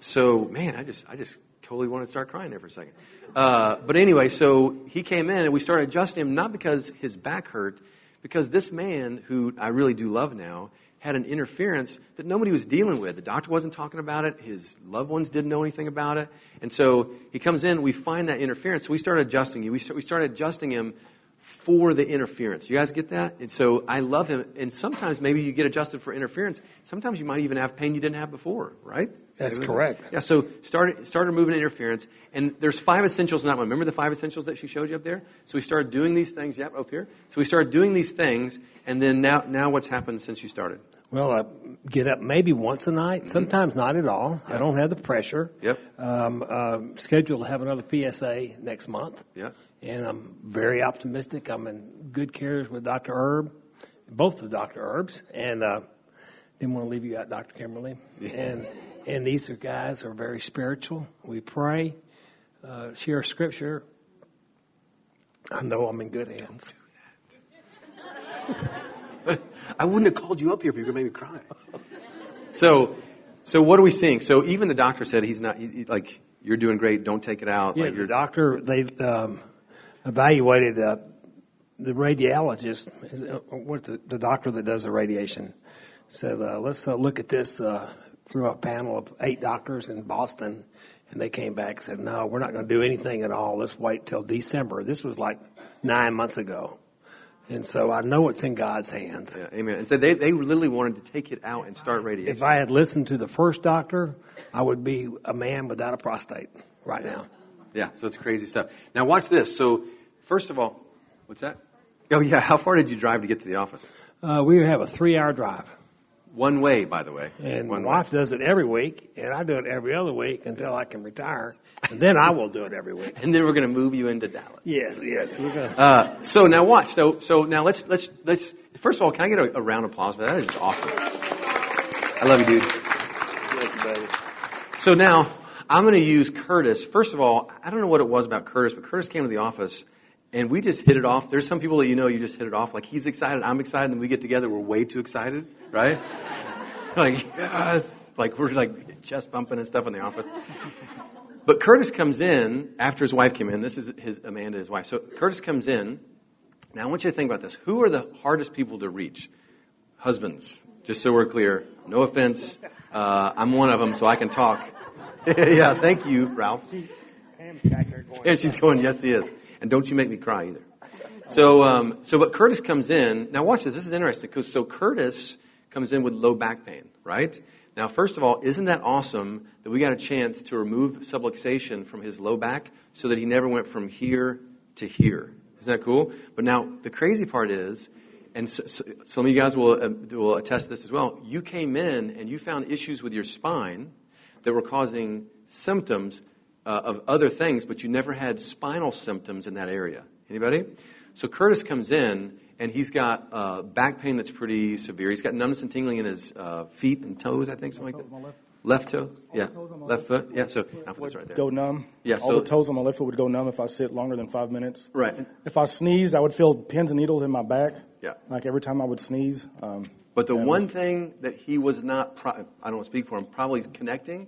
so, man, I just totally wanted to start crying there for a second. But anyway, so he came in, and we started adjusting him, not because his back hurt, because this man, who I really do love now, had an interference that nobody was dealing with. The doctor wasn't talking about it. His loved ones didn't know anything about it. And so he comes in, we find that interference. So we started adjusting him. We started adjusting him for the interference. You guys get that? And so I love him. And sometimes maybe you get adjusted for interference. Sometimes you might even have pain you didn't have before, right? That's correct. Yeah, so started removing interference. And there's 5 essentials in that one. Remember the 5 essentials that she showed you up there? So we started doing these things. Yep, up here. So we started doing these things. And then now what's happened since you started? Well, I get up maybe once a night, sometimes not at all. I don't have the pressure. Yep. Scheduled to have another PSA next month. Yep. And I'm very optimistic. I'm in good cares with Dr. Herb, both of Dr. Herbs, and didn't want to leave you out, Dr. Kimberly. Yeah. And these guys are very spiritual. We pray, share scripture. I know I'm in good hands. I wouldn't have called you up here if you were going to make me cry. So what are we seeing? So even the doctor said he's not, like, you're doing great, don't take it out. Yeah, like the doctor, they evaluated the radiologist, the doctor that does the radiation, said, let's look at this through a panel of 8 doctors in Boston. And they came back and said, no, we're not going to do anything at all. Let's wait till December. This was like 9 months ago. And so I know it's in God's hands. Yeah, amen. And so they literally wanted to take it out and start radiation. If I had listened to the first doctor, I would be a man without a prostate right now. Yeah, so it's crazy stuff. Now watch this. So first of all, what's that? Oh yeah, how far did you drive to get to the office? We have a 3-hour drive. One way, by the way. And my wife does it every week, and I do it every other week until I can retire. And then I will do it every week. And then we're going to move you into Dallas. Yes, we're going to. So now watch. So now let's. First of all, can I get a round of applause for that? That is just awesome. I love you, dude. Thank you, baby. So now I'm going to use Curtis. First of all, I don't know what it was about Curtis, but Curtis came to the office and we just hit it off. There's some people that you just hit it off. Like he's excited, I'm excited, and we get together, we're way too excited, right? Like, yes. Like we're like chest bumping and stuff in the office. But Curtis comes in after his wife came in. This is Amanda, his wife. So Curtis comes in. Now I want you to think about this. Who are the hardest people to reach? Husbands. Just so we're clear. No offense. I'm one of them, so I can talk. Yeah, thank you, Ralph. And she's going, yes, he is. And don't you make me cry either. But Curtis comes in. Now watch this. This is interesting. So Curtis comes in with low back pain, right? Now, first of all, isn't that awesome that we got a chance to remove subluxation from his low back so that he never went from here to here? Isn't that cool? But now the crazy part is, and some of you guys will attest to this as well, you came in and you found issues with your spine that were causing symptoms of other things, but you never had spinal symptoms in that area. Anybody? So Curtis comes in, and he's got back pain that's pretty severe. He's got numbness and tingling in his feet and toes, I think, something like that. Left toe? Yeah. Left foot? Yeah, so I'll put this right there. Go numb. Yeah, all the toes on my left foot would go numb if I sit longer than 5 minutes. Right. If I sneezed, I would feel pins and needles in my back. Yeah. Like every time I would sneeze. But the one thing that he was not, I don't want to speak for him, probably connecting,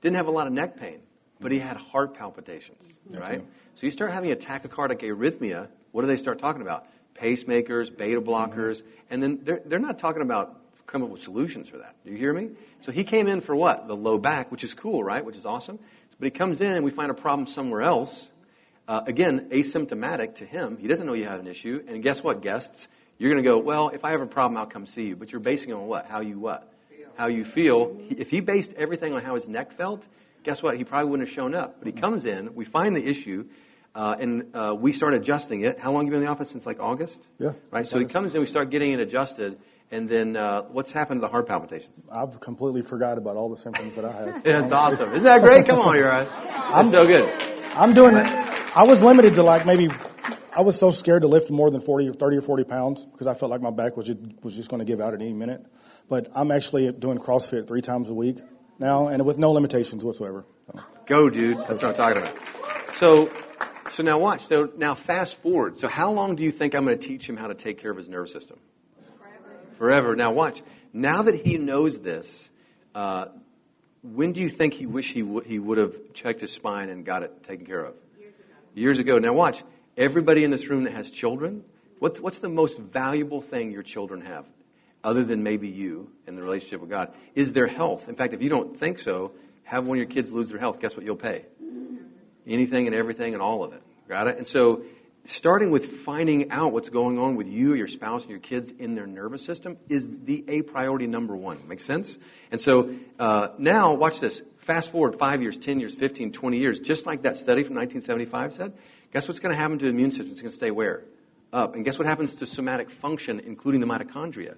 didn't have a lot of neck pain, but he had heart palpitations, right? So you start having a tachycardic arrhythmia, what do they start talking about? Pacemakers, beta blockers, and then they're not talking about coming up with solutions for that. Do you hear me? So he came in for what? The low back, which is cool, right? Which is awesome. But he comes in and we find a problem somewhere else. Again, asymptomatic to him. He doesn't know you had an issue. And guess what, guests? You're going to go, well, if I have a problem, I'll come see you. But you're basing it on what? How you feel. If he based everything on how his neck felt, guess what? He probably wouldn't have shown up. But he comes in, we find the issue, and we start adjusting it. How long have you been in the office? Since like August? Yeah. Right. So he comes in, we start getting it adjusted, and then what's happened to the heart palpitations? I've completely forgot about all the symptoms that I had. Yeah, it's awesome. Isn't that great? Come on, you're right. That's so good. I'm doing it. I was limited to like maybe, I was so scared to lift more than 30 or 40 pounds because I felt like my back was just going to give out at any minute. But I'm actually doing CrossFit 3 times a week now, and with no limitations whatsoever. Go, dude. That's what I'm talking about. So now watch. So now fast forward. So how long do you think I'm going to teach him how to take care of his nervous system? Forever. Now watch. Now that he knows this, when do you think he wish he would have checked his spine and got it taken care of? Years ago. Now watch. Everybody in this room that has children, what's the most valuable thing your children have, other than maybe you and the relationship with God, is their health. In fact, if you don't think so, have one of your kids lose their health. Guess what you'll pay? Anything and everything and all of it. Got it? And so starting with finding out what's going on with you, your spouse, and your kids in their nervous system is a priority number one. Make sense? And so now, watch this. Fast forward 5 years, 10 years, 15, 20 years, just like that study from 1975 said, guess what's going to happen to the immune system? It's going to stay where? Up. And guess what happens to somatic function, including the mitochondria?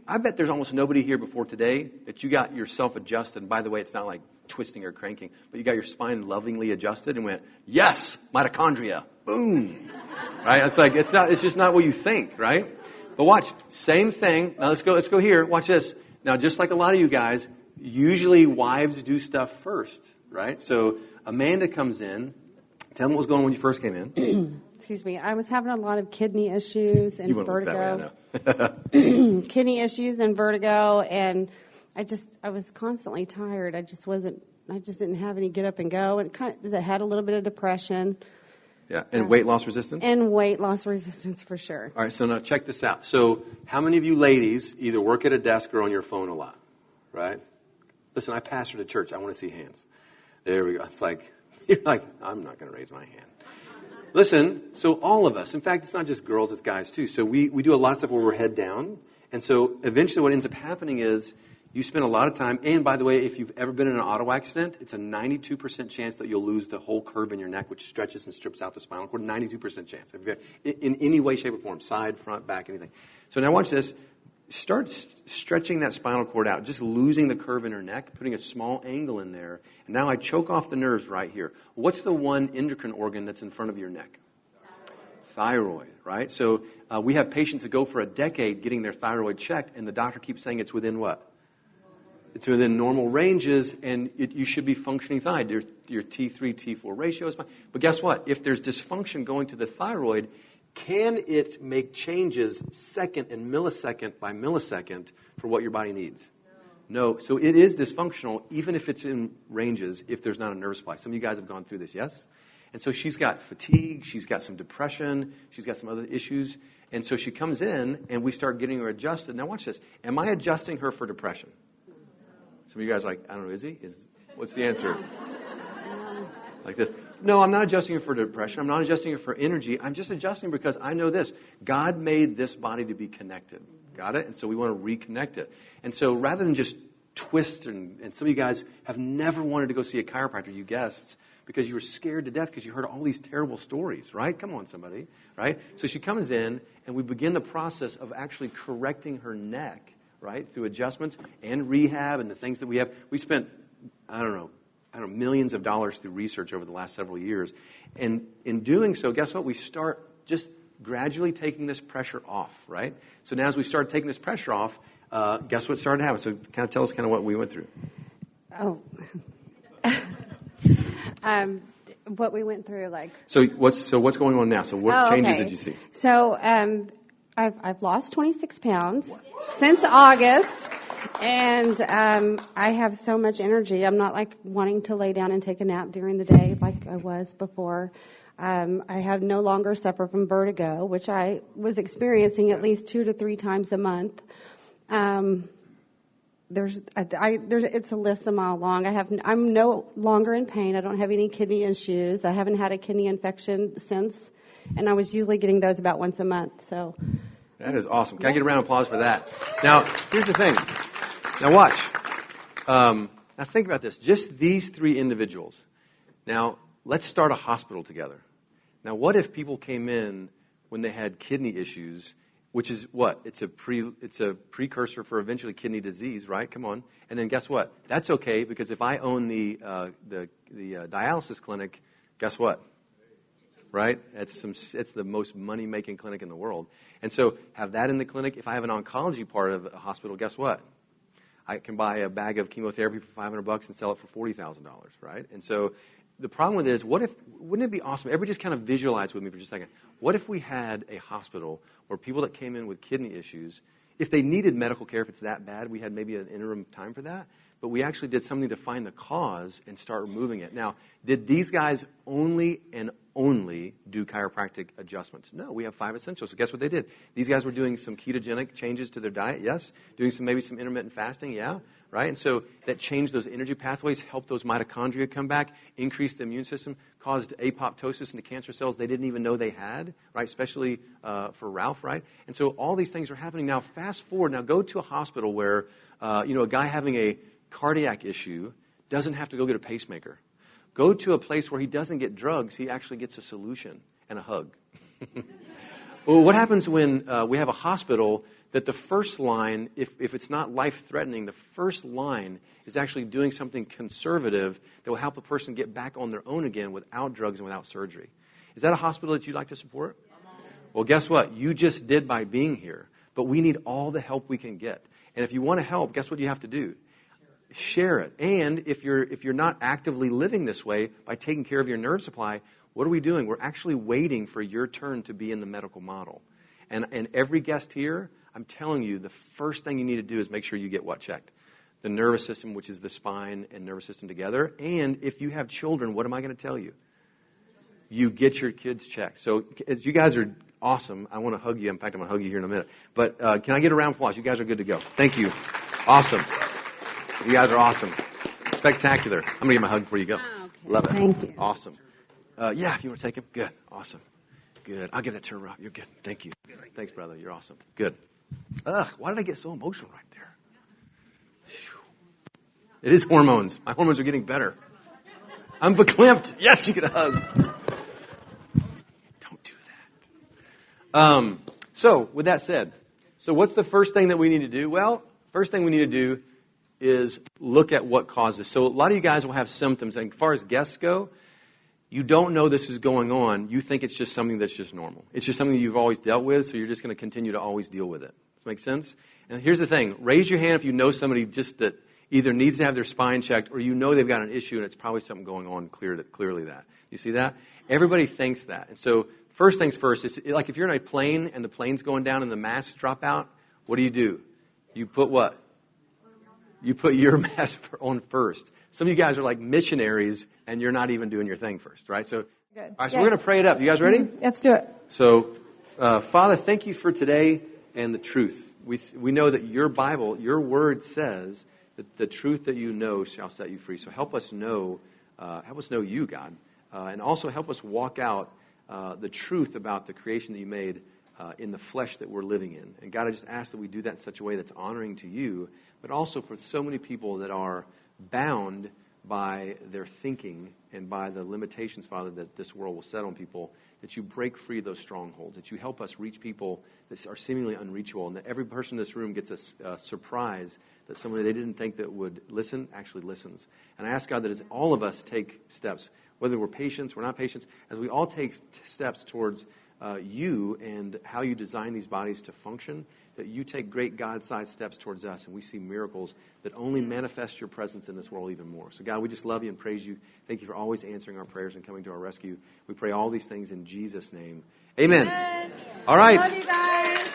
I bet there's almost nobody here before today that you got yourself adjusted. And by the way, it's not like twisting or cranking, but you got your spine lovingly adjusted and went, yes, mitochondria, boom. Right? It's just not what you think, right? But watch, same thing. Now let's go here. Watch this. Now, just like a lot of you guys, usually wives do stuff first, right? So Amanda comes in. Tell me what was going on when you first came in. Excuse me. I was having a lot of kidney issues and vertigo. Kidney issues and vertigo, and I was constantly tired. I just didn't have any get up and go, and I had a little bit of depression. Yeah, and weight loss resistance? And weight loss resistance for sure. All right, so now check this out. So how many of you ladies either work at a desk or on your phone a lot, right? Listen, I pastored a church. I want to see hands. There we go. It's like, you're like, I'm not going to raise my hand. Listen, so all of us, in fact, it's not just girls, it's guys too. So we do a lot of stuff where we're head down. And so eventually what ends up happening is you spend a lot of time, and by the way, if you've ever been in an auto accident, it's a 92% chance that you'll lose the whole curve in your neck, which stretches and strips out the spinal cord. 92% chance. In any way, shape, or form. Side, front, back, anything. So now watch this. Start stretching that spinal cord out, just losing the curve in her neck, putting a small angle in there. And now I choke off the nerves right here. What's the one endocrine organ that's in front of your neck? Thyroid, right? So we have patients that go for a decade getting their thyroid checked, and the doctor keeps saying it's within what? It's within normal ranges, and you should be functioning thyroid. Your T3, T4 ratio is fine. But guess what? If there's dysfunction going to the thyroid, can it make changes second and millisecond by millisecond for what your body needs? No. So it is dysfunctional, even if it's in ranges, if there's not a nerve supply. Some of you guys have gone through this, yes? And so she's got fatigue, she's got some depression, she's got some other issues. And so she comes in, and we start getting her adjusted. Now watch this. Am I adjusting her for depression? Some of you guys are like, I don't know, is he? What's the answer? Like this. No, I'm not adjusting her for depression. I'm not adjusting her for energy. I'm just adjusting because I know this. God made this body to be connected. Got it? And so we want to reconnect it. And so rather than just twist, and some of you guys have never wanted to go see a chiropractor, you guests, because you were scared to death because you heard all these terrible stories, right? Come on, somebody, right? So she comes in, and we begin the process of actually correcting her neck, right, through adjustments and rehab and the things that we have. We spent, I don't know, millions of dollars through research over the last several years. And in doing so, guess what? We start just gradually taking this pressure off, right? So now as we start taking this pressure off, guess what started to happen? So kind of tell us kind of what we went through. Oh. What we went through, like. So what's going on now? So what changes did you see? So I've lost 26 pounds since August, and I have so much energy. I'm not like wanting to lay down and take a nap during the day like I was before. I have no longer suffer from vertigo, which I was experiencing at least 2 to 3 times a month. It's a list a mile long. I'm no longer in pain. I don't have any kidney issues. I haven't had a kidney infection since, and I was usually getting those about once a month. So that is awesome. Can I get a round of applause for that? Now, here's the thing. Now watch. Now think about this. Just these 3 individuals. Now let's start a hospital together. Now what if people came in when they had kidney issues? Which is what? It's a precursor for eventually kidney disease, right? Come on. And then guess what? That's okay because if I own the dialysis clinic, guess what? Right? It's the most money-making clinic in the world. And so have that in the clinic. If I have an oncology part of a hospital, guess what? I can buy a bag of chemotherapy for $500 and sell it for $40,000, right? And so the problem with it is, wouldn't it be awesome? Everybody just kind of visualize with me for just a second. What if we had a hospital where people that came in with kidney issues, if they needed medical care, if it's that bad, we had maybe an interim time for that, but we actually did something to find the cause and start removing it. Now, did these guys only and only do chiropractic adjustments. No, we have 5 essentials. So guess what they did? These guys were doing some ketogenic changes to their diet, yes. Doing maybe some intermittent fasting, yeah. Right? And so that changed those energy pathways, helped those mitochondria come back, increased the immune system, caused apoptosis into cancer cells they didn't even know they had, right? Especially for Ralph, right? And so all these things are happening now. Fast forward, now go to a hospital where, a guy having a cardiac issue doesn't have to go get a pacemaker. Go to a place where he doesn't get drugs, he actually gets a solution and a hug. Well, what happens when we have a hospital that the first line, if it's not life-threatening, the first line is actually doing something conservative that will help a person get back on their own again without drugs and without surgery? Is that a hospital that you'd like to support? Well, guess what? You just did by being here. But we need all the help we can get. And if you want to help, guess what you have to do? Share it. And if you're not actively living this way by taking care of your nerve supply, what are we doing? We're actually waiting for your turn to be in the medical model. And every guest here, I'm telling you, the first thing you need to do is make sure you get what checked? The nervous system, which is the spine and nervous system together. And if you have children, what am I going to tell you? You get your kids checked. So you guys are awesome. I want to hug you. In fact, I'm going to hug you here in a minute. But can I get a round of applause? You guys are good to go. Thank you. Awesome. You guys are awesome. Spectacular. I'm going to give my hug before you go. Oh, okay. Love it. Thank you. Awesome. Yeah, if you want to take him. Good. Awesome. Good. I'll give that to Rob. You're good. Thank you. Thanks, brother. You're awesome. Good. Why did I get so emotional right there? Whew. It is hormones. My hormones are getting better. I'm verklempt. Yes, you get a hug. Don't do that. So, with that said, so what's the first thing that we need to do? Well, first thing we need to do is look at what causes. So a lot of you guys will have symptoms. And as far as guests go, you don't know this is going on. You think it's just something that's just normal. It's just something you've always dealt with, so you're just going to continue to always deal with it. Does that make sense? And here's the thing. Raise your hand if you know somebody just that either needs to have their spine checked or you know they've got an issue and it's probably something going on clearly that. You see that? Everybody thinks that. And so first things first, it's like if you're in a plane and the plane's going down and the masks drop out, what do? You put what? You put your mask on first. Some of you guys are like missionaries, and you're not even doing your thing first, right? So, Good. All right, so we're going to pray it up. You guys ready? Let's do it. So, Father, thank you for today and the truth. We know that your Bible, your word says that the truth that you know shall set you free. So help us know you, God, and also help us walk out the truth about the creation that you made in the flesh that we're living in. And God, I just ask that we do that in such a way that's honoring to you, but also for so many people that are bound by their thinking and by the limitations, Father, that this world will set on people, that you break free those strongholds, that you help us reach people that are seemingly unreachable, and that every person in this room gets a surprise that somebody they didn't think that would listen actually listens. And I ask, God, that as all of us take steps, whether we're patients, we're not patients, as we all take steps towards you and how you design these bodies to function, that you take great God-sized steps towards us, and we see miracles that only manifest your presence in this world even more. So, God, we just love you and praise you. Thank you for always answering our prayers and coming to our rescue. We pray all these things in Jesus' name. Amen. Amen. All right. Love you guys.